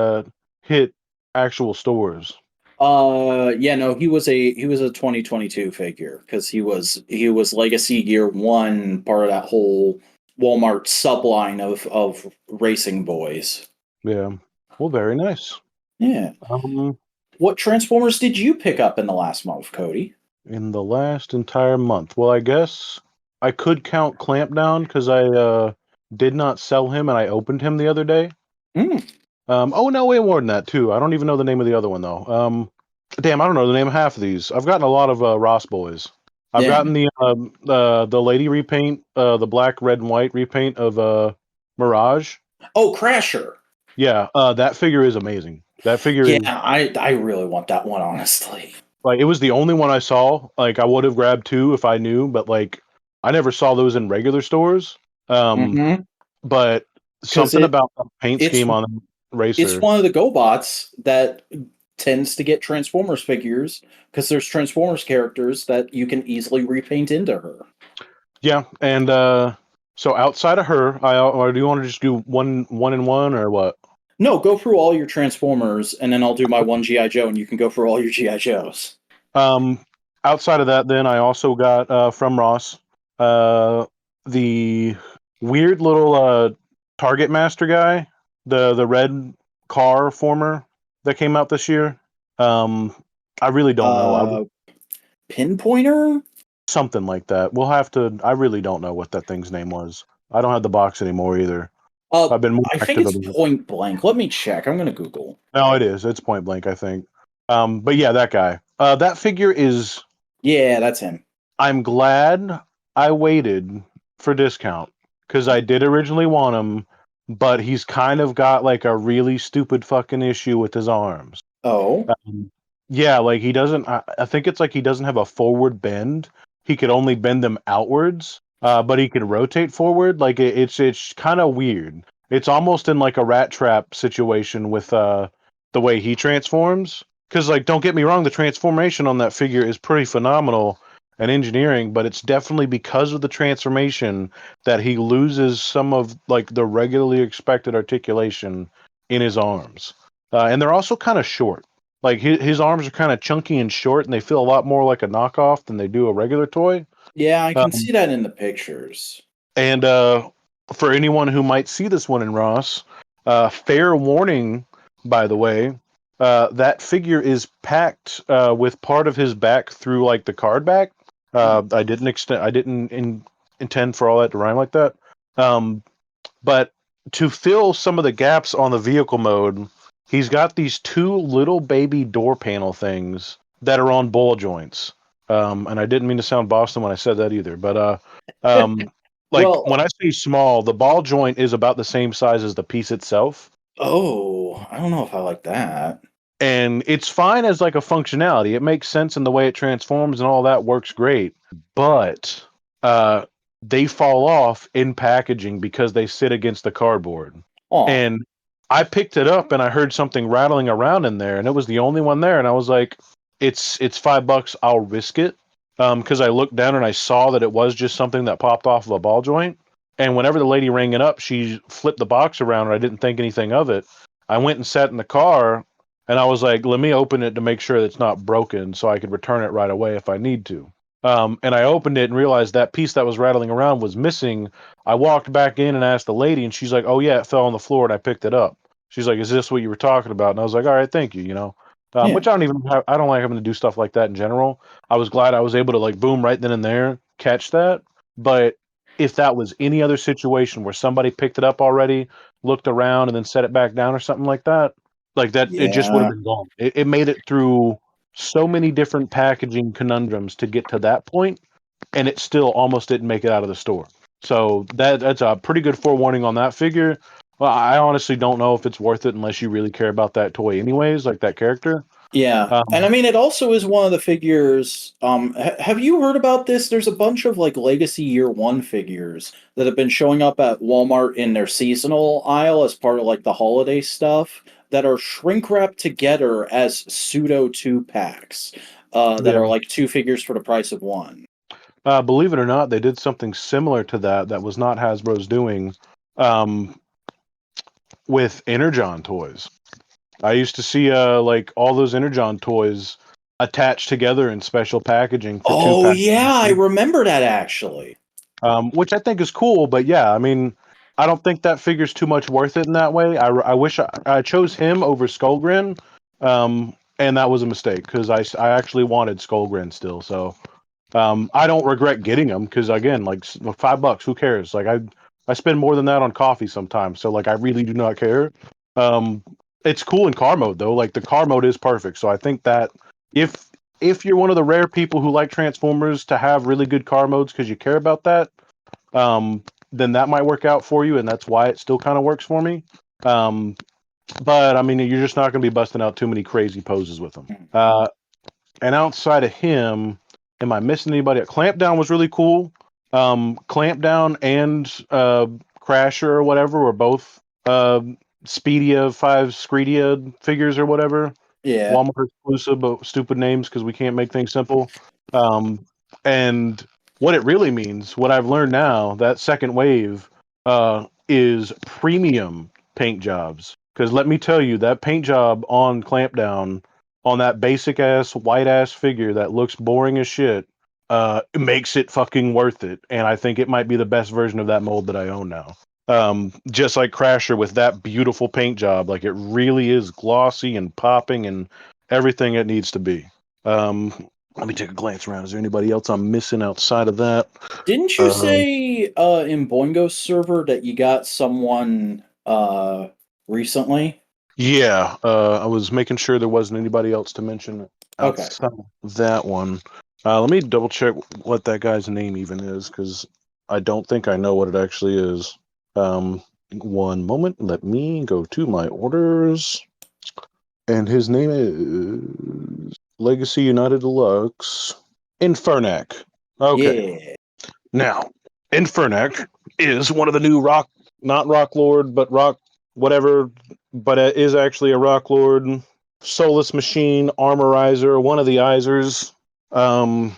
hit actual stores? Yeah, no, he was a 2022 figure because he was Legacy Year One, part of that whole Walmart subline of racing boys. Yeah. Well, very nice. Yeah. Um, What Transformers did you pick up in the last month, Cody? in the last entire month. Well, I guess I could count Clampdown because I did not sell him and I opened him the other day. Hmm. Oh no, way more than that too. I don't even know the name of the other one though. Damn, I don't know the name of half of these. I've gotten a lot of Ross boys. I've Yeah. gotten the lady repaint, the black, red, and white repaint of Mirage. Oh, Crasher. Yeah, that figure is amazing. That figure Yeah, is I really want that one, honestly. like it was the only one I saw. Like I would have grabbed two if I knew, but like I never saw those in regular stores. Um, Mm-hmm. but Because something about the paint it's scheme on the it's racer. one of the GoBots that tends to get Transformers figures because there's Transformers characters that you can easily repaint into her. Yeah, and so outside of her, or do you want to just do one and one or what? No, go through all your Transformers, and then I'll do my one GI Joe, and you can go through all your GI Joes. Um, outside of that, then I also got from Ross uh the weird little Target Master guy, the red car former that came out this year. Um, I really don't know. Uh, Pinpointer. Something like that. We'll have to. I really don't know what that thing's name was. I don't have the box anymore either. Uh, I've been more I think active it's about it. Point Blank. Let me check. I'm gonna Google. No, it is. It's Point Blank, I think. But yeah, that guy. That figure is. Yeah, that's him. I'm glad I waited for discount because I did originally want him, but he's kind of got like a really stupid fucking issue with his arms. Oh, Um, yeah, like he doesn't. I think it's like he doesn't have a forward bend. He could only bend them outwards, but he can rotate forward. Like it's kind of weird. It's almost in like a rat trap situation with the way he transforms. Because like, don't get me wrong, the transformation on that figure is pretty phenomenal and engineering, but it's definitely because of the transformation that he loses some of like the regularly expected articulation in his arms, and they're also kind of short. Like his arms are kind of chunky and short, and they feel a lot more like a knockoff than they do a regular toy. Yeah, I can Um, see that in the pictures. and for anyone who might see this one in Ross, fair warning, by the way, that figure is packed with part of his back through like the card back. I didn't extend. I didn't intend for all that to rhyme like that. Um, but to fill some of the gaps on the vehicle mode, he's got these two little baby door panel things that are on ball joints. And I didn't mean to sound Boston when I said that either. But like Well, when I say small, the ball joint is about the same size as the piece itself. oh, I don't know if I like that. And it's fine as like a functionality. It makes sense in the way it transforms and all that works great. But uh they fall off in packaging because they sit against the cardboard. Oh, And I picked it up and I heard something rattling around in there and it was the only one there and I was like, it's $5, I'll risk it. Because I looked down and I saw that it was just something that popped off of a ball joint. And whenever the lady rang it up, she flipped the box around and I didn't think anything of it. I went and sat in the car and I was like, let me open it to make sure that it's not broken so I could return it right away if I need to. And I opened it and realized that piece that was rattling around was missing. I walked back in and asked the lady, and she's like, "Oh yeah, it fell on the floor, and I picked it up." She's like, "Is this what you were talking about?" And I was like, "All right, thank you." yeah, Which I don't even have. I don't like having to do stuff like that in general. I was glad I was able to like boom right then and there catch that. But if that was any other situation where somebody picked it up already, looked around, and then set it back down or something like that, it just would have yeah, been gone. It made it through so many different packaging conundrums to get to that point, and it still almost didn't make it out of the store. So that's a pretty good forewarning on that figure. Well, I honestly don't know if it's worth it unless you really care about that toy, anyways, like that character. yeah. And I Um, mean, it also is one of the figures. Have you heard about this? There's a bunch of like Legacy Year One figures that have been showing up at Walmart in their seasonal aisle as part of like the holiday stuff that are shrink wrapped together as pseudo two packs. That yeah, are like two figures for the price of one. believe it or not, they did something similar to that that was not Hasbro's doing um, with Energon toys. I used to see like all those Energon toys attached together in special packaging for two Oh packs. yeah, I remember that actually. Which I think is cool. But yeah, I mean, I don't think that figure's too much worth it in that way. I wish I chose him over Skullgrin, and that was a mistake because I actually wanted Skullgrin still. So I don't regret getting him because again, like $5, who cares? Like I spend more than that on coffee sometimes, so like I really do not care. Um, it's cool in car mode though. Like the car mode is perfect. So I think that if if you're one of the rare people who like Transformers to have really good car modes because you care about that, um, then that might work out for you, and that's why it still kind of works for me. Um, but I mean, you're just not going to be busting out too many crazy poses with them. And outside of him, am I missing anybody? Clampdown was really cool. Clampdown and Crasher or whatever were both Speedia 5 Screedia figures or whatever. Yeah, Walmart exclusive, but stupid names because we can't make things simple. And what it really means, what I've learned now, that second wave is premium paint jobs. Because let me tell you, that paint job on Clampdown on that basic ass white ass figure that looks boring as shit it makes it fucking worth it. And I think it might be the best version of that mold that I own now. Just like Crasher with that beautiful paint job, like it really is glossy and popping and everything it needs to be. Let me take a glance around. Is there anybody else I'm missing outside of that? didn't you Um, say in Boingo's server that you got someone recently? yeah, I was making sure there wasn't anybody else to mention Okay. outside of that one. Let me double check what that guy's name even is because I don't think I know what it actually is. One moment. Let me go to my orders. And his name is Legacy United Deluxe Infernac. Okay. Yeah. Now, Infernac is one of the new rock, not Rock Lord, but Rock whatever, but it is actually a Rock Lord, Soulless Machine, Armorizer, one of the Izers. Um,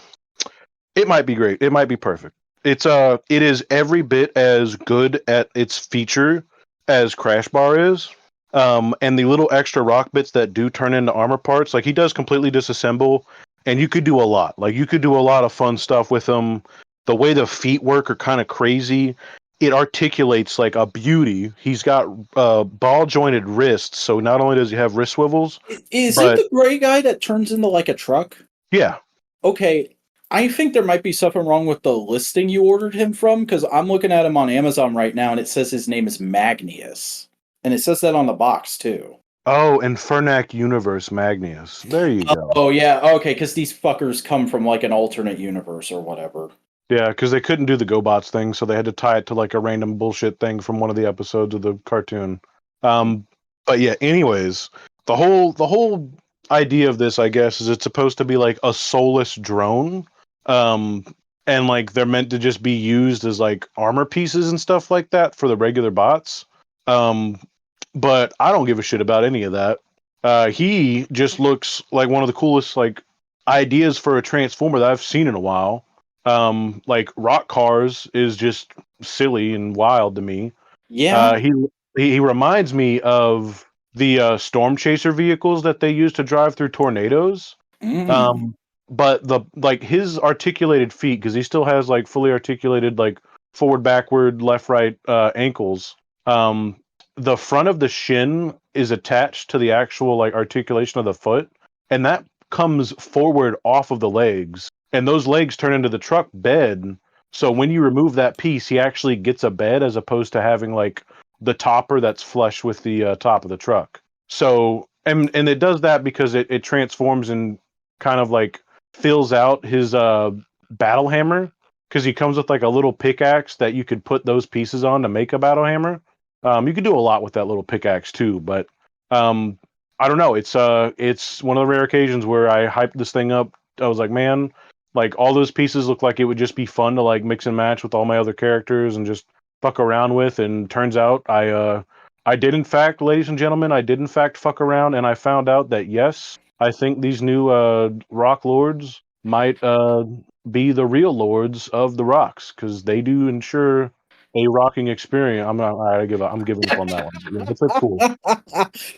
it might be great. It might be perfect. It is every bit as good at its feature as Crash Bar is. And the little extra rock bits that do turn into armor parts, like he does completely disassemble, and you could do a lot. Like you could do a lot of fun stuff with them. The way the feet work are kind of crazy. It articulates like a beauty. He's got ball jointed wrists, so not only does he have wrist swivels, Is he but the gray guy that turns into like a truck? yeah. Okay, I think there might be something wrong with the listing you ordered him from, because I'm looking at him on Amazon right now and it says his name is Magnius. And it says that on the box too. Oh, Infernac Universe Magnius. There you go. Oh yeah, okay, because these fuckers come from like an alternate universe or whatever. Yeah, because they couldn't do the GoBots thing, so they had to tie it to like a random bullshit thing from one of the episodes of the cartoon. Um, but yeah, anyways, the whole idea of this, I guess, is it's supposed to be like a soulless drone. Um, and like they're meant to just be used as like armor pieces and stuff like that for the regular bots. Um, but I don't give a shit about any of that. He just looks like one of the coolest like ideas for a transformer that I've seen in a while. Like rock cars is just silly and wild to me. Yeah. He reminds me of the storm chaser vehicles that they use to drive through tornadoes. Mm. Um, but the like his articulated feet, because he still has like fully articulated like forward, backward, left, right ankles. Um, the front of the shin is attached to the actual like articulation of the foot, and that comes forward off of the legs, and those legs turn into the truck bed. So when you remove that piece, he actually gets a bed as opposed to having like the topper that's flush with the top of the truck. So and it does that because it transforms and kind of like fills out his battle hammer, because he comes with like a little pickaxe that you could put those pieces on to make a battle hammer. You could do a lot with that little pickaxe too, but um, I don't know. It's one of the rare occasions where I hyped this thing up. I was like, man, like all those pieces look like it would just be fun to like mix and match with all my other characters and just fuck around with. And turns out I did in fact, ladies and gentlemen, I did in fact fuck around, and I found out that yes, I think these new rock lords might be the real lords of the rocks, because they do ensure a rocking experience. I'm not. I'm giving up on that one. Yeah, that's cool.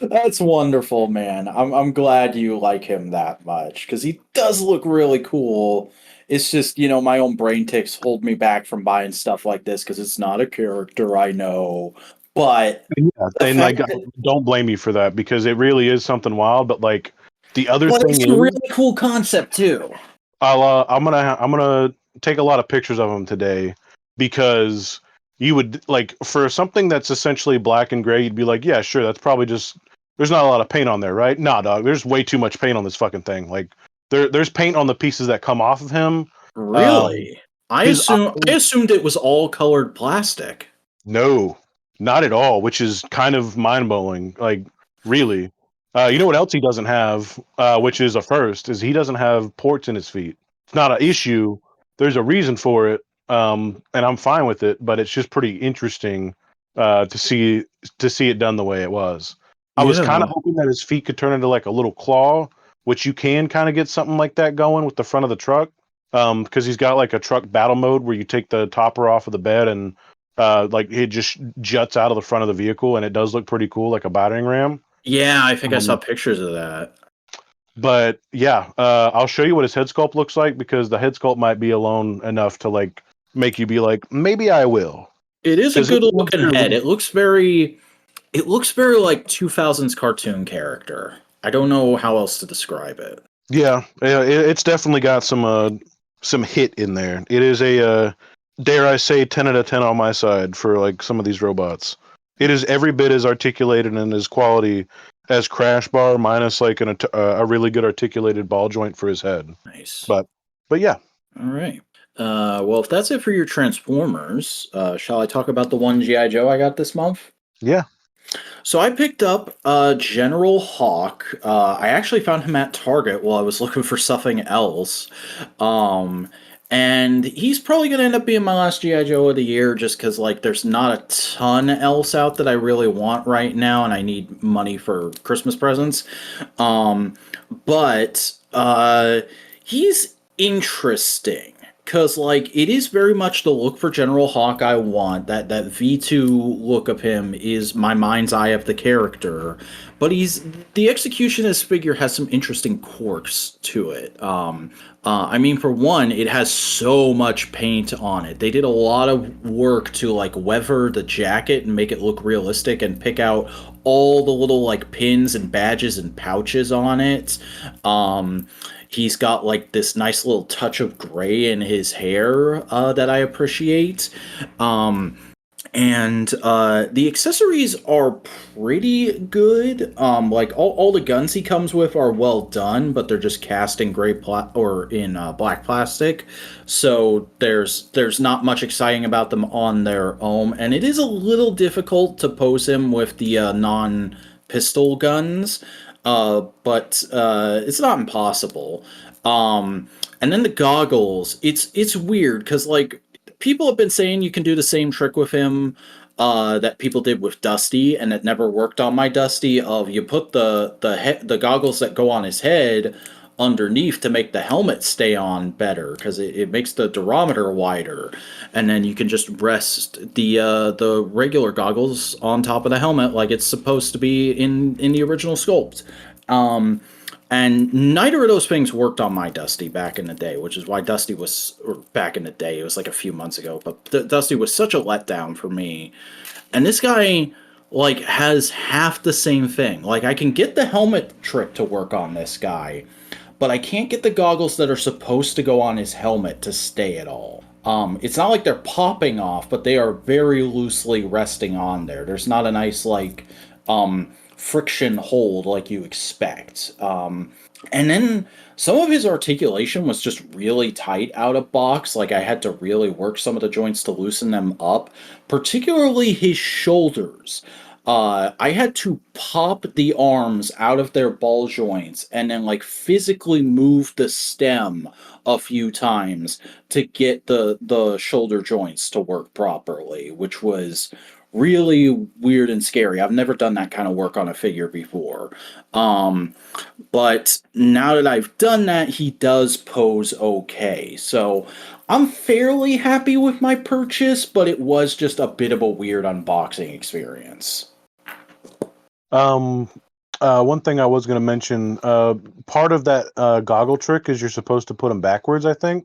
That's wonderful, man. I'm glad you like him that much because he does look really cool. It's just, my own brain ticks hold me back from buying stuff like this because it's not a character I know. But Yeah, the and fact like, that, don't blame me for that, because it really is something wild. But like, the other but thing it's a is, really cool concept too. I'm gonna take a lot of pictures of them today, because you would like, for something that's essentially black and gray, you'd be like, yeah, sure, that's probably just, there's not a lot of paint on there, right? Nah, dog, there's way too much paint on this fucking thing. Like there's paint on the pieces that come off of him. Um, Really? I his assume I eyes, assumed it was all colored plastic. no, not at all, which is kind of mind blowing. Like, really. You know what else he doesn't have, which is a first, is he doesn't have ports in his feet. It's not an issue. There's a reason for it, and I'm fine with it. But it's just pretty interesting to see it done the way it was. I was kind of Yeah. hoping that his feet could turn into like a little claw, which you can kind of get something like that going with the front of the truck, because he's got like a truck battle mode where you take the topper off of the bed, and like it just juts out of the front of the vehicle, and it does look pretty cool, like a battering ram. Yeah, I think I saw Um, pictures of that. but yeah, I'll show you what his head sculpt looks like, because the head sculpt might be alone enough to like make you be like, maybe I will, It is a because it good looks looking head. really, It looks very like 2000s cartoon character. I don't know how else to describe it. yeah, it's definitely got some hit in there. It is a dare I say 10 out of 10 on my side for like some of these robots. It is every bit as articulated and as quality as Crash Bar, minus like a really good articulated ball joint for his head. Nice. But yeah, All right. Well, if that's it for your Transformers, shall I talk about the one GI Joe I got this month? yeah. So I picked up General Hawk. I actually found him at Target while I was looking for something else. Um, and he's probably going to end up being my last G.I. Joe of the year just because, like, there's not a ton else out that I really want right now, and I need money for Christmas presents. But he's interesting. Because, like, it is very much the look for General Hawk I want. That V2 look of him is my mind's eye of the character. But the execution of this figure has some interesting quirks to it. I mean, for one, it has so much paint on it. They did a lot of work to, like, weather the jacket and make it look realistic and pick out all the little, like, pins and badges and pouches on it. Um, He's got like this nice little touch of gray in his hair that I appreciate. Um, and the accessories are pretty good. Like all the guns he comes with are well done, but they're just cast in or in black plastic. So there's not much exciting about them on their own, and it is a little difficult to pose him with the non pistol guns. But it's not impossible. And then the goggles, it's weird because like people have been saying you can do the same trick with him that people did with Dusty, and it never worked on my Dusty. Of you put the goggles that go on his head underneath to make the helmet stay on better because it makes the durometer wider, and then you can just rest the regular goggles on top of the helmet like it's supposed to be in the original sculpt. Um, and neither of those things worked on my Dusty back in the day, which is why Dusty was, or back in the day, it was like a few months ago, but Dusty was such a letdown for me. And this guy, like, has half the same thing. Like, I can get the helmet trick to work on this guy, but I can't get the goggles that are supposed to go on his helmet to stay at all. It's not like they're popping off, but they are very loosely resting on there. There's not a nice, like, friction hold like you expect. And then some of his articulation was just really tight out of box. Like I had to really work some of the joints to loosen them up, particularly his shoulders. I had to pop the arms out of their ball joints and then like physically move the stem a few times to get the shoulder joints to work properly, which was really weird and scary. I've never done that kind of work on a figure before. But now that I've done that, he does pose okay. So I'm fairly happy with my purchase, but it was just a bit of a weird unboxing experience. One thing I was going to mention, part of that goggle trick is you're supposed to put them backwards, I think,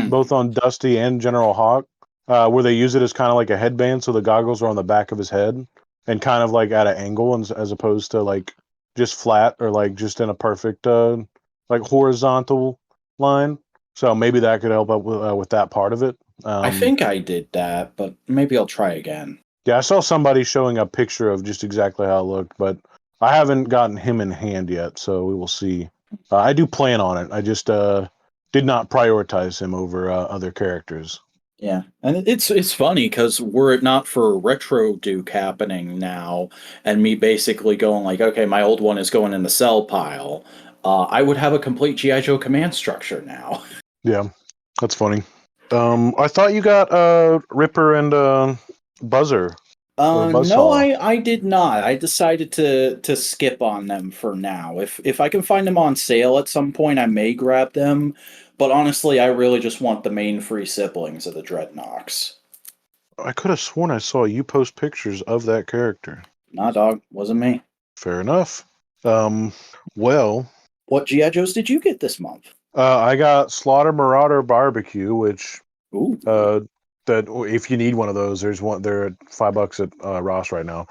both on Dusty and General Hawk, where they use it as kind of like a headband, so the goggles are on the back of his head and kind of like at an angle, as opposed to like just flat or like just in a perfect like horizontal line. So maybe that could help out with that part of it. I think I did that, but maybe I'll try again. Yeah, I saw somebody showing a picture of just exactly how it looked, but I haven't gotten him in hand yet, so we will see. I do plan on it. I just did not prioritize him over other characters. Yeah, and it's funny because were it not for Retro Duke happening now, and me basically going like, okay, my old one is going in the sell pile, I would have a complete GI Joe command structure now. Yeah, that's funny. I thought you got Ripper and Buzzer. Or No, Buzzsaw. I did not. I decided to skip on them for now. If I can find them on sale at some point, I may grab them. But honestly, I really just want the main free siblings of the Dreadnoks. I could have sworn I saw you post pictures of that character. Nah, dog, wasn't me. Fair enough. Well, What GI Joes did you get this month? I got Slaughter Marauder Barbecue, which Ooh, that if you need one of those, there's one. They're at $5 at Ross right now.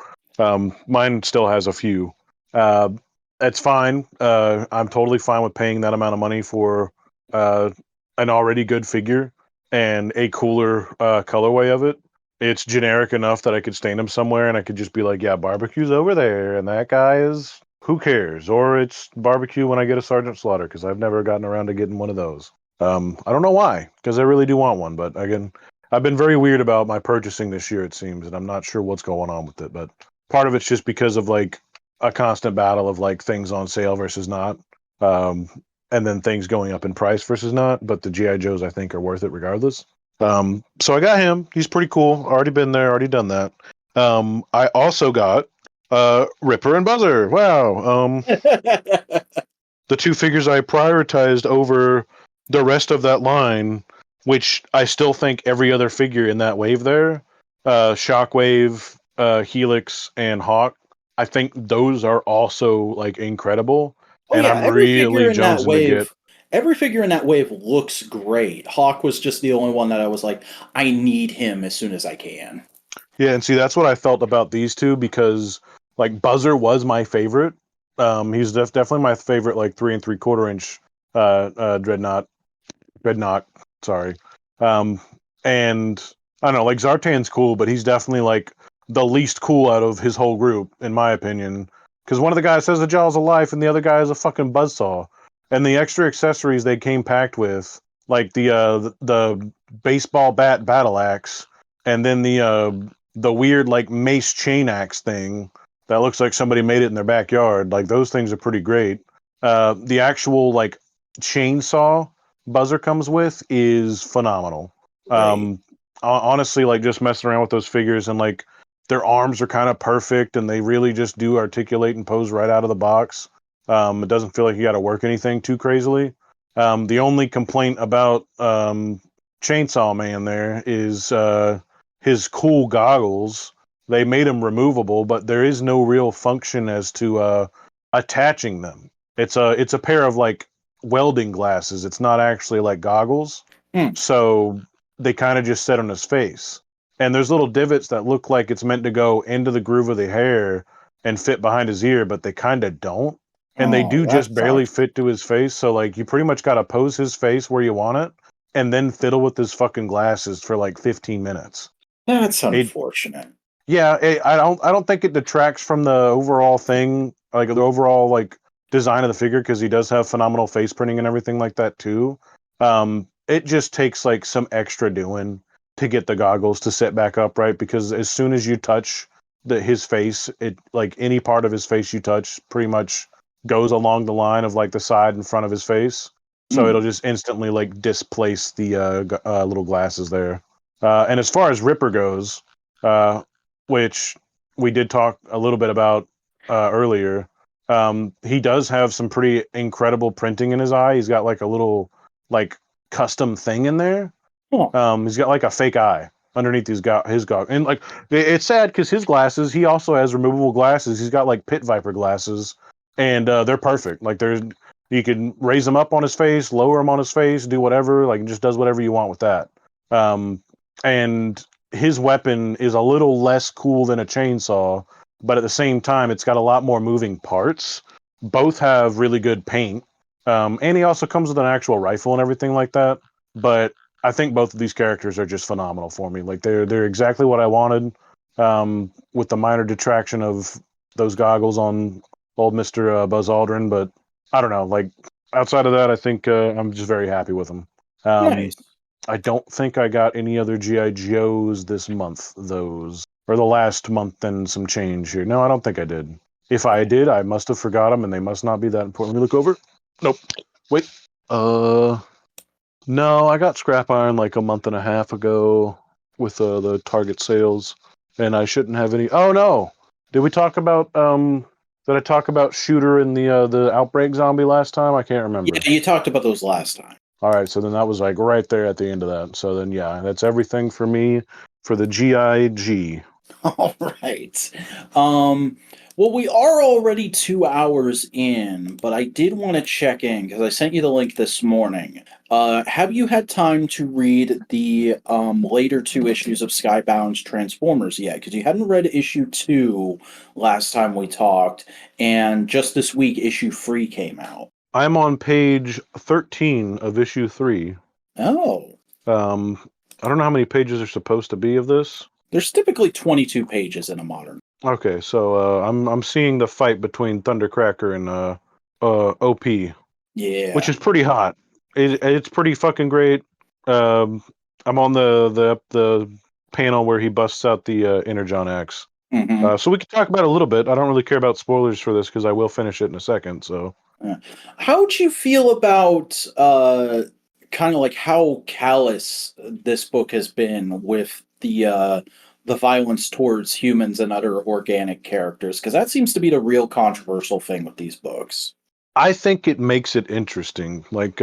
Mine still has a few. It's fine. I'm totally fine with paying that amount of money for an already good figure and a cooler colorway of it. It's generic enough that I could stain him somewhere and I could just be like, yeah, barbecue's over there, and that guy is, who cares? Or it's barbecue when I get a Sergeant Slaughter, because I've never gotten around to getting one of those. I don't know why, because I really do want one, but again, I've been very weird about my purchasing this year, it seems, and I'm not sure what's going on with it, but part of it's just because of like a constant battle of like things on sale versus not, and then things going up in price versus not, but the GI Joes I think are worth it regardless. So I got him. He's pretty cool. Already been there, already done that. I also got Ripper and Buzzer. Wow. The two figures I prioritized over the rest of that line which I still think every other figure in that wave there, Shockwave, Helix, and Hawk, I think those are also like incredible. Oh And yeah, I'm really jonesing to get. every figure in that wave looks great. Hawk was just the only one that I was like, I need him as soon as I can. Yeah, and see, that's what I felt about these two because like Buzzer was my favorite. He's definitely my favorite, like 3 3/4 inch dreadnought. Sorry, um, and I don't know, like Zartan's cool, but he's definitely like the least cool out of his whole group, in my opinion. Because one of the guys has the jaws of life, and the other guy is a fucking buzzsaw. And the extra accessories they came packed with, like the baseball bat battle axe, and then the weird like mace chain axe thing that looks like somebody made it in their backyard. Like those things are pretty great. The actual like chainsaw Buzzer comes with is phenomenal. Right. Honestly, like just messing around with those figures and like their arms are kind of perfect and they really just do articulate and pose right out of the box. It doesn't feel like you got to work anything too crazily. The only complaint about Chainsaw Man there is his cool goggles. They made them removable, but there is no real function as to attaching them. It's a pair of like welding glasses. It's not actually like goggles. Hmm. So they kind of just sit on his face. And there's little divots that look like it's meant to go into the groove of the hair and fit behind his ear, but they kind of don't. And they Oh, do that just barely sucks. fit to his face. So like you pretty much got to pose his face where you want it and then fiddle with his fucking glasses for like 15 minutes. That's It unfortunate. yeah, I don't think it detracts from the overall thing, like the overall like design of the figure because he does have phenomenal face printing and everything like that too. It just takes like some extra doing to get the goggles to sit back up right because as soon as you touch his face, it like any part of his face you touch pretty much goes along the line of like the side and front of his face. So it'll Hmm. just instantly like displace the little glasses there. And as far as Ripper goes, uh, which we did talk a little bit about earlier. He does have some pretty incredible printing in his eye. He's got like a little like custom thing in there. Huh. He's got like a fake eye underneath his goggles, and like it's sad because his glasses. He also has removable glasses. He's got like pit viper glasses, and they're perfect. Like there's you can raise them up on his face, lower them on his face, do whatever. Like just does whatever you want with that. And his weapon is a little less cool than a chainsaw, but at the same time, it's got a lot more moving parts. Both have really good paint, and he also comes with an actual rifle and everything like that. But I think both of these characters are just phenomenal for me. Like they're exactly what I wanted, with the minor detraction of those goggles on old Mister Buzz Aldrin. But I don't know. Like outside of that, I think I'm just very happy with them. Um, Nice. I don't think I got any other GI Joes this month. Those or the last month and some change here. No, I don't think I did. If I did, I must have forgot them, and they must not be that important. Let me look over. Nope. Wait. Uh, no, I got Scrap Iron like a month and a half ago with the Target sales, and I shouldn't have any. Oh no, did we talk about Did I talk about Shooter and the Outbreak Zombie last time? I can't Yeah, remember. you talked about those last time. All right, so then that was like right there at the end of that. So then yeah, that's everything for me for the GIG. All right. Um, well, we are already 2 hours in, but I did want to check in because I sent you the link this morning. Have you had time to read the later two issues of Skybound's Transformers yet? Because you hadn't read issue two last time we talked, and just this week, issue three came out. I'm on page 13 of issue 3. Oh, Um, I don't know how many pages are supposed to be of this. there's typically 22 pages in a modern. Okay, so I'm seeing the fight between Thundercracker and OP, which Yeah. is pretty hot. It's pretty fucking great. Um, I'm on the panel where he busts out the Energon X. Hmm. So we can talk about it a little bit. I don't really care about spoilers for this because I will finish it in a second. So How'd you feel about kind of like how callous this book has been with the violence towards humans and other organic characters? Because that seems to be the real controversial thing with these books. I think it makes it interesting. Like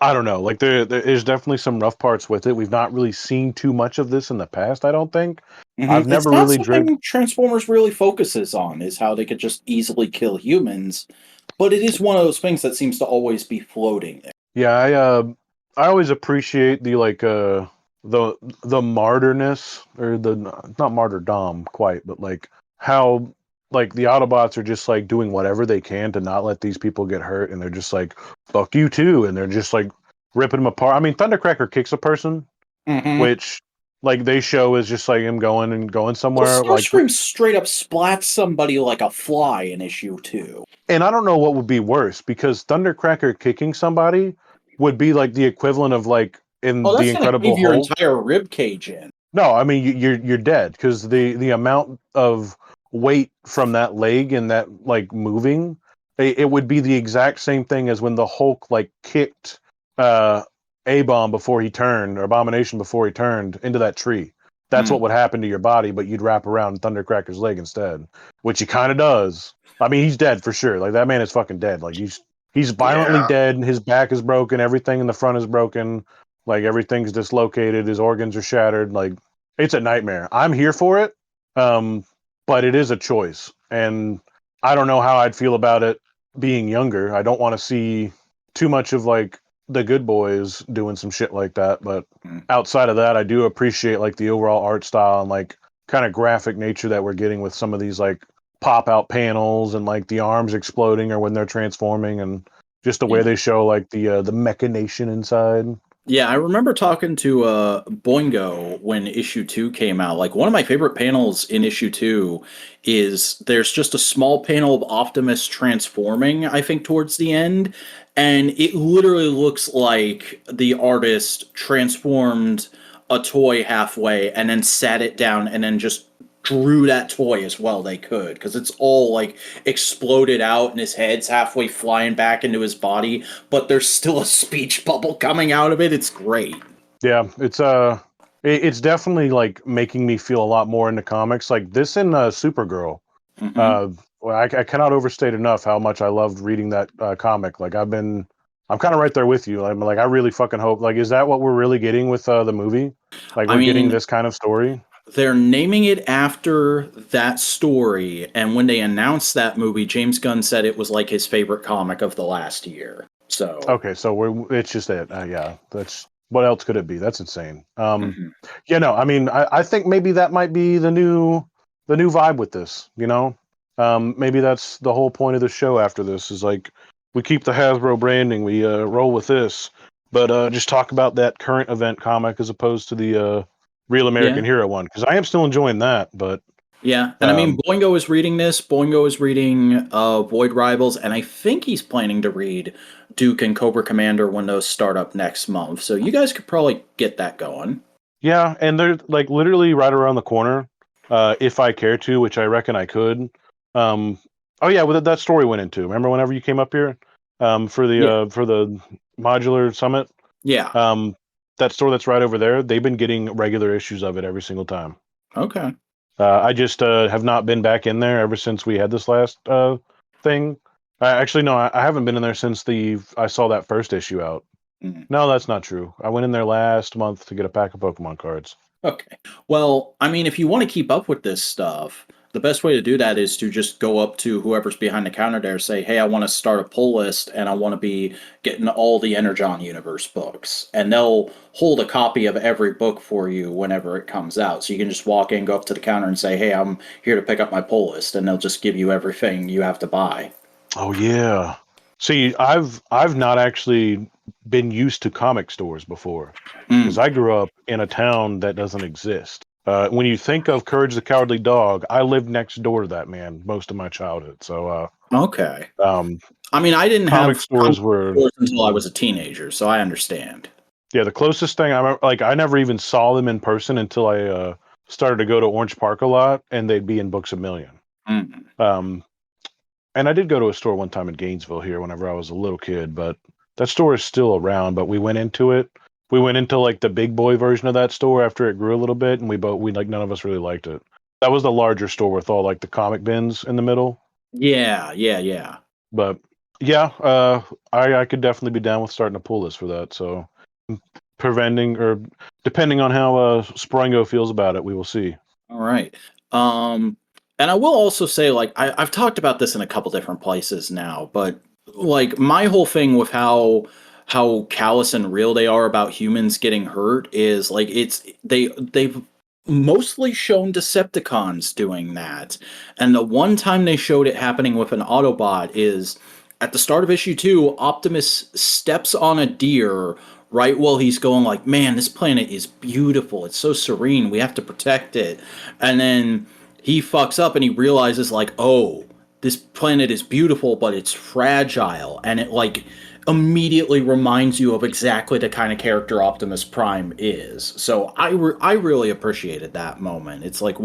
I don't know. Like there's definitely some rough parts with it. We've not really seen too much of this in the past, I don't think. I've It's never not really driven. something Transformers really focuses on, is how they could just easily kill humans, but it is one of those things that seems to always be floating there. Yeah, I always appreciate the the martyrness, or the not martyrdom quite, but like how like the Autobots are just like doing whatever they can to not let these people get hurt, and they're just like fuck you too, and they're just like ripping them apart. I mean, Thundercracker kicks a person, Mm-hmm. which like they show is just like him going Well, somewhere like. Starscream straight up splats somebody like a fly in issue 2. And I don't know what would be worse, because Thundercracker kicking somebody would be like the equivalent of like Oh, in the that's gonna Incredible cave your Hulk. entire rib cage in. No, I mean you're dead, because the amount of weight from that leg and that like moving, it would be the exact same thing as when the Hulk like kicked uh A-bomb before he turned, or Abomination before he turned into that tree. That's what Mm, would happen to your body, but you'd wrap around Thundercracker's leg instead, which he kind of does. I mean, he's dead for sure. Like that man is fucking dead. Like he's violently yeah. dead. His back is broken. Everything in the front is broken. Like everything's dislocated. His organs are shattered. Like it's a nightmare. I'm here for it, um, but it is a choice, and I don't know how I'd feel about it being younger. I don't want to see too much of like the good boys doing some shit like that. But Mm. outside of that, I do appreciate like the overall art style and like kind of graphic nature that we're getting with some of these like pop out panels, and like the arms exploding or when they're transforming, and just the way Yeah. they show like the machination inside. Yeah, I remember talking to Boingo when issue 2 came out. Like one of my favorite panels in issue 2 is there's just a small panel of Optimus transforming, I think, towards the end, and it literally looks like the artist transformed a toy halfway and then sat it down and then just drew that toy as well they could, because it's all like exploded out and his head's halfway flying back into his body, but there's still a speech bubble coming out of it. It's great. Yeah, it's definitely like making me feel a lot more into comics. Like this in Supergirl. Hmm. Uh, well, I cannot overstate enough how much I loved reading that comic. Like I'm kind of right there with you. I'm like, I really fucking hope. Like, is that what we're really getting with the movie? Like, I we're getting mean, this kind of story. they're naming it after that story, and when they announced that movie, James Gunn said it was like his favorite comic of the last year. So, Okay, so it's just it. Yeah, that's what else could it be? That's insane. mhm. Yeah, no, I mean, I think maybe that might be the new vibe with this. Maybe that's the whole point of the show after this is like we keep the Hasbro branding, we roll with this, but just talk about that current event comic as opposed to the Real Yeah. American Hero one, because I am still enjoying that. But Yeah, and I mean, um, Boingo is reading this. Boingo is reading Void Rivals, and I think he's planning to read Duke and Cobra Commander when those start up next month. So you guys could probably get that going. yeah, and they're like literally right around the corner, if I care to, which I reckon I could. Um, oh yeah, well, that story went into. Remember whenever you came up here, Yeah, for the modular summit, yeah, um, that store that's right over there, they've been getting regular issues of it every single time. okay. I just have not been back in there ever since we had this last thing. Actually, no, I haven't been in there since I saw that first issue out. Mhm. No, that's not true. I went in there last month to get a pack of Pokemon cards. Okay. Well, I mean, if you want to keep up with this stuff, the best way to do that is to just go up to whoever's behind the counter there, say, "Hey, I want to start a pull list, and I want to be getting all the Energon Universe books," and they'll hold a copy of every book for you whenever it comes out. So you can just walk in, go up to the counter, and say, "Hey, I'm here to pick up my pull list," and they'll just give you everything you have to buy. Oh yeah. See, I've not actually been used to comic stores before, because Mm, I grew up in a town that doesn't exist. When you think of Courage the Cowardly Dog, I lived next door to that man most of my childhood. So, okay. um, I mean, I didn't comic have comic stores were, stores until I was a teenager, so I understand. yeah, the closest thing I remember, like I never even saw them in person until I started to go to Orange Park a lot, and they'd be in Books a Million. Mm. Um, And I did go to a store one time in Gainesville here whenever I was a little kid, but that store is still around. But we went into it. We went into like the big boy version of that store after it grew a little bit, and we like none of us really liked it. That was the larger store with all like the comic bins in the middle. Yeah, yeah, yeah. But Yeah, I could definitely be down with starting a pull list for that. So preventing or depending on how Springo feels about it, we will see. All right. And I will also say, like, I've talked about this in a couple different places now, but like my whole thing with how callous and real they are about humans getting hurt is like they've mostly shown Decepticons doing that. And the one time they showed it happening with an Autobot is at the start of issue 2, Optimus steps on a deer right while he's going like, man, this planet is beautiful. It's so serene. We have to protect it. And then he fucks up and he realizes like, oh, this planet is beautiful, but it's fragile. And it like immediately reminds you of exactly the kind of character Optimus Prime is. So I really appreciated that moment. It's like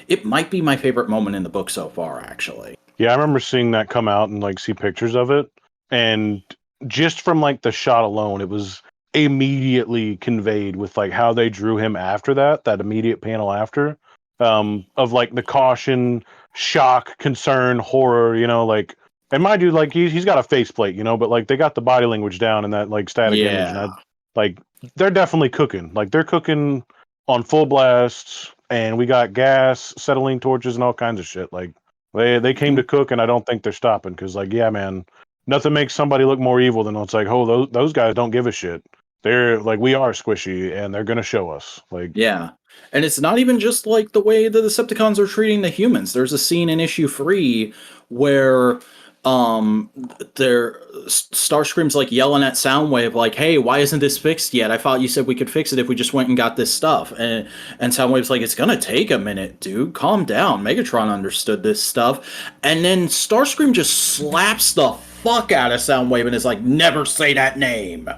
it might be my favorite moment in the book so far, actually. Yeah, I remember seeing that come out and like see pictures of it, and just from like the shot alone, it was immediately conveyed with like how they drew him after that immediate panel after, of like the caution, shock, concern, horror, like, and mind you, like he's got a faceplate, but like they got the body language down in that like static image, and I Yeah. like they're definitely cooking, like they're cooking on full blast, and we got gas, acetylene torches, and all kinds of shit, like. They came to cook, and I don't think they're stopping because, like, yeah, man, nothing makes somebody look more evil than it's like, oh, those guys don't give a shit. They're like, we are squishy, and they're gonna show us. Like, Yeah. And it's not even just like the way the Decepticons are treating the humans. There's a scene in issue 3 where Starscream's like yelling at Soundwave like, "Hey, why isn't this fixed yet? I thought you said we could fix it if we just went and got this stuff." And Soundwave's like, "It's going to take a minute, dude. Calm down. Megatron understood this stuff." And then Starscream just slaps the fuck out of Soundwave and is like, "Never say that name."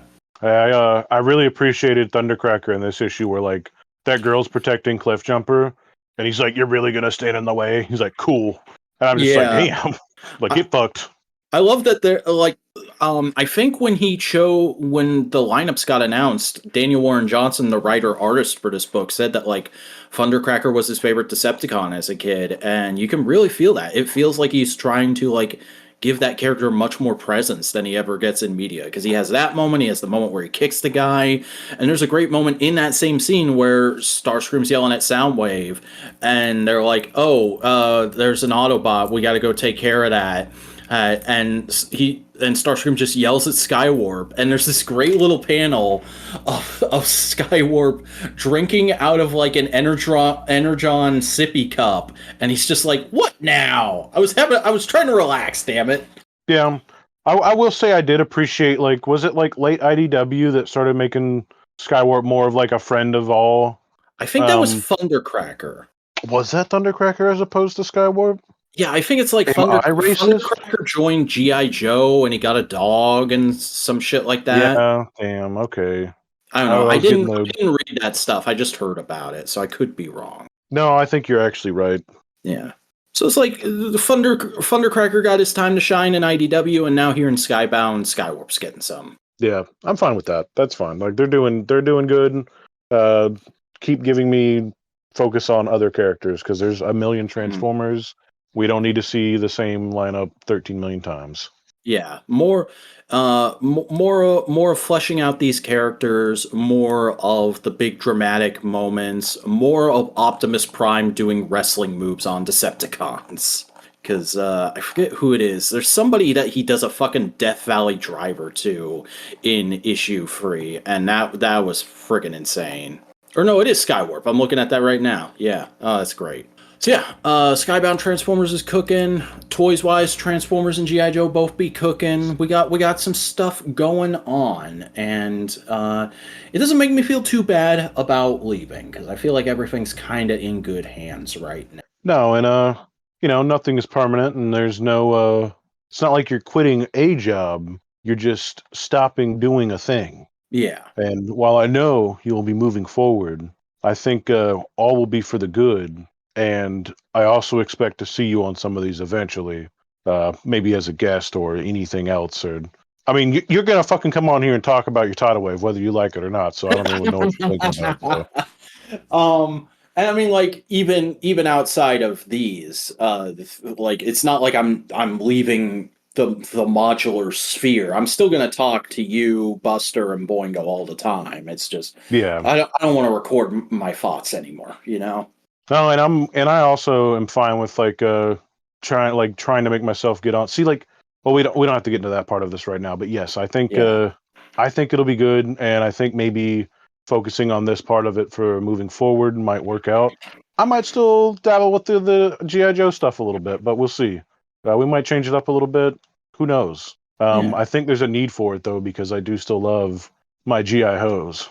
I really appreciated Thundercracker in this issue where like that girl's protecting Cliffjumper, and he's like, "You're really gonna stand in the way?" He's like, "Cool," and I'm just like, Yeah. "Damn, like I, get fucked." I love that they're like I think when the lineups got announced, Daniel Warren Johnson, the writer artist for this book, said that like Thundercracker was his favorite Decepticon as a kid, and you can really feel that. It feels like he's trying to like give that character much more presence than he ever gets in media because he has that moment, he has the moment where he kicks the guy, and there's a great moment in that same scene where Starscream's yelling at Soundwave, and they're like, "Oh, there's an Autobot, we got to go take care of that." And Starscream just yells at Skywarp, and there's this great little panel of Skywarp drinking out of like an Energon sippy cup, and he's just like, "What now? I was trying to relax, damn it." Yeah, I will say I did appreciate like, was it like late IDW that started making Skywarp more of like a friend of all? I think that was Um, Thundercracker. was that Thundercracker as opposed to Skywarp? Yeah, I think it's like Am I racist? Thundercracker joined GI Joe, and he got a dog and some shit like that. Yeah, damn. Okay, I don't I, know. I was getting I the. didn't read that stuff. I just heard about it, so I could be wrong. No, I think you're actually right. Yeah. So it's like the Thundercracker got his time to shine in IDW, and now here in Skybound, Skywarp's getting some. Yeah, I'm fine with that. That's fine. Like they're doing good. Uh, keep giving me focus on other characters because there's a million Mhm. Transformers. We don't need to see the same lineup 13 million times. Yeah, more of fleshing out these characters, more of the big dramatic moments, more of Optimus Prime doing wrestling moves on Decepticons. Because I forget who it is. There's somebody that he does a fucking Death Valley driver to in issue 3, and that was friggin' insane. Or no, it is Skywarp. I'm looking at that right now. Yeah, oh, that's great. So yeah, Skybound Transformers is cooking. Toys wise, Transformers and GI Joe both be cooking. We got some stuff going on, and it doesn't make me feel too bad about leaving because I feel like everything's kind of in good hands right now. No, and nothing is permanent, and there's no. It's not like you're quitting a job. You're just stopping doing a thing. Yeah, And while I know you will be moving forward, I think all will be for the good. And I also expect to see you on some of these eventually, maybe as a guest or anything else. Or, I mean, you're gonna fucking come on here and talk about your tidal wave, whether you like it or not. So I don't really know what you're thinking about. So. and I mean, like even outside of these, like it's not like I'm leaving the modular sphere. I'm still going to talk to you, Buster, and Boingo all the time. It's just Yeah. I don't want to record my thoughts anymore. You know. No, and I also am fine with trying to make myself get on. See, like, well, we don't have to get into that part of this right now, but yes, Yeah. I think it'll be good, and I think maybe focusing on this part of it for moving forward might work out. I might still dabble with the GI Joe stuff a little bit, but we'll see. We might change it up a little bit. Who knows? Yeah. I think there's a need for it though, because I do still love my GI Hos.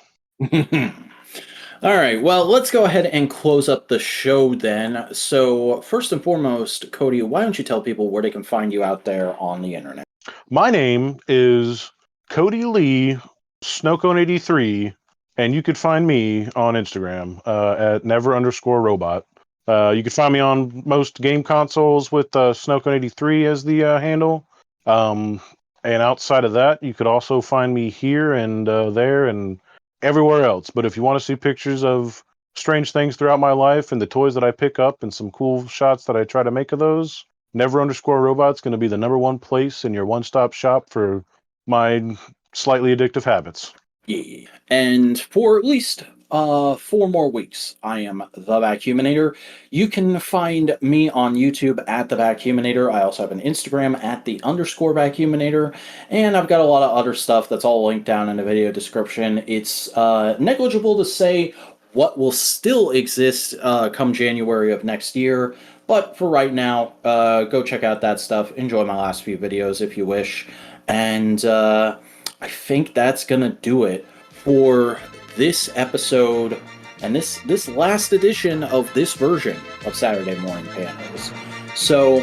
All right, well, let's go ahead and close up the show then. So, first and foremost, Cody, why don't you tell people where they can find you out there on the internet? My name is Cody Lee Snowcone83, and you could find me on Instagram at never_robot. You can find me on most game consoles with Snowcone83 as the handle. Um, and outside of that, you could also find me here and there and everywhere else. But if you want to see pictures of strange things throughout my life and the toys that I pick up and some cool shots that I try to make of those, never_robot's going to be the number one place in your one-stop shop for my slightly addictive habits. Yeah. And for at least 4 more weeks, I am the Vacuuminator. You can find me on YouTube at the Vacuuminator. I also have an Instagram at the_Vacuuminator, and I've got a lot of other stuff that's all linked down in the video description. It's negligible to say what will still exist come January of next year. But for right now, go check out that stuff. Enjoy my last few videos if you wish. And I think that's going to do it for this episode and this last edition of this version of Saturday Morning Panels. So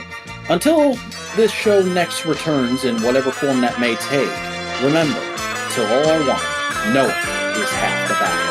until this show next returns in whatever form that may take, remember, till all are one, no one is half the battle.